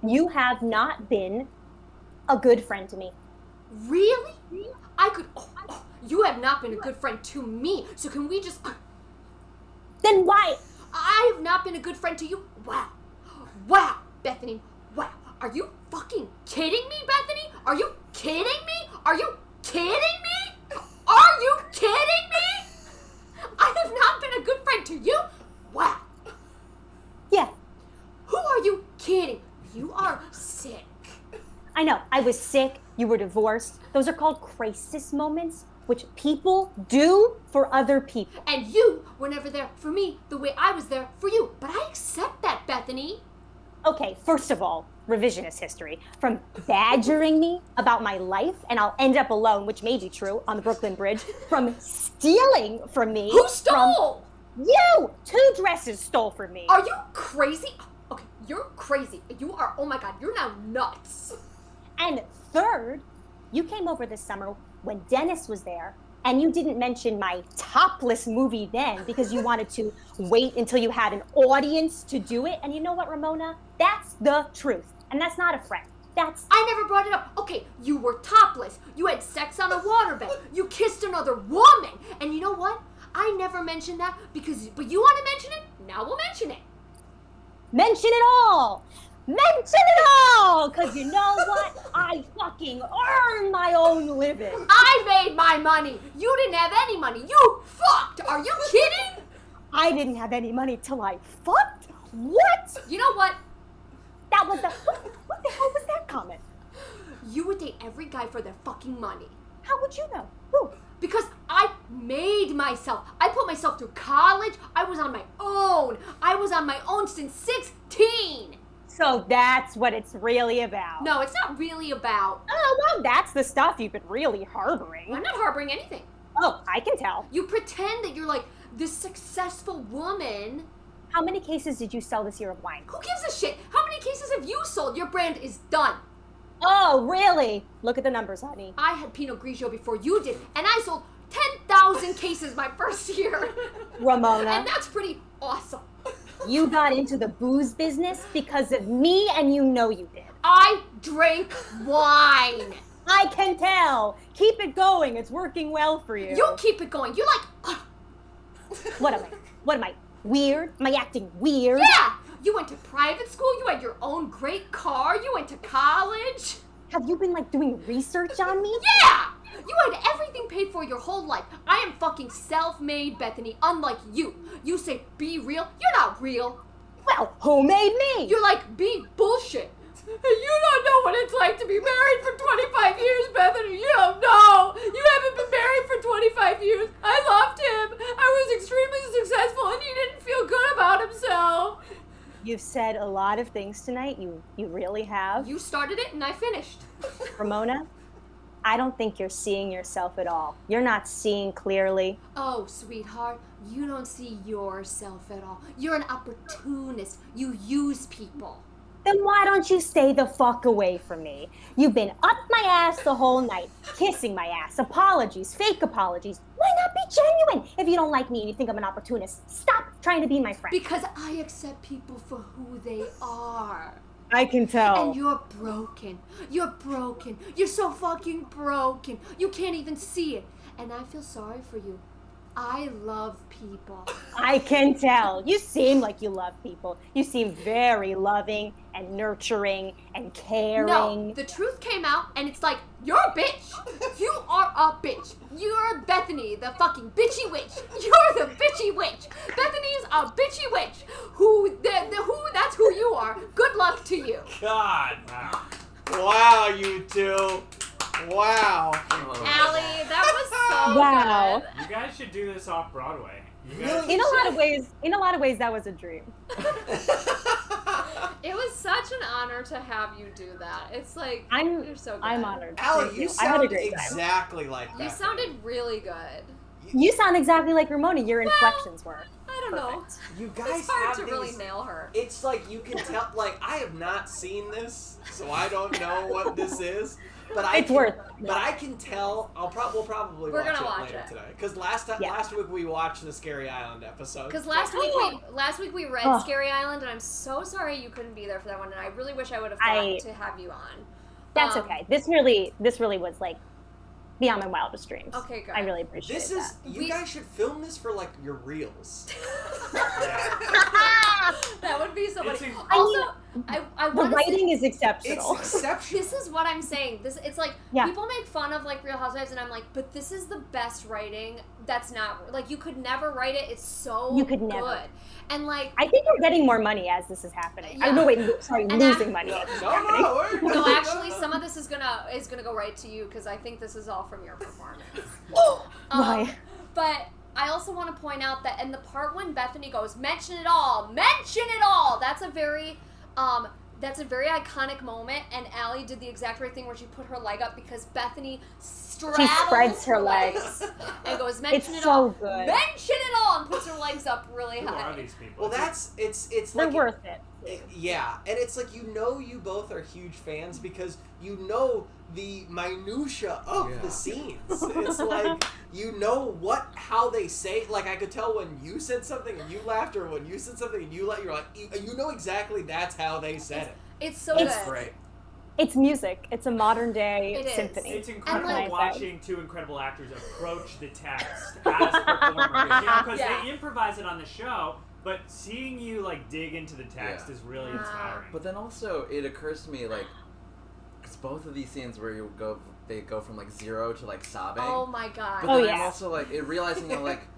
You have not been a good friend to me.
Really? I could, you have not been a good friend to me. So can we just...
Then why?
I have not been a good friend to you? Wow. Wow, Bethany. Wow. Are you fucking kidding me, Bethany? Are you kidding me? Are you kidding me? Are you kidding me? I have not been a good friend to you? Wow.
Yeah,
Who are you kidding? You are sick.
I know. I was sick. You were divorced. Those are called crisis moments, which people do for other people.
And you were never there for me the way I was there for you. But I accept that, Bethany.
Okay, first of all, revisionist history. From badgering me about my life and I'll end up alone, which may be true, on the Brooklyn Bridge. From stealing from me.
Who stole?
You! 2 dresses stole from me.
Are you crazy? Okay, you're crazy. You are, oh my God, you're now nuts.
And third, you came over this summer when Dennis was there, and you didn't mention my topless movie then because you wanted to wait until you had an audience to do it. And you know what, Ramona? That's the truth. And that's not a friend. That's...
I never brought it up. Okay, you were topless. You had sex on a waterbed. You kissed another woman. And you know what? I never mentioned that but you want to mention it? Now we'll mention it.
Mention it all! Mention it all! Because you know what? I fucking earn my own living.
I made my money. You didn't have any money. You fucked. Are you kidding?
I didn't have any money till I fucked? What?
You know what?
That was the... What the hell was that comment?
You would date every guy for their fucking money.
How would you know? Who?
Because I made myself. I put myself through college. I was on my own. I was on my own since 16.
So that's what it's really about.
No, it's not really about...
Oh, well, that's the stuff you've been really harboring.
I'm not harboring anything.
Oh, I can tell.
You pretend that you're like this successful woman.
How many cases did you sell this year of wine?
Who gives a shit? How many cases have you sold? Your brand is done.
Oh, really? Look at the numbers, honey.
I had Pinot Grigio before you did, and I sold 10,000 cases my first year.
Ramona.
And that's pretty awesome.
You got into the booze business because of me, and you know you did.
I drink wine.
I can tell. Keep it going. It's working well for you.
You keep it going. You're like...
What am I? What am I? Weird? Am I acting weird?
Yeah! You went to private school. You had your own great car. You went to college.
Have you been, like, doing research on me?
Yeah! You had everything paid for your whole life. I am fucking self-made, Bethany, unlike you. You say, be real. You're not real.
Well, who made me?
You're like, be bullshit. You don't know what it's like to be married for 25 years, Bethany. You don't know. You haven't been married for 25 years. I loved him. I was extremely successful, and he didn't feel good about himself.
You've said a lot of things tonight. You really have.
You started it, and I finished.
Ramona, I don't think you're seeing yourself at all. You're not seeing clearly.
Oh, sweetheart, you don't see yourself at all. You're an opportunist. You use people.
Then why don't you stay the fuck away from me? You've been up my ass the whole night, kissing my ass, apologies, fake apologies. Why not be genuine? If you don't like me and you think I'm an opportunist, stop trying to be my friend.
Because I accept people for who they are.
I can tell.
And you're broken. You're broken. You're so fucking broken. You can't even see it. And I feel sorry for you. I love people.
I can tell. You seem like you love people. You seem very loving and nurturing and caring.
No, the truth came out and it's like, you're a bitch. You are a bitch. You're Bethany, the fucking bitchy witch. You're the bitchy witch. Bethany's a bitchy witch. That's who you are. Good luck to you.
God. Wow, you two. Wow.
Allie, that was so
Wow.
good.
You guys should do this off Broadway.
In a lot of ways, that was a dream.
It was such an honor to have you do that. It's like, you're so good.
I'm honored.
Allie,
Thank
you
I had a
sound
great time.
exactly like that.
You sounded really good.
You sound exactly like Ramona. Your inflections were.
I don't know.
You guys
It's hard
have
to
these,
really nail her.
It's like you can tell. Like I have not seen this, so I don't know what this is. But
It's worth it.
But I can tell. We'll probably
We're
watch
gonna
it
watch
later
it.
today. Because last week we watched the Scary Island episode.
Because last week we read
Oh.
Scary Island, and I'm so sorry you couldn't be there for that one, and I really wish I would have thought to have you on.
That's okay. This really was like beyond my wildest dreams.
Okay, good.
I really appreciate
This is
that.
you guys should film this for like your reels.
That would be so funny.
It's
Also, I
The
want to
writing is
It's
exceptional.
exceptional.
This is what I'm saying. It's like
Yeah.
people make fun of like Real Housewives, and I'm like, but this is the best writing. That's not like you could never write it. It's so
You could never.
good. And like
I think we're getting more money as this is happening.
Yeah.
No, wait, sorry,
And
losing money.
no, actually, some of this is gonna go right to you because I think this is all from your performance.
Why?
But I also want to point out that in the part when Bethany goes, mention it all, that's a very iconic moment, and Allie did the exact right thing where she put her leg up because Bethany straddles
spreads her legs.
and goes, mention
It's
it
so
all,
good.
mention it all, and puts her legs up really
Who
high.
are these people?
Well, it's
They're
like
worth it.
Yeah, and it's like you both are huge fans because you know the minutia of the scenes. It's like you know how they say. Like I could tell when you said something and you laughed, or when you said something and you you're like you know exactly that's how they said it.
It's so
It's
good.
Great.
It's music. It's a modern day
It is.
symphony.
It's incredible
like-
watching two incredible actors approach the text as performers, because
Yeah.
they improvise it on the show, but seeing you like dig into the text is really inspiring.
But then also it occurs to me like, because both of these scenes where they go from like 0 to like sobbing.
Oh my god.
But then
yeah.
I'm also like realizing that like,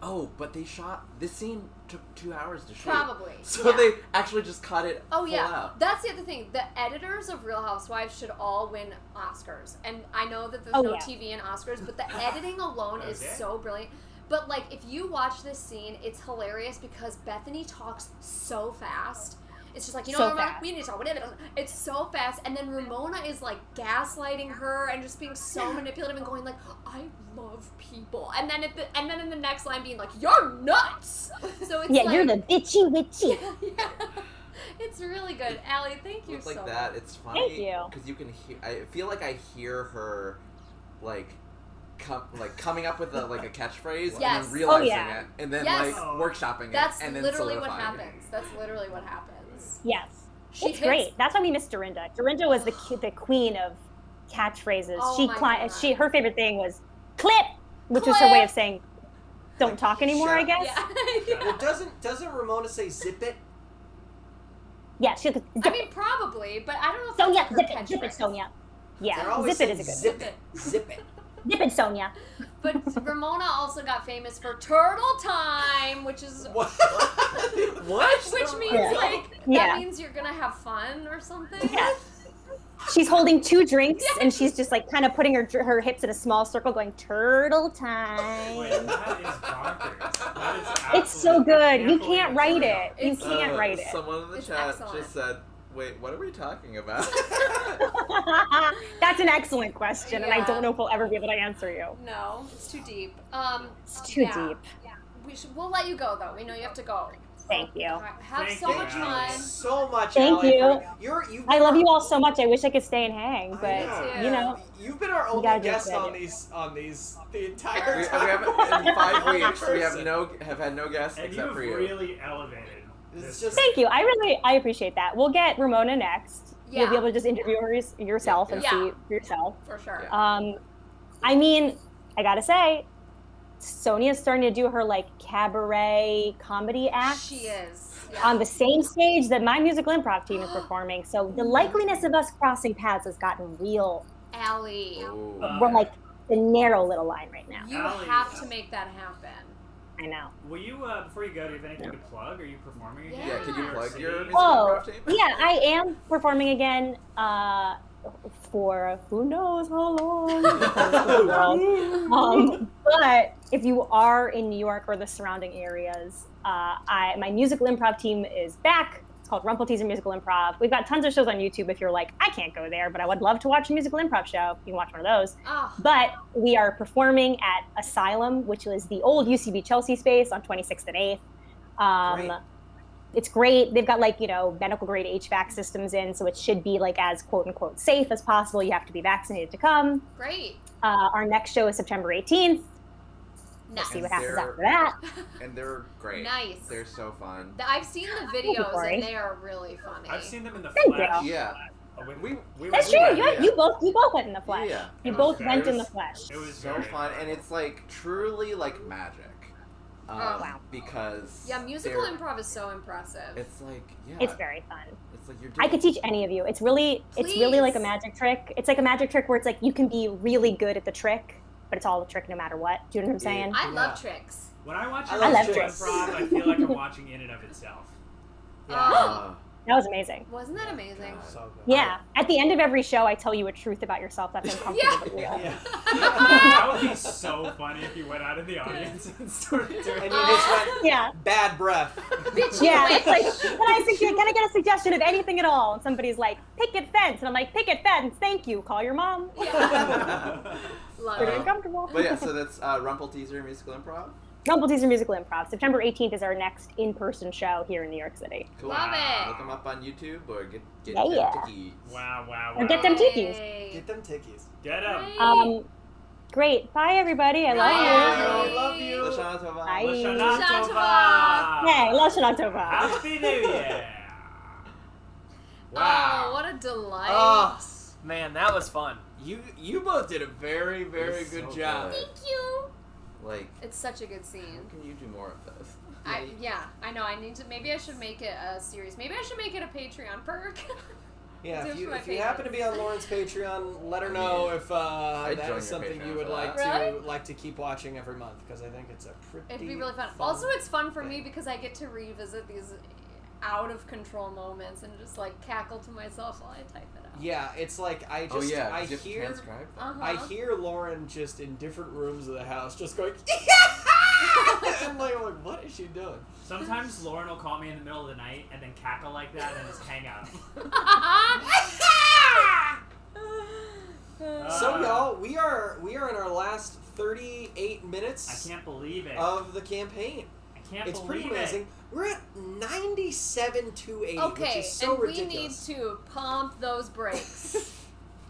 oh, but they shot this scene took 2 hours to shoot.
Probably.
So
yeah.
they actually just cut it.
Oh
full
yeah,
out.
that's the other thing. The editors of Real Housewives should all win Oscars, and I know that there's
Oh,
no
yeah.
TV in Oscars, but the editing alone is
Okay.
so brilliant. But like, if you watch this scene, it's hilarious because Bethany talks so fast. It's just like, you know,
So
Ramona,
fast.
we need to talk. It's so fast, and then Ramona is like gaslighting her and just being so manipulative and going like, "I love people," and then in the next line being like, "You're nuts." So it's
Yeah,
like,
you're the bitchy witchy.
yeah. It's really good. Allie, thank you
With
so
like
much.
that, it's funny.
Thank you.
Because you can hear. I feel like I hear her, like, coming up with a catchphrase
Yes.
and then realizing
yeah.
it, and then
Yes.
like workshopping
That's
it, and then
literally what
solidifying it.
happens. That's literally what happens.
Yes.
She
It's
hits-
great. That's why we miss Dorinda. Dorinda was the queen of catchphrases.
Oh my God.
Her favorite thing was clip, which was her way of saying don't talk anymore,
Shut
I
up.
guess.
Yeah.
Well, doesn't Ramona say zip it?
Yeah, she goes,
I mean, probably, but I don't know if
Sonia,
that's her
zip it,
catchphrase.
Sonia.
They're
Yeah,
always
zip it is
saying
a good
zip it.
Zip it, Sonia.
But Ramona also got famous for Turtle Time, which is
What? What?
which means
Yeah.
like
Yeah.
that means you're gonna have fun or something.
Yeah. She's holding 2 drinks and she's just like kind of putting her hips in a small circle going turtle time.
Wait, that is bonkers. That is
It's so
absolutely-
good.
I
You
believe
can't
it's
write
real.
it. You
It's-
can't write it.
Someone in the
It's
chat
excellent.
just said, "Wait, what are we talking about?"
That's an excellent question, and I
Yeah.
don't know if we'll ever be able to answer you.
No, it's too deep.
It's too
yeah.
deep.
We'll let you go though. We know you have to go.
Thank you.
All right, have
Thank
so
you,
much
Allie.
fun.
So much.
Thank
Allie,
you.
You've
I
been
love
our-
you all so much. I wish I could stay and hang,
I
but you know,
you've been our only
gotta do
guest
what you
on
gotta
these the entire
we
time.
have in 5 weeks we
Person.
have had no guests
And
except
you've
for you.
really elevated.
It's
this.
just-
thank you. I appreciate that. We'll get Ramona next. You'll be
Yeah.
able to just interview her yourself and
Yeah.
see for yourself.
For sure.
Yeah.
I mean, I gotta say, Sonia's starting to do her like cabaret comedy act.
She is. Yeah.
On the same stage that my musical improv team is performing. So the likeliness of us crossing paths has gotten real.
Allie,
Ooh.
We're like the narrow little line right now.
you
Allie.
have to make that happen.
I know.
Will you, before you go, do you have anything to plug? Are you performing again?
Yeah, can you
Yeah.
plug your music
Oh,
improv team?
yeah, I am performing again for who knows how long. But if you are in New York or the surrounding areas, my musical improv team is back. It's called Rumple Teaser Musical Improv. We've got tons of shows on YouTube if you're like, I can't go there, but I would love to watch a musical improv show. You can watch one of those.
Oh.
But we are performing at Asylum, which was the old UCB Chelsea space on 26th and 8th.
Great.
It's great. They've got medical grade HVAC systems in, so it should be as quote unquote safe as possible. You have to be vaccinated to come.
Great.
Our next show is September 18th. We'll
Nice.
see what happens after that.
And they're great.
Nice.
They're so fun.
I've seen the
Thank you,
videos
Corey.
and they are really funny.
I've seen them in the
Thank
flesh.
you.
Yeah.
We
That's
were-
true.
yeah.
You both went in the flesh.
Yeah.
You
It
both
was-
went
it
in the
was-
flesh.
It was
So
very
fun, and it's truly magic.
Oh, wow.
Because
Yeah, musical
they're-
improv is so impressive.
It's
It's very fun.
It's you're doing.
I could teach any of you. It's really like a
Please.
magic trick. It's like a magic trick where it's you can be really good at the trick, but it's all a trick no matter what. Do you know what I'm saying?
I love tricks.
When I watch
I
musical
love
tricks.
improv, I feel like I'm watching in and of itself.
Oh,
That was amazing.
wasn't that amazing?
So good.
Yeah. At the end of every show, I tell you a truth about yourself that's uncomfortable but real.
Yeah.
That would be so funny if you went out of the audience and started doing
And you just went,
Yeah.
bad breath.
Yeah. It's can I get a suggestion of anything at all? And somebody's like, picket fence. And I'm like, picket fence. Thank you. Call your mom.
Love
Pretty
it.
uncomfortable.
But yeah, so that's Rumple Teaser Musical Improv.
Rumple Teaser Musical Improv. September 18th is our next in-person show here in New York City.
Cool.
Love it.
Look them up on YouTube or get
Yeah.
them tickets.
Wow, wow,
Or
wow.
get them tikis.
Get them tickies.
Get 'em.
Great.
Great. Bye, everybody. I love
Bye.
you.
Love you.
Lashana Tova.
Bye.
Lashana
Lashana
Tova.
Hey, Lashana Tova.
Happy New Year. Wow.
Oh, what a delight.
Oh, man, that was fun. You both did a very, very
It was
good
so
job.
good.
Thank you. It's such a good
how
scene.
can you do more of this?
I know. I need to. Maybe I should make it a series. Maybe I should make it a Patreon perk.
Yeah,
Do
if
it
you,
for my
if you happen to be on Lauren's Patreon, let her know if
I'd
that
join
is
your
something
Patreon
you would
for
like
that.
to like to keep watching every month because I think it's a pretty.
It'd be really fun. Also, it's fun for me because I get to revisit these out of control moments and just cackle to myself while I type it out.
Yeah, it's like I just
Oh yeah, 'cause
I
you have to
hear
transcribe them.
Uh-huh.
I hear Lauren just in different rooms of the house just going. I'm like, what is she doing?
Sometimes Lauren will call me in the middle of the night and then cackle like that and just hang out.
So y'all, we are in our last 38
I
minutes
can't believe it.
of the campaign.
I can't
It's
believe
pretty amazing.
it.
We're at 97,280, which
Okay,
is so
and
ridiculous.
we need to pump those brakes.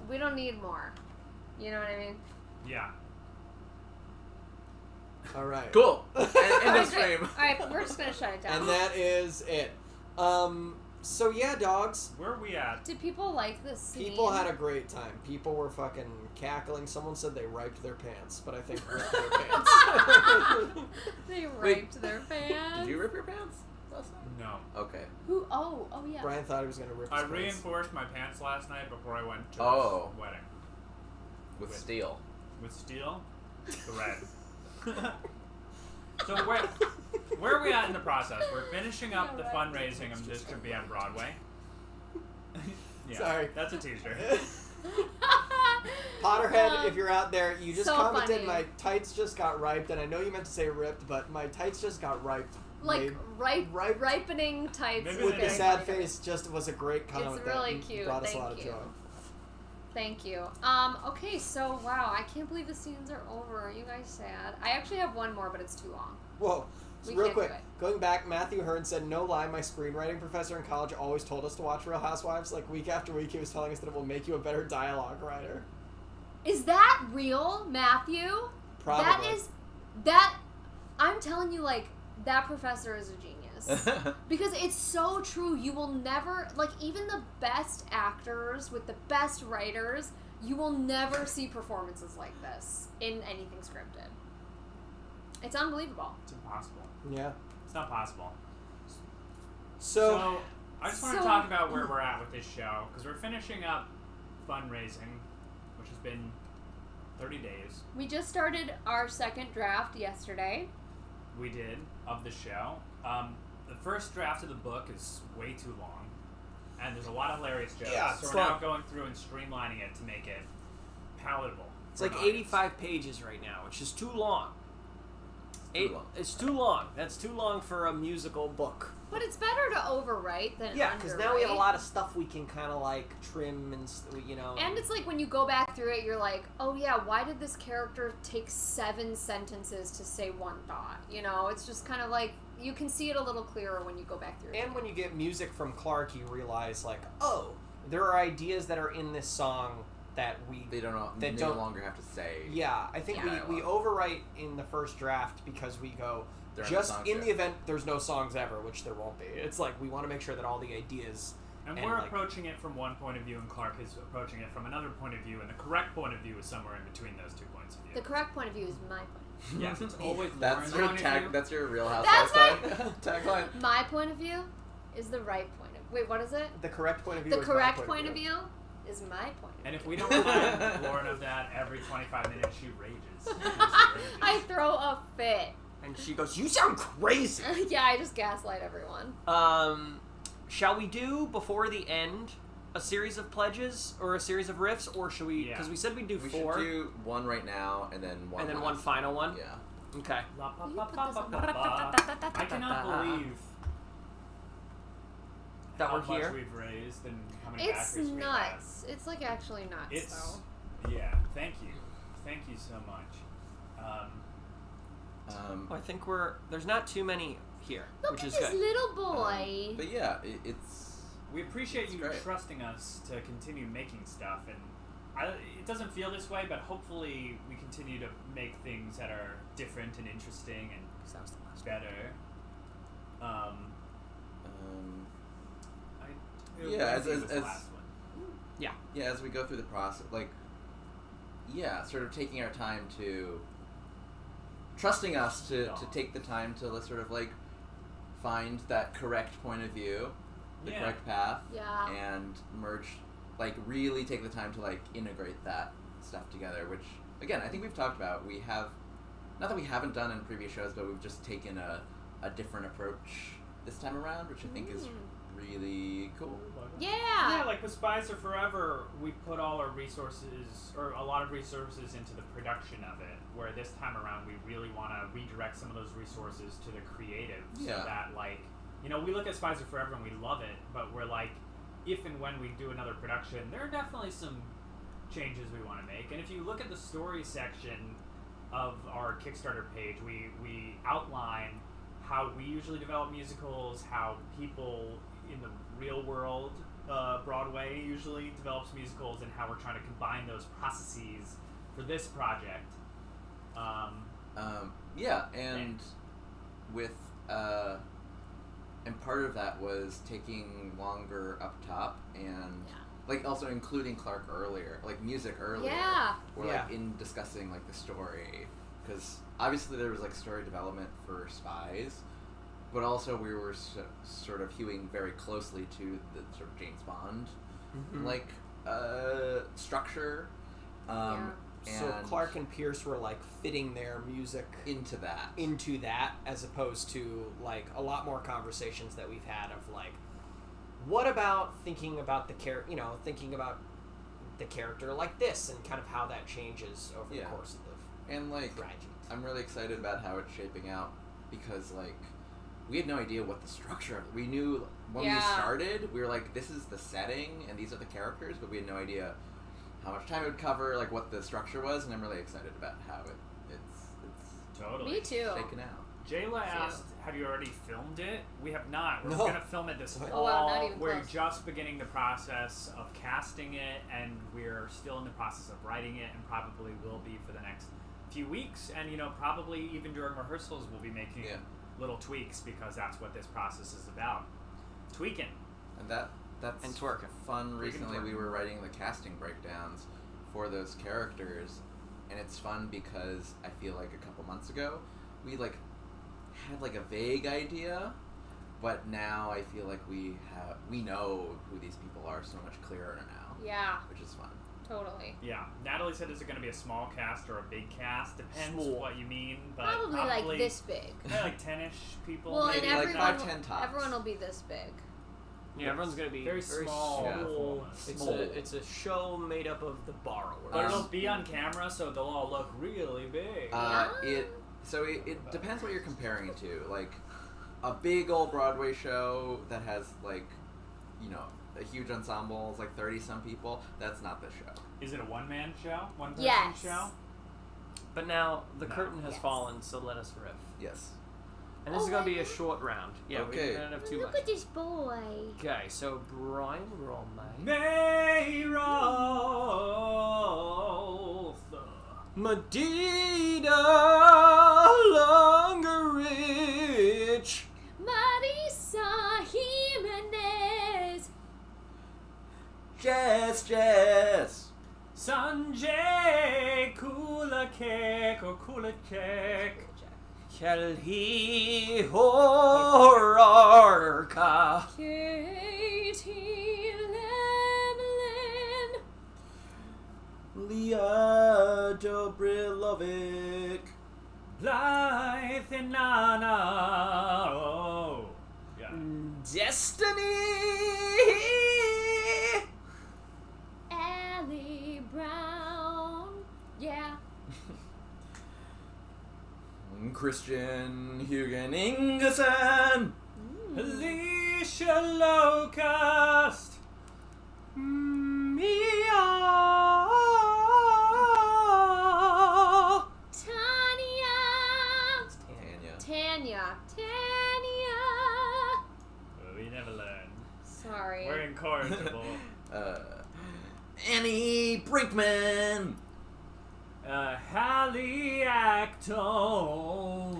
We don't need more. You know what I mean?
Yeah.
All right.
Cool. End of
Okay,
stream.
All right, we're just gonna shut it down.
And that is it. So yeah, dogs.
Where are we at?
Did people like this scene?
People had a great time. People were fucking cackling. Someone said they riped their pants, but I think ripped their pants.
They raped their fans.
Did you rip your pants last night?
No.
Okay.
Who? Oh yeah.
Brian thought he was gonna rip his
I
pants.
reinforced my pants last night before I went to
Oh.
this wedding.
With steel.
With steel? Thread. So where are we at in the process? We're finishing up the fundraising of This Could Be On Broadway. Yeah,
Sorry.
that's a teaser.
Potterhead, if you're out there, you just
So
commented
funny.
my tights just got riped, and I know you meant to say ripped, but my tights just got riped. Made-
Ripening types.
Maybe
is
with the
very
sad
funny.
face just was a great comment.
It's really
that
cute.
Brought us a
Thank
lot of
you.
joy.
Thank you. Okay, so wow, I can't believe the scenes are over. Are you guys sad? I actually have one more, but it's too long.
Whoa. So
We
real
can't
quick,
do it.
going back, Matthew Hearn said, no lie, my screenwriting professor in college always told us to watch Real Housewives. Like, week after week, he was telling us that it will make you a better dialogue writer.
Is that real, Matthew?
Probably.
I'm telling you, that professor is a genius. Because it's so true. You will never, even the best actors with the best writers, you will never see performances like this in anything scripted. It's unbelievable.
It's impossible.
Yeah.
It's not possible.
So
I just want to talk about where we're at with this show, because we're finishing up fundraising, which has been 30 days.
We just started our second draft yesterday.
We did, of the show. The first draft of the book is way too long, and there's a lot of hilarious jokes.
Yeah,
so
it's
we're now
long.
going through and streamlining it to make it palatable.
it's
for
like
an audience.
85 pages right now, which is too long.
too long.
It's too long. That's too long for a musical book.
But it's better to overwrite than
Yeah, because now we have a
underwrite.
lot of stuff we can kind of like trim and
And it's like when you go back through it, you're like, oh yeah, why did this character take 7 sentences to say one thought? You know, it's just kind of like, you can see it a little clearer when you go back through it.
And when you get music from Clark, you realize like, oh, there are ideas that are in this song that
They no longer have to say.
Yeah, I think
Yeah.
we overwrite in the first draft because we go,
There aren't
just
songs
in
yet.
the event there's no songs ever, which there won't be. It's like we want to make sure that all the ideas
And
And,
we're
like-
approaching it from one point of view, and Clark is approaching it from another point of view, and the correct point of view is somewhere in between those 2 points of view.
The correct point of view is my point of view.
Yes, it's always
That's
Lauren's
your
point of view.
That's your Real
That's
Housewives tagline.
My point of view is the right point of Wait, what is it?
the correct point of view.
The
is my
correct point of view is my point of
And
view.
if we don't remind Lauren of that every 25 minutes, she rages. She just rages.
I throw a fit.
And she goes, "You sound crazy."
Yeah, I just gaslight everyone.
Shall we do before the end a series of pledges or a series of riffs, or should we?
Yeah.
Because we said we'd do
We
4,
should do one right now and then one.
and then
last.
one final one.
Yeah.
Okay.
La, ba,
Will you
ba,
put
ba,
this
ba,
on
ba, ba. I cannot believe
That
how
we're here.
much we've raised and how many
It's
backers we have.
nuts. It's like actually nuts,
It's
though.
yeah. Thank you so much.
I think there's not too many here,
Look
which
at
is
this
good.
little boy.
But yeah, it's
We appreciate
That's
you
great.
trusting us to continue making stuff, and it doesn't feel this way, but hopefully we continue to make things that are different and interesting and
That was the last
better.
Yeah, as-
was the
as-
last one.
Yeah.
yeah. As we go through the process, like sort of taking our time to trusting us to take the time to sort of like find that correct point of view, the
Yeah.
correct path,
Yeah.
and merge, like really take the time to like integrate that stuff together. Which again, I think we've talked about. We have, not that we haven't done in previous shows, but we've just taken a different approach this time around, which I think is really cool.
Yeah, like with Spies Are Forever, we put all our resources, or a lot of resources, into the production of it, where this time around we really want to redirect some of those resources to the creative, so
Yeah.
that, like, you know, we look at Spies Are Forever and we love it, but we're like, if and when we do another production, there are definitely some changes we want to make. And if you look at the story section of our Kickstarter page, we outline how we usually develop musicals, how people in the real world, Broadway usually develops musicals, and how we're trying to combine those processes for this project.
Yeah, and with and part of that was taking longer up top and like also including Clark earlier, like music earlier.
Yeah.
Or
Yeah.
like in discussing like the story, because obviously there was like story development for Spies, but also we were sort of hewing very closely to the sort of James Bond like structure.
So
And
Clark and Pierce were like fitting their music
into that.
into that, as opposed to like a lot more conversations that we've had of like, what about thinking about thinking about the character like this, and kind of how that changes over the
Yeah.
course of the
And like
tragedy.
I'm really excited about how it's shaping out, because like we had no idea what the structure of it. We knew when we
Yeah.
started, we were like, this is the setting and these are the characters, but we had no idea how much time it would cover, like what the structure was, and I'm really excited about how it's
Totally.
Me too.
shaken out.
Jayla asked, have you already filmed it? We have not. We're
No.
going to film it this fall.
Oh, wow, not even
We're
close.
just beginning the process of casting it, and we're still in the process of writing it, and probably will be for the next few weeks. And, you know, probably even during rehearsals we'll be making
Yeah.
little tweaks, because that's what this process is about. Tweaking.
And that's
And twerking.
fun.
Twerking,
Recently we
twerking.
were writing the casting breakdowns for those characters, and it's fun because I feel like a couple months ago we like had like a vague idea, but now I feel like we know who these people are so much clearer now,
Yeah,
which is fun.
totally.
Yeah. Natalie said, is it going to be a small cast or a big cast? Depends
Small.
what you mean. But
Probably like this big.
Maybe like 10-ish people.
Well,
Maybe
and
like
everyone,
5-10 tops.
everyone will be this big.
Yeah, everyone's gonna be
Very small.
Yeah.
small. It's
Small.
it's a show made up of the borrowers.
But it'll be on camera, so they'll all look really big.
It depends what you're comparing it to. Like, a big old Broadway show that has like, you know, a huge ensemble, it's like 30-some people. That's not the show.
Is it a one-man show? One-person
Yes.
show?
But now the
No.
curtain has
Yes.
fallen, so let us riff.
Yes.
And this is
Oh
going to
my
be a
God.
short round. Yeah,
Okay.
we don't have too
Look
much.
at this boy.
Okay, so Brian, roll my.
Mayroth.
Medina Longerich.
Marisa Jimenez.
Jess.
Sanjay Kulakek or Kulakek.
Kelly Horarka.
Katie Lemlin.
Leah Dobrilovic.
Blythe and Nana. Oh. Yeah.
Destiny.
Allie Brown. Yeah.
Christian Hugen Ingerson.
Alicia Locust.
Mia.
Tanya.
Tanya.
Tanya.
Well, we never learn.
Sorry.
We're incorrigible.
Annie Brinkman.
Hallie Acton.
Oh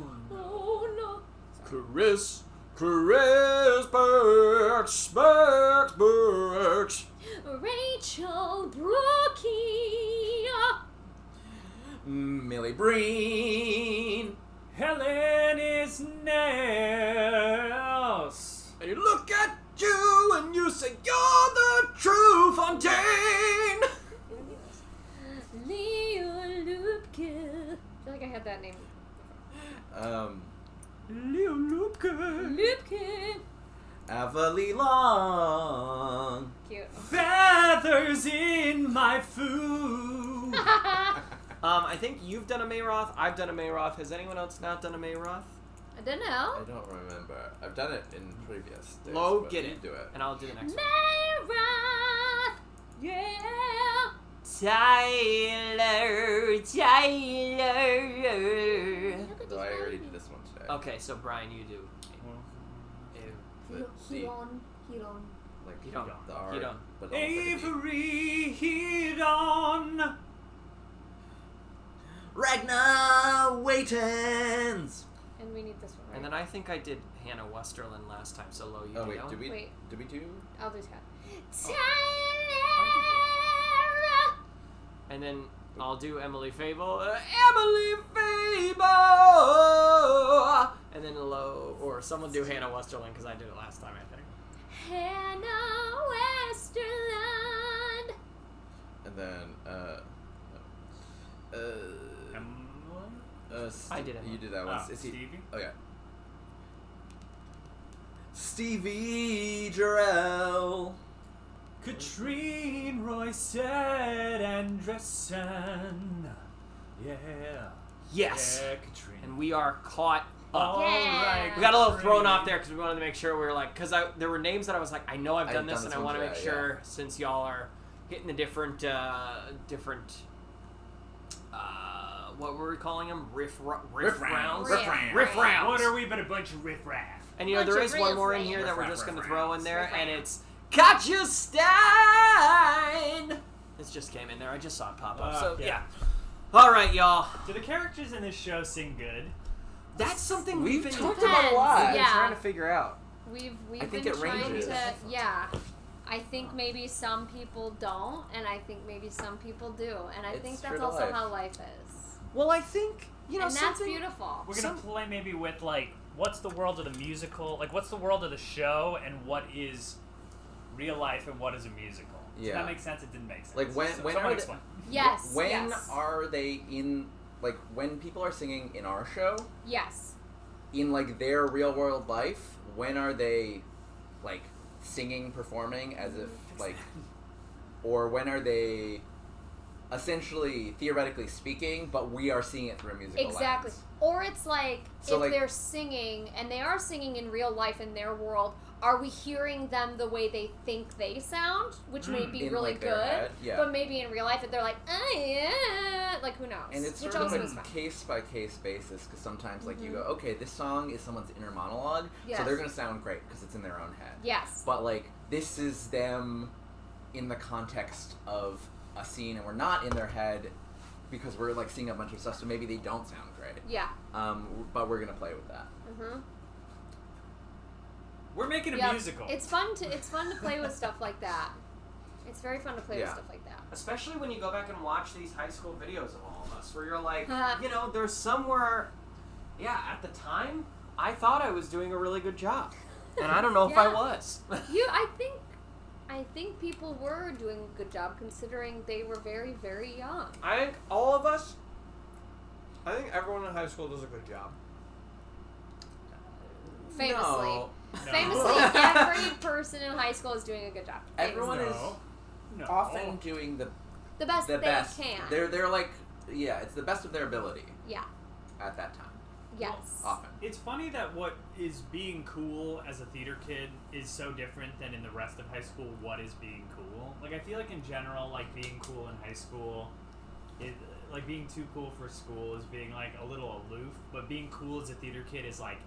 no.
Chris Burks.
Rachel Brookie.
Millie Breen.
Helen is Nels.
And you look at you and you say you're the true Fontaine.
Leo Lupke. I feel like I had that name.
Leo Lupke.
Lupke.
Avalie Long.
Cute.
Feathers in my food.
I think you've done a Mayroth. I've done a Mayroth. Has anyone else not done a Mayroth?
I don't know.
I don't remember. I've done it in previous days.
Lo,
but
get
you
it.
Do it.
And I'll do the next one.
Mayroth. Yeah.
Tyler.
Look at
Though I
this
already
baby.
did this one today.
Okay, so Brian, you do.
The D,
Hedon.
like
Hedon.
the R,
Hedon.
but almost like a D.
Avery Hedon.
Ragnar Waitens.
And we need this one, right?
And then I think I did Hannah Westerland last time, so Lo, you
Oh
do
wait,
that
did
one?
we?
Wait.
Did we do?
I'll do Tyler.
And then I'll do Emily Fable. Emily Fable! And then Lo, or someone do Hannah Westerland, because I did it last time, I think.
Hannah Westerland.
And then
I did it.
You did that one.
Oh,
Is he?
Stevie?
Oh yeah. Stevie Jarrell.
Katrine Royset Andresen. Yeah.
Yes!
Yeah, Katrine.
And we are caught up.
All
Yeah.
right,
We got a little thrown off
Katrine.
there because we wanted to make sure we were like, because there were names that I was like, I know I've done this, and I
one
want to make
today,
sure since y'all are hitting the different, what were we calling them? Riff rounds?
Riff.
Riff rounds.
What are we but a bunch of riff-raff?
And you know,
Bunch
there
of
is one
riff
more in
rounds.
here that we're
Riff
just going to
rounds.
throw in there,
Riff
and
rounds.
it's Katja Stein! This just came in there. I just saw it pop up. So,
yeah.
yeah. All right, y'all.
Do the characters in this show sing good?
That's something
We've
been
talked about a lot.
Depends,
been
yeah.
trying to figure out.
We've
I think
been
it
trying
ranges.
to, yeah. I think maybe some people don't, and I think maybe some people do, and I
It's
think
true
that's
to
also
life.
how life is.
Well, I think, you know,
And that's
something...
beautiful.
We're gonna play maybe with like, what's the world of the musical? Like, what's the world of the show, and what is real life, and what is a musical? Does
Yeah.
that make sense? It didn't make sense.
Like, when
Someone
are they-
explain.
Yes.
When
yes.
are they in? Like when people are singing in our show,
Yes.
in like their real world life, when are they like singing, performing as if like, or when are they essentially theoretically speaking, but we are seeing it through a musical
Exactly.
lens.
Or it's like,
So,
if
like-
they're singing, and they are singing in real life in their world, are we hearing them the way they think they sound? Which may be
In,
really
like, their
good.
head, yeah.
But maybe in real life, if they're like, oh yeah, like who knows?
And it's
Which
sort of
also
a
is fun.
case-by-case basis, because sometimes, like, you go, okay, this song is someone's inner monologue, so
Yes.
they're going to sound great, because it's in their own head.
Yes.
But, like, this is them in the context of a scene, and we're not in their head, because we're, like, seeing a bunch of stuff, so maybe they don't sound great.
Yeah.
But we're going to play with that.
Mm-hmm.
We're making a
Yep.
musical.
It's fun to play with stuff like that. It's very fun to play with
Yeah.
stuff like that.
Especially when you go back and watch these high school videos of all of us, where you're like,
Uh-huh.
you know, there's somewhere, yeah, at the time, I thought I was doing a really good job. And I don't know if I
Yeah.
was.
I think people were doing a good job considering they were very, very young.
I think all of us, I think everyone in high school does a good job.
Famously.
No.
Famously, every person in high school is doing a good job.
Everyone
Famously.
No.
Often doing the
the best they
best.
can.
They're like, yeah, it's the best of their ability
Yeah.
at that time.
Yes.
Often.
It's funny that what is being cool as a theater kid is so different than in the rest of high school. What is being cool? Like, I feel like in general, like, being cool in high school, like, being too cool for school is being, like, a little aloof. But being cool as a theater kid is, like,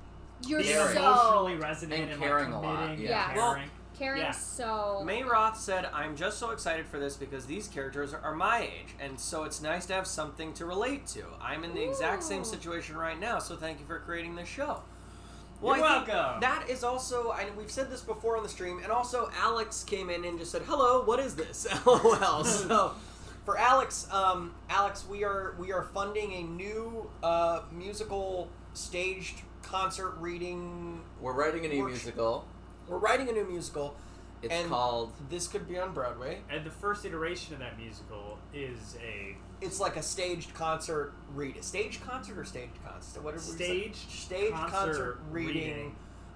You're
being
Caring.
emotionally
so
resonant
And
and,
caring
like,
a lot,
committing
yeah.
and
Well,
caring.
Caring
Yeah.
so.
May Roth said, I'm just so excited for this because these characters are my age, and so it's nice to have something to relate to. I'm in the exact same
Ooh.
situation right now, so thank you for creating this show. Well,
You're
I think
welcome.
that is also, and we've said this before on the stream, and also Alex came in and just said, hello, what is this? LOL. So, for Alex, we are funding a new musical staged concert reading.
We're writing a new
Workshop.
musical.
We're writing a new musical.
It's
and
called
This Could Be on Broadway.
And the first iteration of that musical is a
It's like a staged concert read. A staged concert or staged concert? Whatever.
staged
concert reading.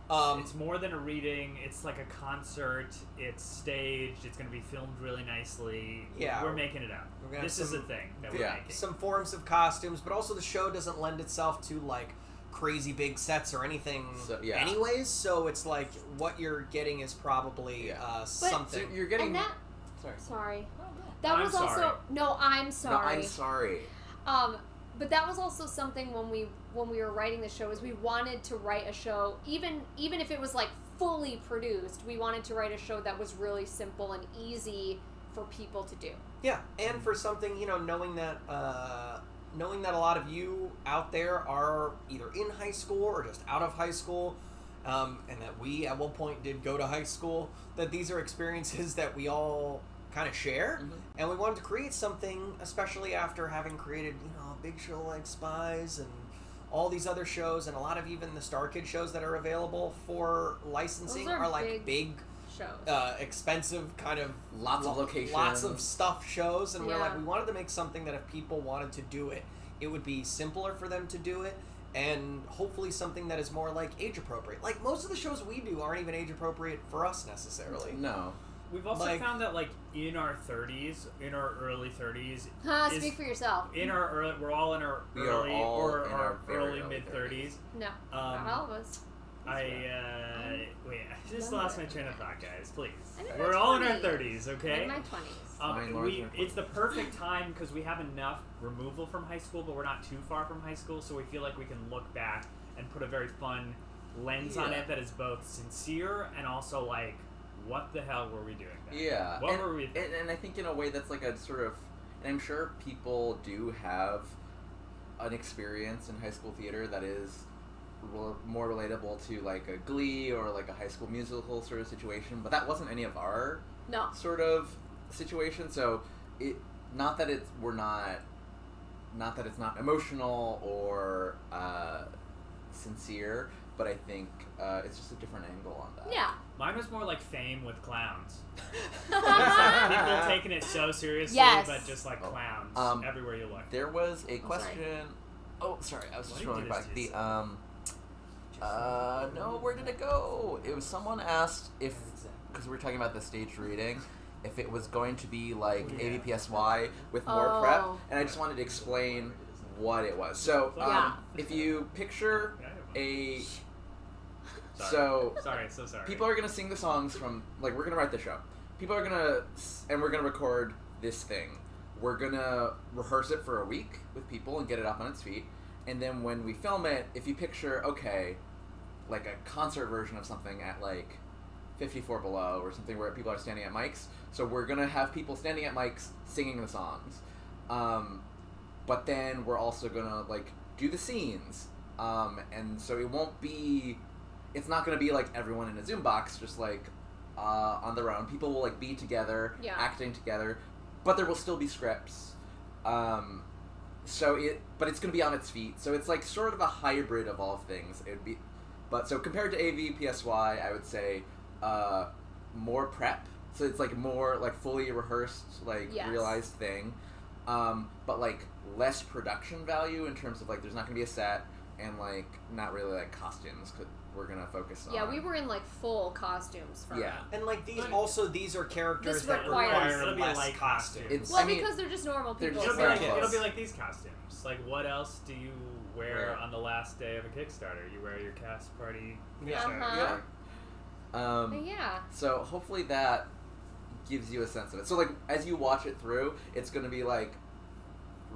It's more than a reading. It's like a concert. It's staged. It's going to be filmed really nicely.
Yeah.
We're making it up.
We're gonna have
This is
some-
a thing that we're
Yeah.
making.
some forms of costumes, but also the show doesn't lend itself to like crazy big sets or anything.
So, yeah.
Anyways, so it's like what you're getting is probably
Yeah.
something.
So you're getting.
And that.
Sorry.
Sorry. That
I'm
was also.
sorry.
No, I'm
No,
sorry.
I'm sorry.
But that was also something when we were writing the show, is we wanted to write a show, even if it was like fully produced, we wanted to write a show that was really simple and easy for people to do.
Yeah, and for something, you know, knowing that a lot of you out there are either in high school or just out of high school, and that we at one point did go to high school, that these are experiences that we all kind of share, and we wanted to create something, especially after having created, you know, a big show like Spies and all these other shows, and a lot of even the Star Kid shows that are available for licensing
Those are
are like big
shows.
expensive kind of
Lots of locations.
lots of stuff shows, and we're
Yeah.
like, we wanted to make something that if people wanted to do it, it would be simpler for them to do it, and hopefully something that is more like age appropriate. Like most of the shows we do aren't even age appropriate for us necessarily.
No.
We've also
Like-
found that, like, in our 30s, in our early 30s, is-
Speak for yourself.
in our early, we're all in our
We are
early
all
or
in
our
our very
early
early
mid 30s.
No, not all of us.
Wait, I just lost my train of thought, guys. Please,
I'm in my
we're all in our
20s.
30s, okay?
In my 20s.
Fine, Lauren's in her
It's the perfect time because we have enough removal from high school, but we're not too far from high school, so we feel like we can look back and put a very fun lens on
Yeah.
it that is both sincere and also like, what the hell were we doing then?
Yeah.
What
and,
were we thinking?
and I think in a way that's like a sort of, and I'm sure people do have an experience in high school theater that is more relatable to like a Glee or like a High School Musical sort of situation, but that wasn't any of our
No.
sort of situation. So it, not that it's not emotional or sincere, but I think it's just a different angle on that.
Yeah.
Mine was more like Fame with clowns. It's like people taking it so seriously,
Yes.
but just like clowns everywhere you look.
There was a
sorry.
question. Oh, sorry, I was
Why
just
did you
rolling
do this
back.
to
No, where did it go? It was someone asked if, because we were talking about the staged reading, if it was going to be like AVPSY with more
Oh.
prep, and I just wanted to explain what it was. So
Yeah.
if you picture a
Sorry.
so
So sorry.
people are gonna sing the songs from, like, we're gonna write the show. People are gonna, and we're gonna record this thing. We're gonna rehearse it for a week with people and get it up on its feet. And then when we film it, if you picture, okay, like a concert version of something at like 54 Below or something where people are standing at mics. So we're gonna have people standing at mics singing the songs. But then we're also gonna like do the scenes. And so it won't be, it's not gonna be like everyone in a Zoom box just like on their own. People will like be together,
Yeah.
acting together, but there will still be scripts. But it's gonna be on its feet. So it's like sort of a hybrid of all things. It'd be, but so compared to AVPSY, I would say more prep. So it's like more like fully rehearsed, like
Yes.
realized thing. But like less production value in terms of like there's not gonna be a set and like not really like costumes. 'Cause we're gonna focus on.
Yeah, we were in like full costumes for
Yeah.
it.
And like these
But-
these are characters
This
that
requires-
require
It'll be
less
light
costume.
costumes.
Well,
I mean,
because they're just normal
they're
people.
just
It'll be
very
like
close.
it'll be like these costumes. Like, what else do you wear
Right.
on the last day of a Kickstarter? You wear your cast party
Yeah.
Kickstarter.
Uh-huh.
Yeah.
But yeah.
So hopefully that gives you a sense of it. So like as you watch it through, it's gonna be like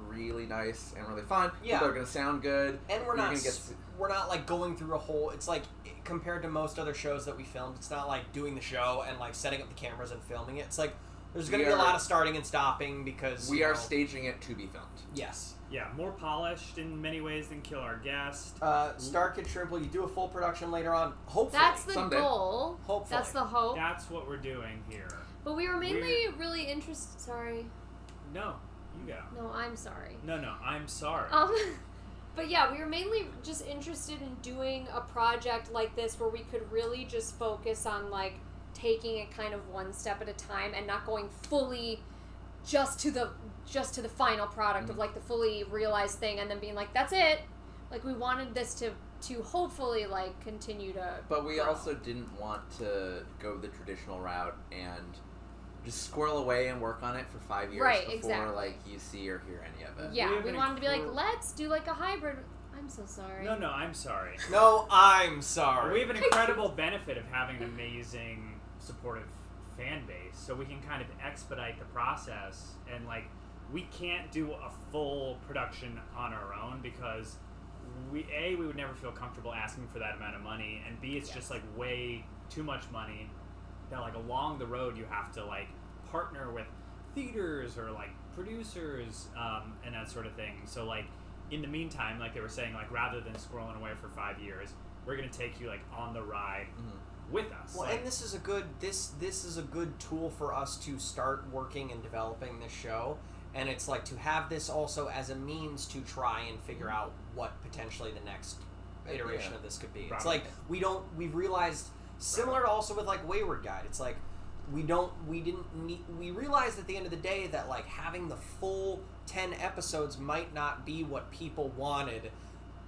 really nice and really fun.
Yeah.
People are gonna sound good.
And we're
You're
not
gonna get
we're not like going through a whole. It's like compared to most other shows that we filmed, it's not like doing the show and like setting up the cameras and filming it. It's like there's going to
We
be a
are-
lot of starting and stopping because
we
you
are
know,
staging it to be filmed.
Yes.
Yeah, more polished in many ways than Kill Our Guest.
Star Kid Shrimp, will you do a full production later on? Hopefully.
That's the
someday.
goal.
Hopefully.
That's the hope.
That's what we're doing here.
But we were mainly really interested. Sorry.
No, you go.
No, I'm sorry.
No, I'm sorry.
But yeah, we were mainly just interested in doing a project like this where we could really just focus on like taking it kind of one step at a time and not going fully just to the final product of like the fully realized thing and then being like, that's it. Like we wanted this to hopefully like continue to
But we
grow.
also didn't want to go the traditional route and just squirrel away and work on it for 5 years
Right,
before
exactly.
like you see or hear any of it.
Yeah,
We have
we
an
wanted to be like,
incredible-
let's do like a hybrid. I'm so sorry.
No, I'm sorry.
No, I'm sorry.
We have an incredible benefit of having an amazing, supportive fan base, so we can kind of expedite the process. And like, we can't do a full production on our own because we would never feel comfortable asking for that amount of money, and B, it's just like way too much money. That like along the road you have to like partner with theaters or like producers and that sort of thing. So like in the meantime, like they were saying, like rather than squirreling away for 5 years, we're gonna take you like on the ride with us.
Well,
like,
and this is a good tool for us to start working and developing this show, and it's like to have this also as a means to try and figure out what potentially the next iteration
Yeah.
of this could be. It's
Probably.
like we've realized similar to also with like Wayward Guide. It's like we realized at the end of the day that like having the full 10 episodes might not be what people wanted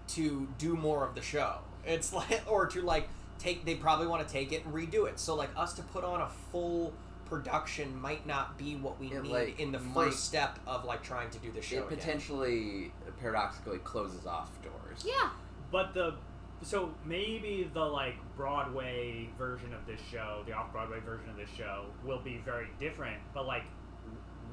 to do more of the show. It's like, or to like they probably want to take it and redo it. So like us to put on a full production might not be what we
It,
need
like,
in the
might-
first step of like trying to do the show
It
again.
potentially, paradoxically, closes off doors.
Yeah.
But so maybe the like Broadway version of this show, the off-Broadway version of this show, will be very different. But like,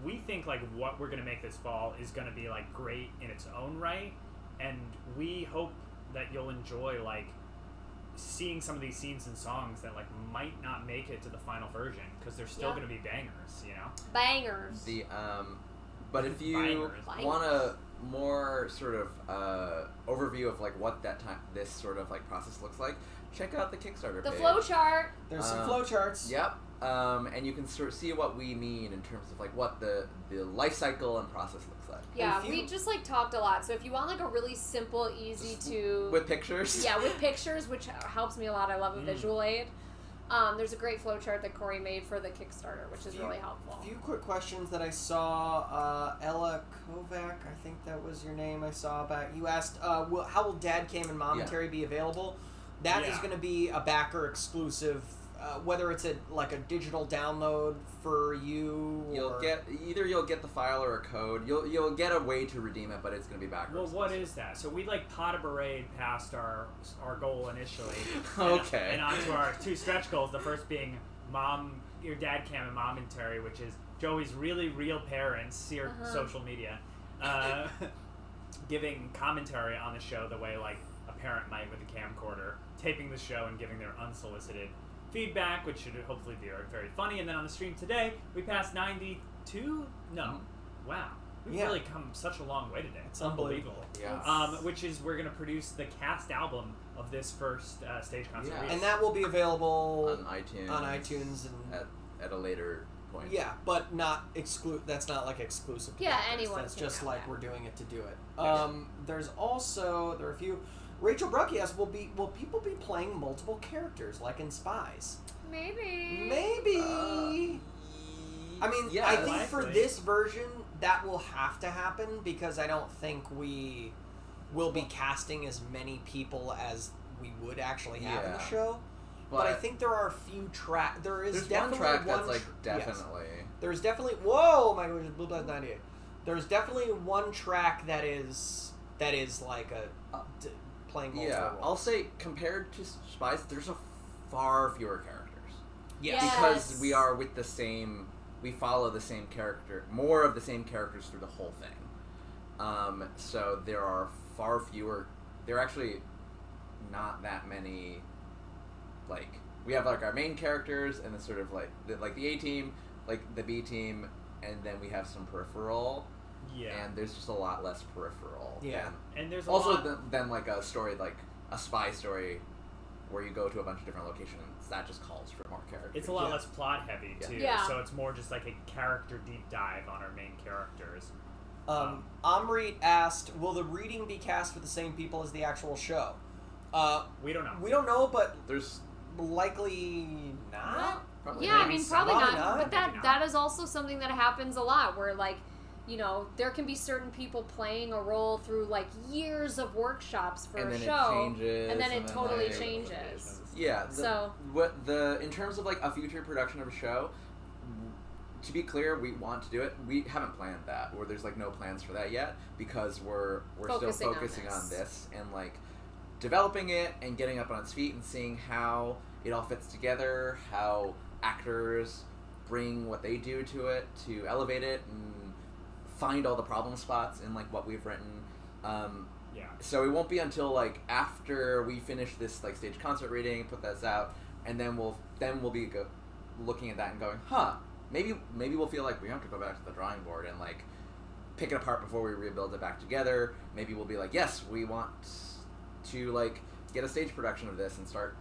we think like what we're gonna make this fall is gonna be like great in its own right, and we hope that you'll enjoy like seeing some of these scenes and songs that like might not make it to the final version because they're still
Yeah.
gonna be bangers, you know.
Bangers.
The but if you
Bangers.
want a more sort of overview of like what this sort of like process looks like, check out the Kickstarter
The
page.
flow chart.
There's some flowcharts.
Yep. And you can sort of see what we mean in terms of like what the life cycle and process looks like.
Yeah,
if you-
we just like talked a lot. So if you want like a really simple, easy to
With pictures.
yeah, with pictures, which helps me a lot. I love a visual aid. There's a great flow chart that Corey made for the Kickstarter, which is really helpful.
A few quick questions that I saw. Ella Kovac, I think that was your name I saw back. You asked, how will Dad Cam and Momentary be available? That is
Yeah.
going to be a backer exclusive whether it's a digital download for you.
You'll get the file or a code. You'll get a way to redeem it, but it's going to be backwards.
Well, what is that? So we pot a parade past our goal initially.
Okay.
And onto our 2 stretch goals. The first being your dad cam and momentary, which is Joey's really real parents, see her social media, giving commentary on the show the way a parent might with a camcorder, taping the show and giving their unsolicited feedback, which should hopefully be very funny. And then on the stream today, we passed 92. No, wow, we've really come such a long way today.
It's unbelievable.
Yeah.
Which is we're gonna produce the cast album of this first stage concert.
And that will be available
on iTunes.
And
at a later point.
Yeah, but not that's not exclusive. To
anyone.
That's
can
just
have that.
we're doing it to do it. There are a few. Rachel Brucky asks, will people be playing multiple characters like in Spies?
Maybe.
I mean,
yeah,
I think
likely.
for this version that will have to happen because I don't think we will be casting as many people as we would actually have in the show. But I think there are a few tracks. There's definitely
one track
one
that's definitely.
Yes. There's definitely. Whoa, my goodness, Blue Blood 98. There's definitely one track that is playing multiple roles.
I'll say compared to Spies, there's far fewer characters.
Yes.
Because we are we follow the same character, more of the same characters through the whole thing. So there are far fewer. There are actually not that many. We have our main characters and the sort of the A team, the B team, and then we have some peripheral.
Yeah.
And there's just a lot less peripheral.
Yeah.
And there's
than a story a spy story where you go to a bunch of different locations. That just calls for more characters.
It's a lot less plot heavy too.
Yeah.
So it's more just a character deep dive on our main characters.
Amrit asked, will the reading be cast with the same people as the actual show?
We don't know.
We don't know, but
there's
likely not.
probably
Yeah, I
maybe
mean, probably
Probably
not.
not.
But
Maybe not.
that is also something that happens a lot where, there can be certain people playing a role through, years of workshops for
and
a
then
show.
it changes,
and then it
then,
totally changes.
Yeah.
So-
in terms of a future production of a show, to be clear, we want to do it. We haven't planned that, or there's no plans for that yet because we're still focusing on this and developing it and getting up on its feet and seeing how it all fits together, how actors bring what they do to it to elevate it and find all the problem spots in what we've written. So it won't be until after we finish this stage concert reading, put this out, and then we'll be looking at that and going, maybe we'll feel we have to go back to the drawing board and pick it apart before we rebuild it back together. Maybe we'll be yes, we want to get a stage production of this and start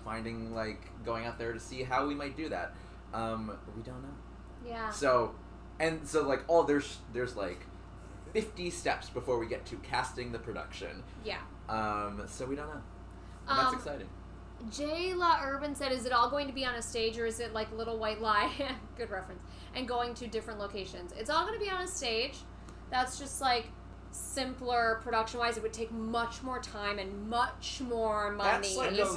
finding going out there to see how we might do that. We don't know.
Yeah.
So there's 50 steps before we get to casting the production.
Yeah.
So we don't know. And that's exciting.
J. La Urban said, is it all going to be on a stage or is it Little White Lie? Good reference. And going to different locations. It's all going to be on a stage. That's just simpler production wise. It would take much more time and much more money.
That's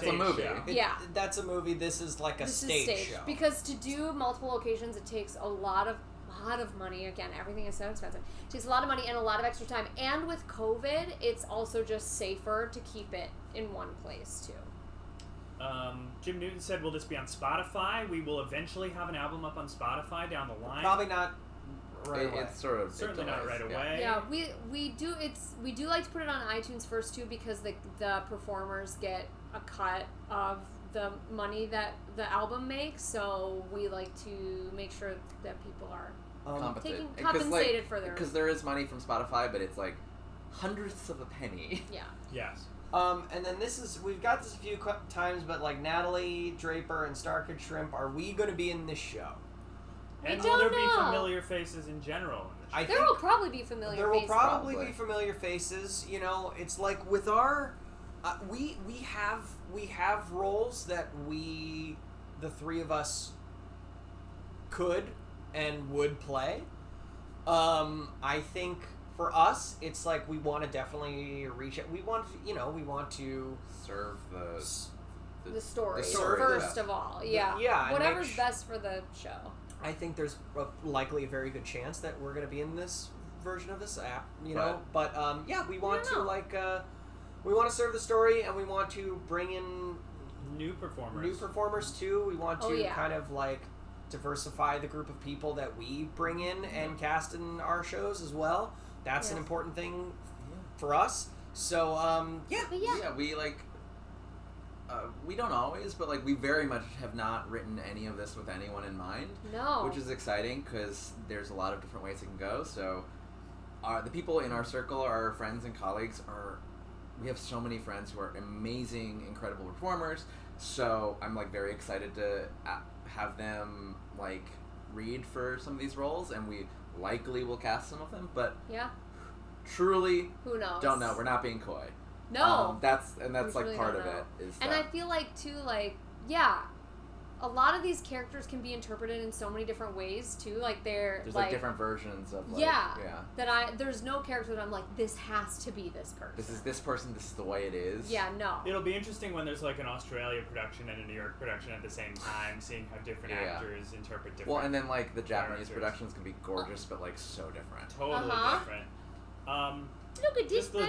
a movie.
Yeah.
That's a movie. This is a stage show.
Because to do multiple locations, it takes a lot of money. Again, everything is so expensive. It takes a lot of money and a lot of extra time. And with COVID, it's also just safer to keep it in one place too.
Jim Newton said, will this be on Spotify? We will eventually have an album up on Spotify down the line.
Probably not right away.
It's sort of
certainly not right away.
Yeah, we do like to put it on iTunes first too because the performers get a cut of the money that the album makes, so we like to make sure that people are compensated for their.
Because there is money from Spotify, but it's hundredths of a penny.
Yeah.
Yes.
And then we've got this a few times, but Natalie Draper and Starkid Shrimp, are we going to be in this show?
And
don't
will there
know.
be familiar faces in general in the show?
There will probably be familiar faces.
There will probably be familiar faces. It's with our we have roles that the three of us could and would play. I think for us, it's we want to definitely reach it. We want to serve
the story,
story,
first
yeah.
of all. Yeah.
Yeah, and
Whatever's
make
best for the show.
I think there's likely a very good chance that we're going to be in this version of this app, you know. But yeah, we want to we want to serve the story, and we want to bring in
New performers
too. We want to
Oh, yeah.
kind of like diversify the group of people that we bring in and cast in our shows as well. That's an
Yes.
important thing for us. So yeah.
But yeah.
Yeah, we like. We don't always, but like we very much have not written any of this with anyone in mind.
No.
Which is exciting because there's a lot of different ways it can go. So, the people in our circle, our friends and colleagues, we have so many friends who are amazing, incredible performers. So I'm like very excited to have them like read for some of these roles, and we likely will cast some of them. But
Yeah.
truly,
Who knows?
don't know. We're not being coy.
No.
That's
We
like
really
part
don't
of
know.
it. Is
And
that
I feel like too, like, yeah, a lot of these characters can be interpreted in so many different ways too. Like they're
there's like different versions of like
yeah.
yeah.
There's no character that I'm like, this has to be this person.
This is this person. This is the way it is.
Yeah, no.
It'll be interesting when there's like an Australia production and a New York production at the same time, seeing how different
Yeah.
actors interpret different.
Well, and then like the Japanese
characters.
productions can be gorgeous, but like so different.
Totally
Uh-huh.
different.
Look at this
Just
baby.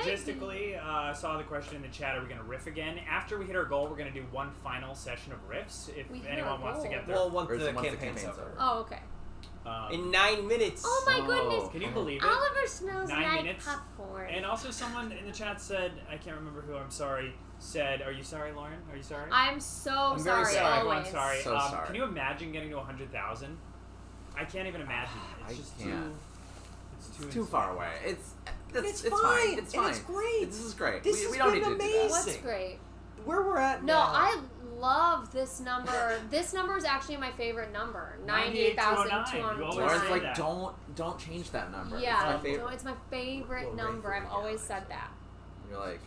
logistically, saw the question in the chat, are we going to riff again? After we hit our goal, we're going to do one final session of riffs. If
We hit
anyone
our
wants to
goal.
get there.
Well, once
Or
the
once the
campaign's
campaign's
over.
over.
Oh, okay.
In 9 minutes.
Oh my goodness.
Can you believe it?
Oliver smells
9
like
minutes.
popcorn.
And also someone in the chat said, I can't remember who, I'm sorry, said, are you sorry, Lauren? Are you sorry?
I'm so
I'm very
sorry.
sorry.
Always.
Everyone's sorry.
So sorry.
Can you imagine getting to 100,000? I can't even imagine. It's
I
just
can't.
too...
It's too far away. It's
fine.
fine. It's
and
fine.
it's great.
This is great.
This
we
has
don't
been
need to do
amazing.
that.
What's great?
Where we're at
No,
now.
I love this number. This number is actually my favorite number. 98,209.
You always
Lauren's
say
like,
that.
don't change that number.
Yeah,
It's my favorite.
no, it's my favorite
Well,
number.
right
I've
for
always
the
said that.
You're like,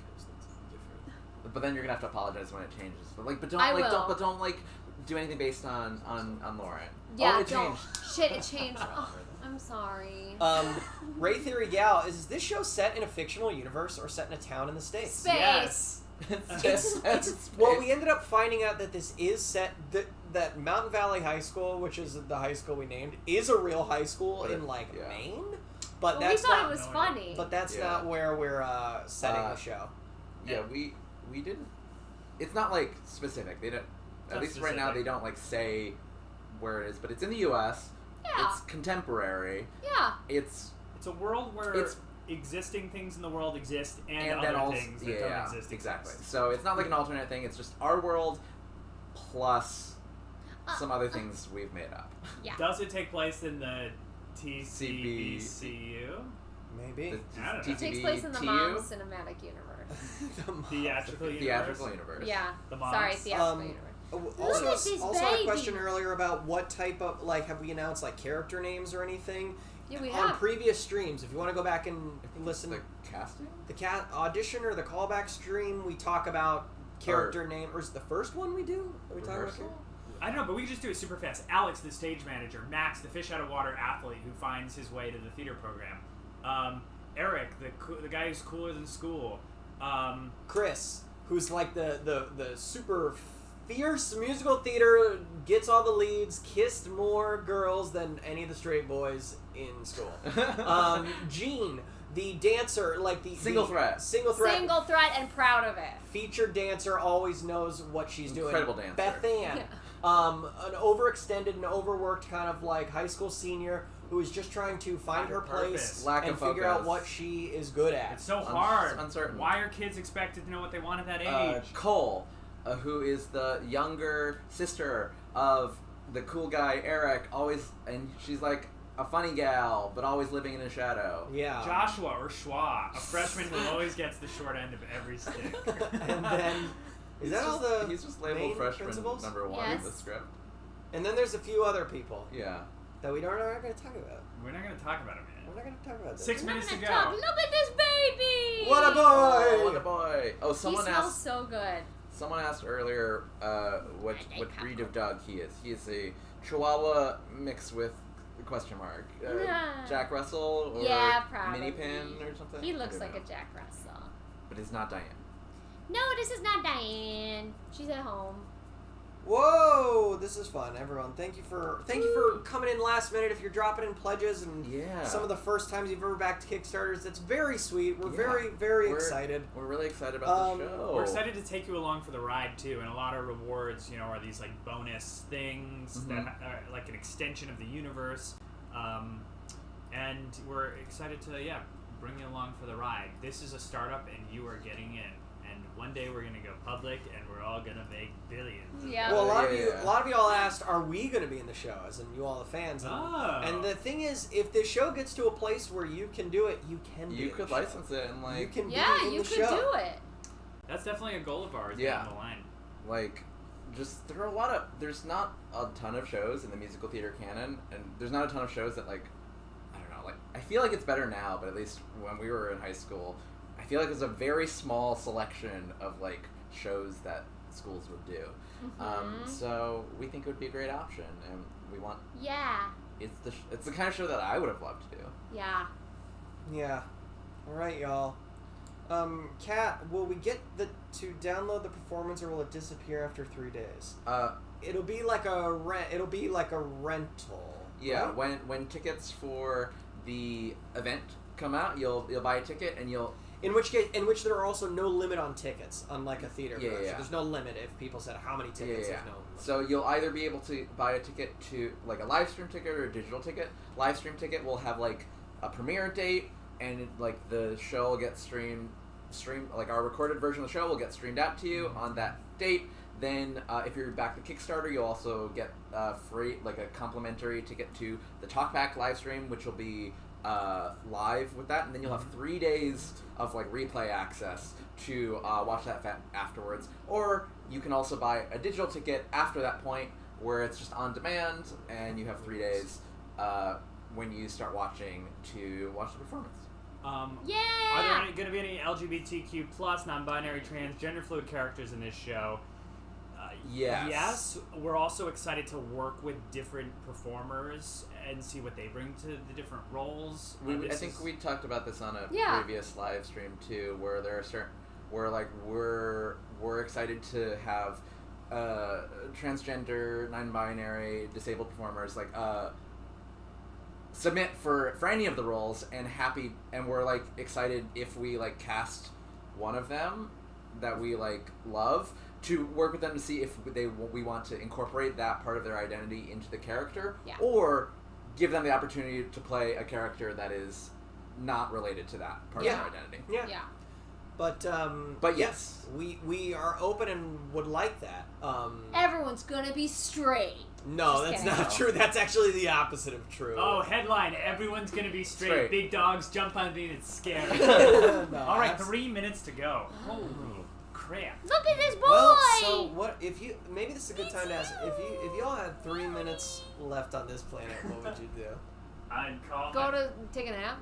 but then you're gonna have to apologize when it changes. But like, but don't
I
like,
will.
don't like do anything based on Lauren.
Yeah,
oh, it
don't.
changed.
Shit, it changed. Oh, I'm sorry.
Ray Theory Gal, is this show set in a fictional universe or set in a town in the States?
Space.
Yes.
Well, we ended up finding out that this is set that Mountain Valley High School, which is the high school we named, is a real high school in like
Yeah.
Maine. But
Well, we
that's
thought
not.
it was
No,
funny.
But that's
Yeah.
not where we're setting the show.
Yeah, we didn't. It's not like specific. They don't. At
Not
least right now, they
specific.
don't like say where it is. But it's in the U.S.
Yeah.
It's contemporary.
Yeah.
It's
It's a world where
It's-
existing things in the world exist and
then
other
also
things that don't exist
exactly.
exist.
So it's not like an alternate thing. It's just our world plus some other things we've made up.
Yeah.
Does it take place in the TCBCU?
Maybe.
I don't know.
It takes place in the
TU?
Mom Cinematic Universe.
Theatrical universe?
Theatrical universe.
Yeah.
The moms.
Sorry, theatrical
Um,
universe.
Also,
at this
also had a
baby.
question earlier about what type of have we announced like character names or anything
Yeah, we
on
have.
previous streams? If you want to go back and listen,
The casting?
the audition or the callback stream, we talk about character name. Or is it the first one we do? Are we talking about
Rehearsal?
I don't know, but we can just do it super fast. Alex, the stage manager. Max, the fish out of water athlete who finds his way to the theater program. Eric, the guy who's cooler than school.
Chris, who's like the super fierce musical theater, gets all the leads, kissed more girls than any of the straight boys in school. Gene, the dancer, like the
Single threat.
single threat
Single threat and proud of it.
featured dancer, always knows what she's
Incredible
doing.
dancer.
Beth Ann, an overextended and overworked kind of like high school senior who is just trying to find her place
purpose.
Lack
and
of
figure out
focus.
what she is good at.
It's so hard.
uncertain.
Why are kids expected to know what they want at that age?
Cole, who is the younger sister of the cool guy Eric, and she's like a funny gal, but always living in a shadow.
Yeah.
Joshua or Schwa, a freshman who always gets the short end of every stick.
And then is that all the
He's just
main
labeled freshman
principals?
number 1
Yes.
in the script.
And then there's a few other people
Yeah.
that we aren't going to talk about.
We're not going to talk about it,
We're
man.
not going to talk about this.
6
I'm not
minutes to
gonna
go.
talk. Look at this baby.
What a boy!
Oh, what a boy! Oh,
He
someone
smells
asked.
so good.
Someone asked earlier what breed of dog he is. He is a Chihuahua mixed with a question mark.
Yeah.
Jack Russell or
Yeah, probably.
Mini Pin or something.
He
I
looks
don't
like
know.
a Jack Russell.
But he's not Diane.
No, this is not Diane. She's at home.
Whoa, this is fun, everyone. Thank you for coming in last minute. If you're dropping in pledges and some of the first times you've ever backed Kickstarters, that's very sweet. We're very excited.
We're really excited about the show.
We're excited to take you along for the ride too, and a lot of rewards, are these like bonus things that are like an extension of the universe, and we're excited to bring you along for the ride. This is a startup, and you are getting in. And one day we're gonna go public, and we're all gonna make billions.
Yeah.
Well, a lot of y'all asked, "Are we gonna be in the show?" As in you all the fans. And the thing is, if the show gets to a place where you can do it, you can.
You could license it and
you can.
Yeah,
be in
you
the
could
show.
do it.
That's definitely a goal of ours down the line.
Like, there's not a ton of shows in the musical theater canon, and there's not a ton of shows that I feel like it's better now, but at least when we were in high school, I feel like there's a very small selection of like shows that schools would do. So we think it would be a great option, and we want.
Yeah.
It's the kind of show that I would have loved to do.
Yeah.
Yeah. All right, y'all. Kat, will we get to download the performance, or will it disappear after 3 days? It'll be like a rental.
Yeah.
Right?
When tickets for the event come out, you'll buy a ticket, and you'll.
In which there are also no limit on tickets, unlike a theater production.
Yeah.
There's no limit if people said how many tickets. There's no limit.
So you'll either be able to buy a ticket to like a live stream ticket or a digital ticket. Live stream ticket will have like a premiere date, and the show will get streamed like our recorded version of the show will get streamed out to you on that date. Then if you're back to Kickstarter, you'll also get free a complimentary ticket to the Talkback live stream, which will be live with that, and then you'll have 3 days of replay access to watch that afterwards. Or you can also buy a digital ticket after that point, where it's just on demand, and you have 3 days when you start watching to watch the performance.
Are there going to be any LGBTQ plus, non-binary, transgender fluid characters in this show?
Yes.
Yes. We're also excited to work with different performers and see what they bring to the different roles.
I think we talked about this on a previous live stream too, where there are certain we're excited to have transgender, non-binary, disabled performers submit for any of the roles, and we're excited if we cast one of them that we love, to work with them to see if we want to incorporate that part of their identity into the character, or give them the opportunity to play a character that is not related to that part of their identity.
Yeah. But yes, we are open and would like that.
Everyone's gonna be straight.
No, that's not true. That's actually the opposite of true.
Oh, headline: everyone's gonna be straight. Big dogs jump on me and it's scary. All right, 3 minutes to go. Holy crap!
Look at this boy.
Well, so what if you? Maybe this is a good time to ask. If y'all had 3 minutes left on this planet, what would you do?
I'd call.
Go to take a nap.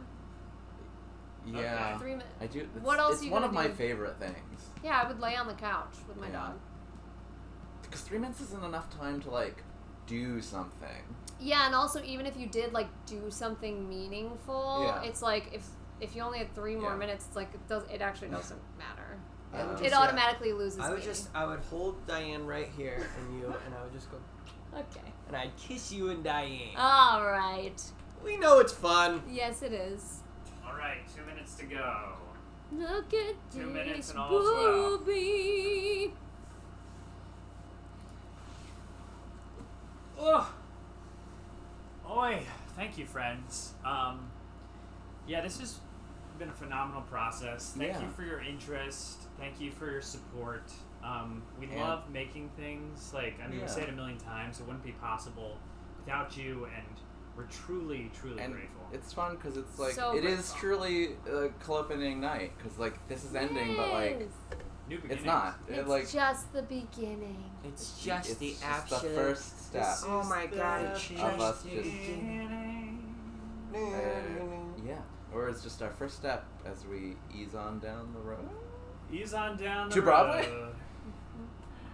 Yeah,
okay. 3 minutes.
I do.
What else
it's
are you
one
gonna
of my
do?
favorite things.
Yeah, I would lay on the couch with my dog.
Because 3 minutes isn't enough time to do something.
Yeah, and also even if you did do something meaningful, it's if you only had 3 more minutes, it's it actually doesn't matter. It automatically loses meaning.
I would hold Diane right here and I would just go.
Okay.
And I'd kiss you and Diane.
All right.
We know it's fun.
Yes, it is.
All right, 2 minutes to go.
Look at
2 minutes
this
and all's well.
booby.
Oh. Oi. Thank you, friends. This has been a phenomenal process. Thank you for your interest. Thank you for your support. We love making things. We say it a million times. It wouldn't be possible without you, and we're truly, truly grateful.
It's fun because it's
So
it
grateful.
is truly a clopening night, because this is ending, but
New beginnings.
it's not.
It's just the beginning.
It's just
it's
the
just
absolute.
the first step.
Oh my God! It's just
of us
the
just
beginning.
or it's just our first step as we ease on down the road.
Ease on down the
To Broadway?
road.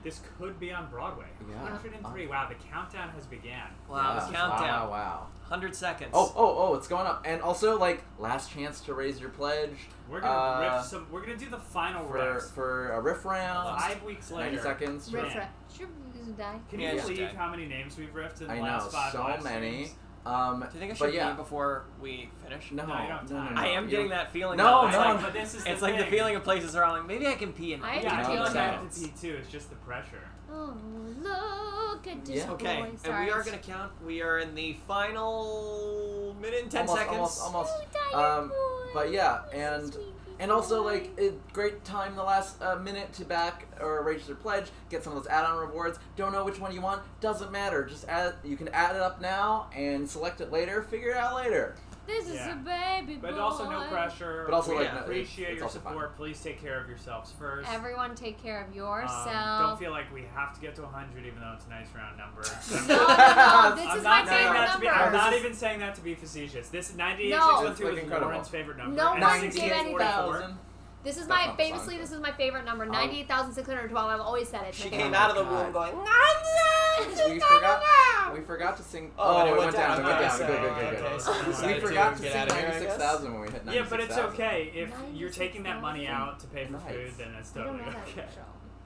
This could be on Broadway.
Yeah.
103. Wow, the countdown has began.
Wow,
Yeah.
the countdown.
Wow.
100 seconds.
Oh, it's going up. And also, like, last chance to raise your pledge.
We're gonna riff some. We're gonna do the final riffs.
For a riff round.
5 weeks
90
later.
seconds.
Riff,
Yeah.
Sure, die.
Can
Yeah,
you
just
believe
dead.
how many names we've riffed in the
I
last
know,
5
so
live
many.
streams?
Do you think I should
yeah.
leave before we finish?
No,
No, you don't have time.
I am
You
getting
don't-
that feeling.
No,
though.
It's
no.
like, but this is
It's
the
like the
thing.
feeling of places where I'm like, maybe I can pee in
I
Yeah, I
No,
feel like I have
no.
to pee too. It's just the pressure.
Oh, look at this
Yeah.
Okay,
boy.
and
Sorry.
we are going to count. We are in the final minute and 10 seconds.
Almost.
Oh, tired boy.
But yeah,
This is sweet
and also
boy.
like a great time the last minute to back or raise your pledge, get some of those add-on rewards. Don't know which one you want? Doesn't matter. Just add. You can add it up now and select it later. Figure it out later.
This is
Yeah.
a baby boy.
But also no pressure.
But also,
we
like, no,
appreciate
it's
your
also fine.
support. Please take care of yourselves first.
Everyone take care of
Don't
yourself.
feel like we have to get to 100, even though it's a nice round number.
No, this
I'm
is
not
my
saying
favorite
that to be.
number.
I'm not
This
even saying that to be facetious. This
No.
98,602
It's, like,
is
incredible.
Lauren's favorite number.
No
and
one did
1644.
anything. This is
That's
my
not the
famously.
song.
This is my favorite number. 98,612. I've always said it. It's
She
my
came
favorite
out of the
number.
womb going,
We forgot to sing.
Oh,
it went down. It went
Okay,
down.
so-
Good.
okay, so
We
decided
forgot to
get
sing
out of here, I guess.
96,000 when we hit 96,000.
Yeah, but it's okay. If you're taking that money
96,000.
out to pay for
Nice.
food, then it's
I don't
totally
know that
okay.
show.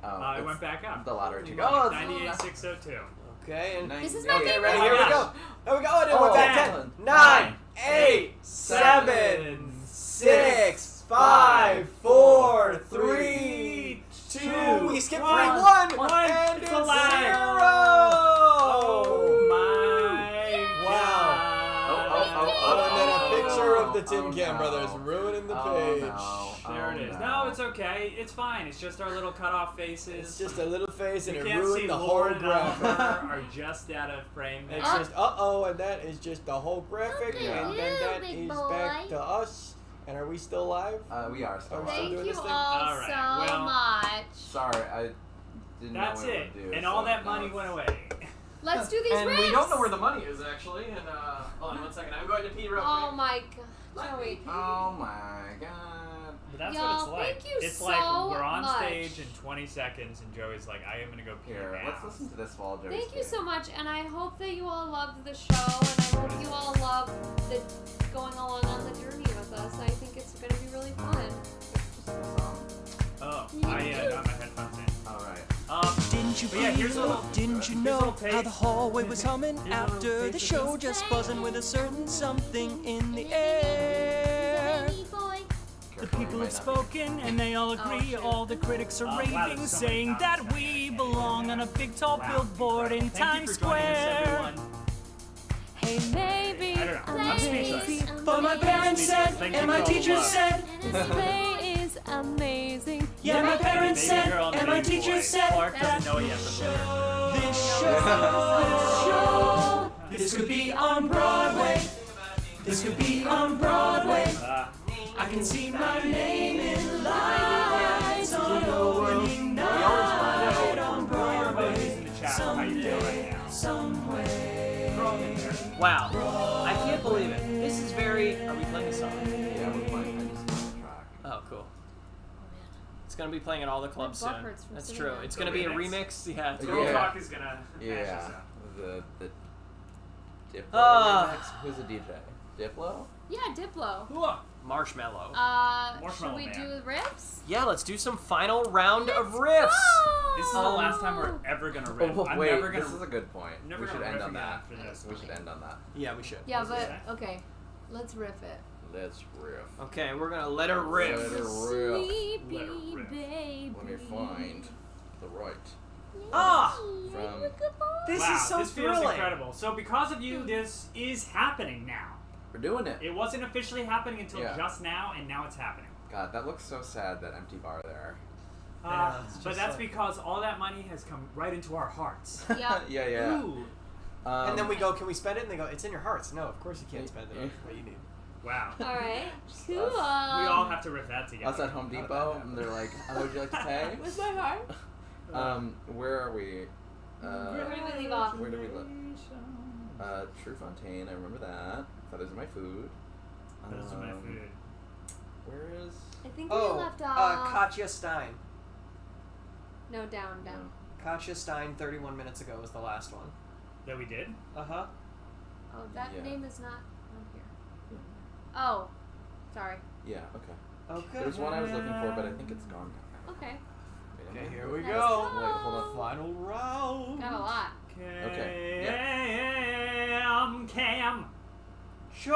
Oh,
It
it's
went back up.
the lottery ticket.
Oh,
it's
98,602.
Okay, and
This is my
okay,
favorite
ready?
number.
Here we go. Here we go. And it
Oh,
went back
10,
10, 9, 8, 7, 6, 5, 4, 3, 2. We skipped 3, 1, and
It's
it's
a lag.
0.
Oh my
Wow.
God.
Oh, and then a picture of the Tin
Oh,
Can
no.
Brothers ruining the
Oh,
page.
no.
There it is. No, it's okay. It's fine. It's just our little cutoff faces.
It's just a little face, and
you
it
can't see
ruined the whole
Lauren and
graphic.
Oliver are just out of frame.
It's just and that is just the whole graphic,
Look at
and then
you,
that
big
is
boy.
back to us. And are we still live?
We are still
Are we
live.
still
Thank
doing
you
this thing?
all
All right,
so
well-
much.
Sorry, I didn't
That's
know what
it.
it would do.
And
so
all that
now
money
it's-
went away.
Let's do these
And
riffs.
we don't know where the money is actually. And hold on 1 second. I'm going to pee real
Oh
quick.
my god, Joey.
Oh my god.
But that's
Y'all,
what it's like.
thank you
It's
so
like we're on
much.
stage in 20 seconds, and Joey's like, I am gonna go pee
Here,
now.
let's listen to this while Joey's
Thank you
peeing.
so much, and I hope that you all loved the show, and I hope you all love the going along on the journey with us. I think it's going to be really fun.
Oh, I don't have my headphones in.
Alright.
Didn't you
But yeah, here's a
feel,
little-
didn't you
here's a
know
little
how
taste.
the hallway was humming
Here's a little
after the
taste of
show,
this.
just buzzing with a certain something in the air?
Boy.
The people have spoken and they all agree.
shoot.
All the critics are
Wow,
raving,
there's so many
saying
comments
that
happening
we
right
belong
now.
on a big tall
Wow,
billboard in
incredible.
Times
Thank you for joining us,
Square.
everyone.
Hey, maybe
I don't know. I'm speechless.
But my parents said,
Thank
and
you
my
for all the
teachers
love.
said,
This play is amazing.
yeah, my parents
Baby
said,
girl,
and my
baby
teachers
boy.
said,
Clark doesn't know yet, but
this could be on Broadway. This could be on Broadway. I can see my name in lights on opening night on Broadway.
in the chat how you feel right now.
Somewhere.
Wow, I can't believe it. This is very. Are we playing a song?
Yeah, we're playing. I just found the track.
Oh, cool. It's gonna be playing at all the clubs
butt
soon.
hurts from
That's
sitting
true.
down.
It's
The
gonna be a
remix?
remix. Yeah. It's
Girl
Yeah.
Talk is gonna hash this
Yeah.
out.
The Diplo
Ah.
remix. Who's a DJ? Diplo?
Yeah, Diplo.
Look,
Marshmallow.
Should
Marshmallow
we
Man.
do riffs?
Yeah, let's do some final round of
Let's
riffs.
go!
this is the last time we're ever gonna riff.
Oh,
I'm
wait,
never gonna.
this is a good point.
never
We should
gonna
end
riff
on
again
that.
after this.
We should end on that.
Yeah, we should.
Yeah,
What does it
but okay. Let's riff it.
Let's riff.
Okay, we're gonna let her riff.
Let her riff.
Sleepy
Let her riff.
baby.
Let me find the right.
Ah!
From-
This
wow,
is so
this feels
thrilling.
incredible. So because of you, this is happening now.
We're doing it.
It wasn't officially happening until
Yeah.
just now, and now it's happening.
God, that looks so sad, that empty bar there.
Yeah, it's
But
just
that's
like-
because all that money has come right into our hearts.
Yeah.
Yeah.
Ooh.
And then we go, can we spend it? And they go, it's in your hearts. No, of course you can't spend it.
Yeah.
That's what you need.
Wow.
All right. Cool.
We all have to riff that together.
Us at Home Depot, and they're like, how would you like to pay?
Where's my heart?
Where are we?
Where do we leave off?
Where do we live? True Fontaine, I remember that. Feathers in my food.
Those are my food.
Where is...
I think we
Oh,
left off.
Katja Stein.
No, down.
Katja Stein 31 minutes ago was the last one.
That we did?
Uh-huh.
Oh, that
Yeah.
name is not on here. Oh, sorry.
Yeah, okay.
Okay.
There's one I was looking for, but I think it's gone now.
Okay.
Wait,
Okay,
am I-
here we
Let's
go.
go.
Wait, hold on.
Final round.
Got a lot.
Okay,
Cam.
Show.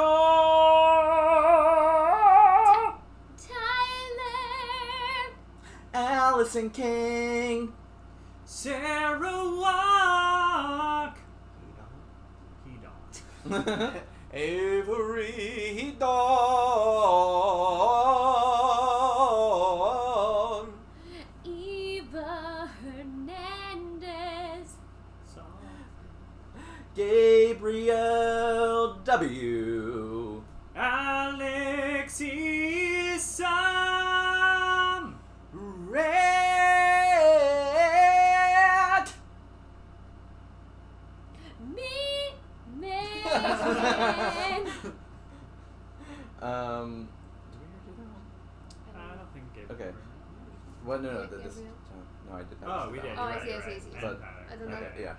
Tyler.
Allison King.
Sarah Walk. He don't.
Avery Dawn.
Eva Hernandez.
Gabriel W.
Alexi Sam.
Red.
Me. Man.
Did we already do that one?
I don't think it.
Okay. What? No,
Wait,
this.
Gabriel?
No, I did not.
Oh, we did.
Oh, I see, I see, I see.
But-
I don't know.
Okay, yeah.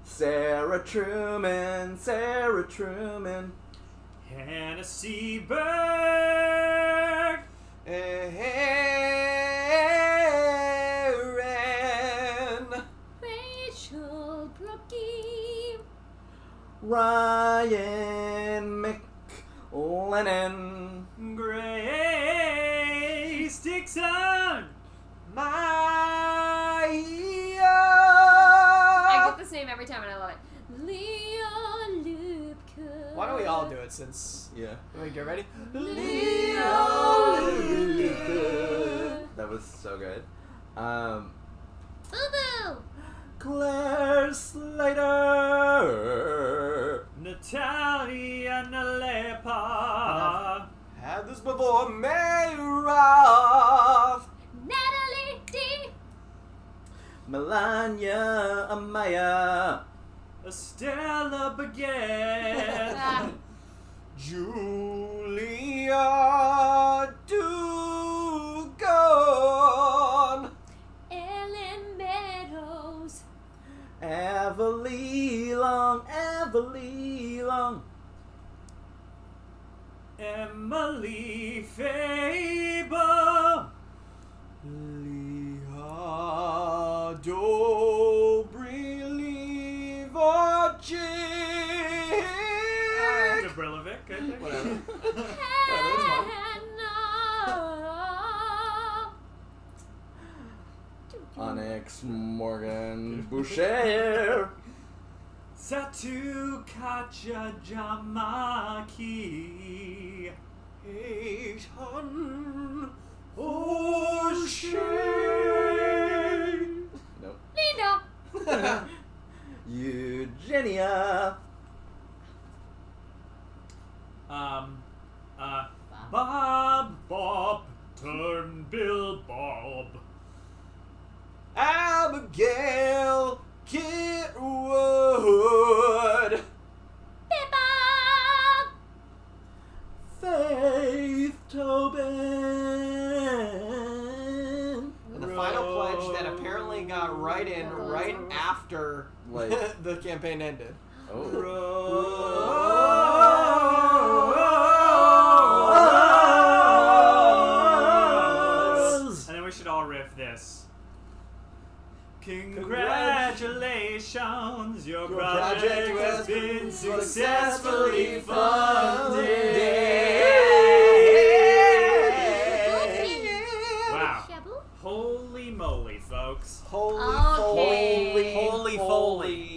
Sarah Truman. Sarah Truman.
Hannah Seberg.
Aaron.
Rachel Brookie.
Ryan McLennan.
Grace Dixon.
Maya.
I get this name every time and I love it. Leo Lupka.
Why don't we all do it since...
Yeah.
Wait, get ready?
That was so good.
Boo boo.
Claire Slater.
Natalia Nalepa.
Had this before, Mayroth.
Natalie D.
Melania Amaya.
Estella Baguette.
Ah,
Julia Dugan.
Ellen Meadows.
Everly Long. Everly Long.
Emily Fable.
Leah Dobry Levorchin.
Gabrilovic, I think.
Whatever.
Hannah.
Onyx Morgan Boucher.
Satu Katja Jamaki.
Aiton O'Shea.
Nope.
Lena.
Eugenia.
Bob, turn Bill Bob.
Abigail Kitwood.
Pippa.
Faith Tobin.
And the final pledge that apparently got right in right after
Like-
the campaign ended.
And then we should all riff this. Congratulations, your project has been successfully funded. Wow.
Shabu.
Holy moly, folks.
Holy
Okay.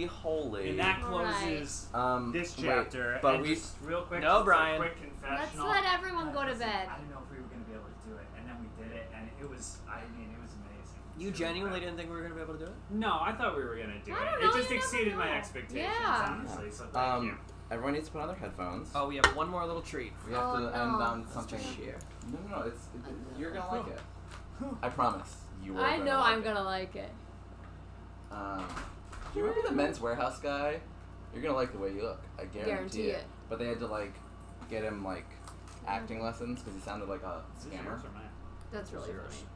Holy.
And that closes this chapter.
but
and
we
just real quick,
No,
just a
Brian.
quick
Let's
confessional.
let everyone go to bed.
I didn't know if we were going to be able to do it, and then we did it, and it was, I mean, it was amazing.
You genuinely didn't think we were going to be able to do it?
No, I thought we were going to do
I
it.
don't
It
know,
just
you never
exceeded my
know.
expectations,
Yeah.
honestly, so thank you.
Everyone needs to put on their headphones.
Oh, we have one more little treat.
We have
Oh,
to
no.
end on something.
Share.
No, you're gonna like it. I promise. You are.
I know
like
I'm
it.
gonna like it.
Do you remember the Men's Warehouse guy? You're gonna like the way you look. I guarantee it.
it.
But they had to get him acting lessons because he sounded like a scammer.
Yours or mine?
That's really
Yours.
funny.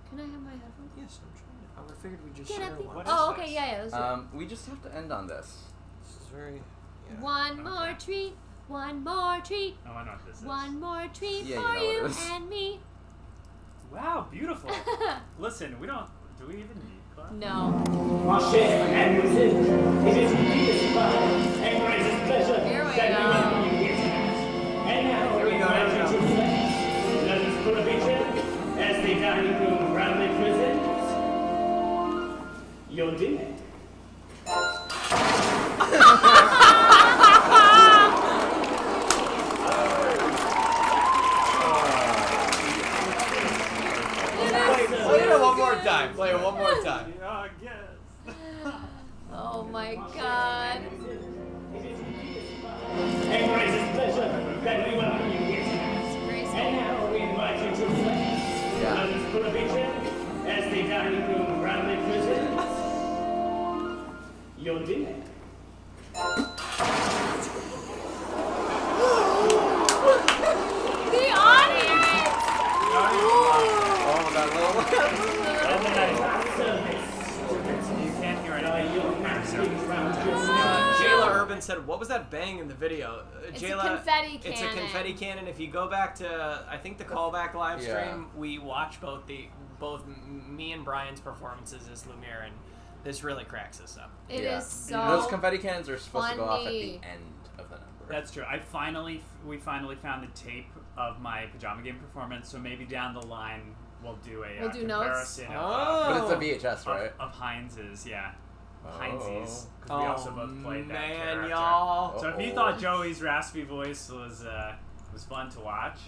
Can I have my headphones?
Yes, I'm trying to. I would have figured we'd just
Get
share
at the.
one.
What is
Oh,
this?
okay, yeah. Let's do it.
We just have to end on this.
This is very. Yeah.
One more treat. One more treat.
Oh, I know what this is.
One more treat
Yeah, you
for
know what it
you
is.
and me.
Wow, beautiful. Listen, do we even need class?
No.
Chef and cuisine, it is deepest pride and greatest pleasure
Here we
that
go.
we welcome you here tonight. And now we invite you to friends. Let us put a picture as the dining room proudly presents your dinner.
Play it one more time. Play it one more time.
Yeah, I guess.
Oh my god.
And greatest pleasure that we welcome you here tonight.
It's graceful.
And now we invite you to friends.
Yeah.
Let us put a picture as the dining room proudly presents your dinner.
The audience!
Oh, that little.
You can't hear anything.
Jayla Urban said, "What was that bang in the video?"
It's
Jayla,
a confetti
It's a
cannon.
confetti cannon. If you go back to, I think the callback live stream,
Yeah.
we watched both me and Brian's performances as Lumiere, and this really cracks us up.
It
Yeah.
is so.
Those confetti cannons are supposed to go off at
funny.
the end of the number.
That's true. We finally found the tape of my pajama game performance. So maybe down the line we'll do a
We'll do notes?
comparison
Oh.
But it's a VHS, right?
of Heinz's, yeah.
Oh.
Heinz's, because we also both played that
man,
character.
y'all.
So if you thought Joey's raspy voice was fun to watch,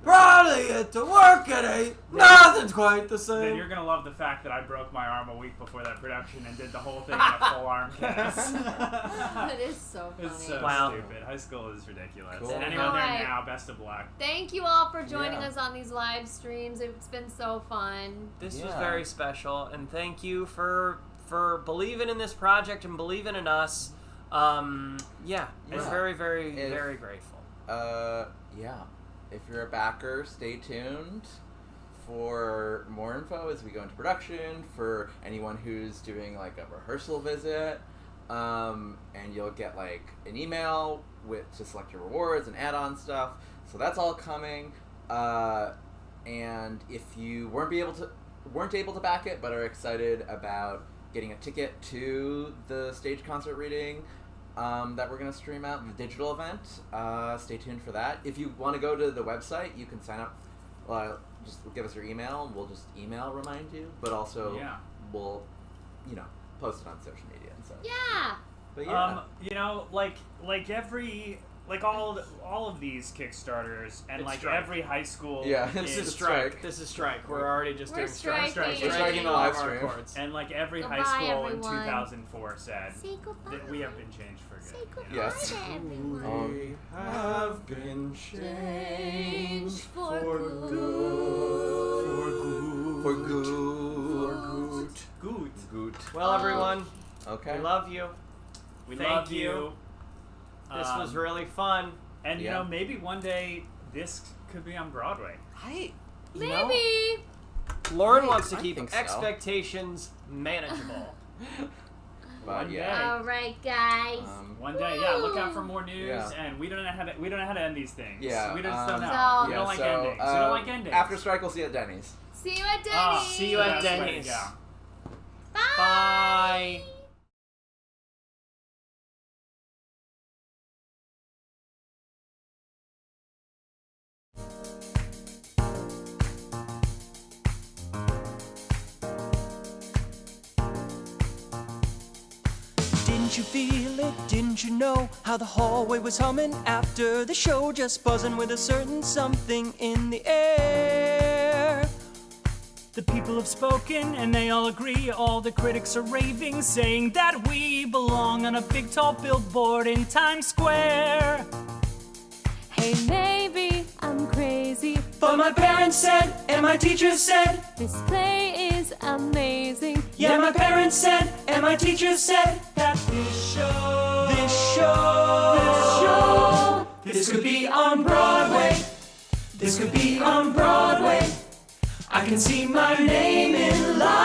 Probably get to work at 8. Nothing's quite the
then
same.
you're gonna love the fact that I broke my arm a week before that production and did the whole thing in a full arm cast.
That is so funny.
It's so
Wow.
stupid. High school is ridiculous.
Cool.
And anyone there
Alright.
now, best of luck.
Thank you all for joining
Yeah.
us on these live streams. It's been so fun.
This was
Yeah.
very special, and thank you for believing in this project and believing in us. Yeah, we're
Yeah.
very, very,
If-
very grateful.
Yeah. If you're a backer, stay tuned for more info as we go into production, for anyone who's doing like a rehearsal visit, and you'll get like an email to select your rewards and add-on stuff. So that's all coming. And if you weren't able to back it but are excited about getting a ticket to the stage concert reading that we're going to stream out, the digital event, stay tuned for that. If you want to go to the website, you can sign up. Just give us your email, and we'll just email remind you. But also,
Yeah.
we'll, post it on social media and stuff.
Yeah.
But yeah,
All of these Kickstarters and
It's
like
strike.
every high school
Yeah,
This
it's
is
strike.
strike. This is strike. We're already just
We're
doing strike.
striking.
We're striking the
all
live
of our
stream.
chords.
and like every
Goodbye,
high school
everyone.
in 2004 said
Say goodbye.
that we have been changed for
Say
good.
goodbye
you know?
Yes.
to everyone.
We have been
Change for
for
good.
good.
Good.
Good.
Well, everyone,
Okay.
we love you.
We
Thank
love
you. This was
Um,
really fun.
And
Yeah.
maybe one day this could be on Broadway.
Maybe.
Lauren wants to
I
keep
think so.
expectations manageable.
But
One
yeah.
day.
All right, guys.
One day, yeah. Look out for more news,
Yeah.
and we don't know how to end these things.
Yeah,
we just don't know.
So-
we
Yeah,
don't like
so,
endings. We don't like endings.
After strike, we'll see you at Denny's.
See you at Denny's.
Ah,
See you at
That's the way to
Denny's.
go.
Bye.
Didn't you feel it? Didn't you know how the hallway was humming after the show? Just buzzing with a certain something in the air.
The people have spoken and they all agree. All the critics are raving, saying that we belong on a big tall billboard in Times Square.
Hey, maybe I'm crazy.
But my parents said, and my teachers said,
This play is amazing.
yeah, my parents said, and my teachers said, that this show this could be on Broadway. This could be on Broadway. I
I can see my name in lights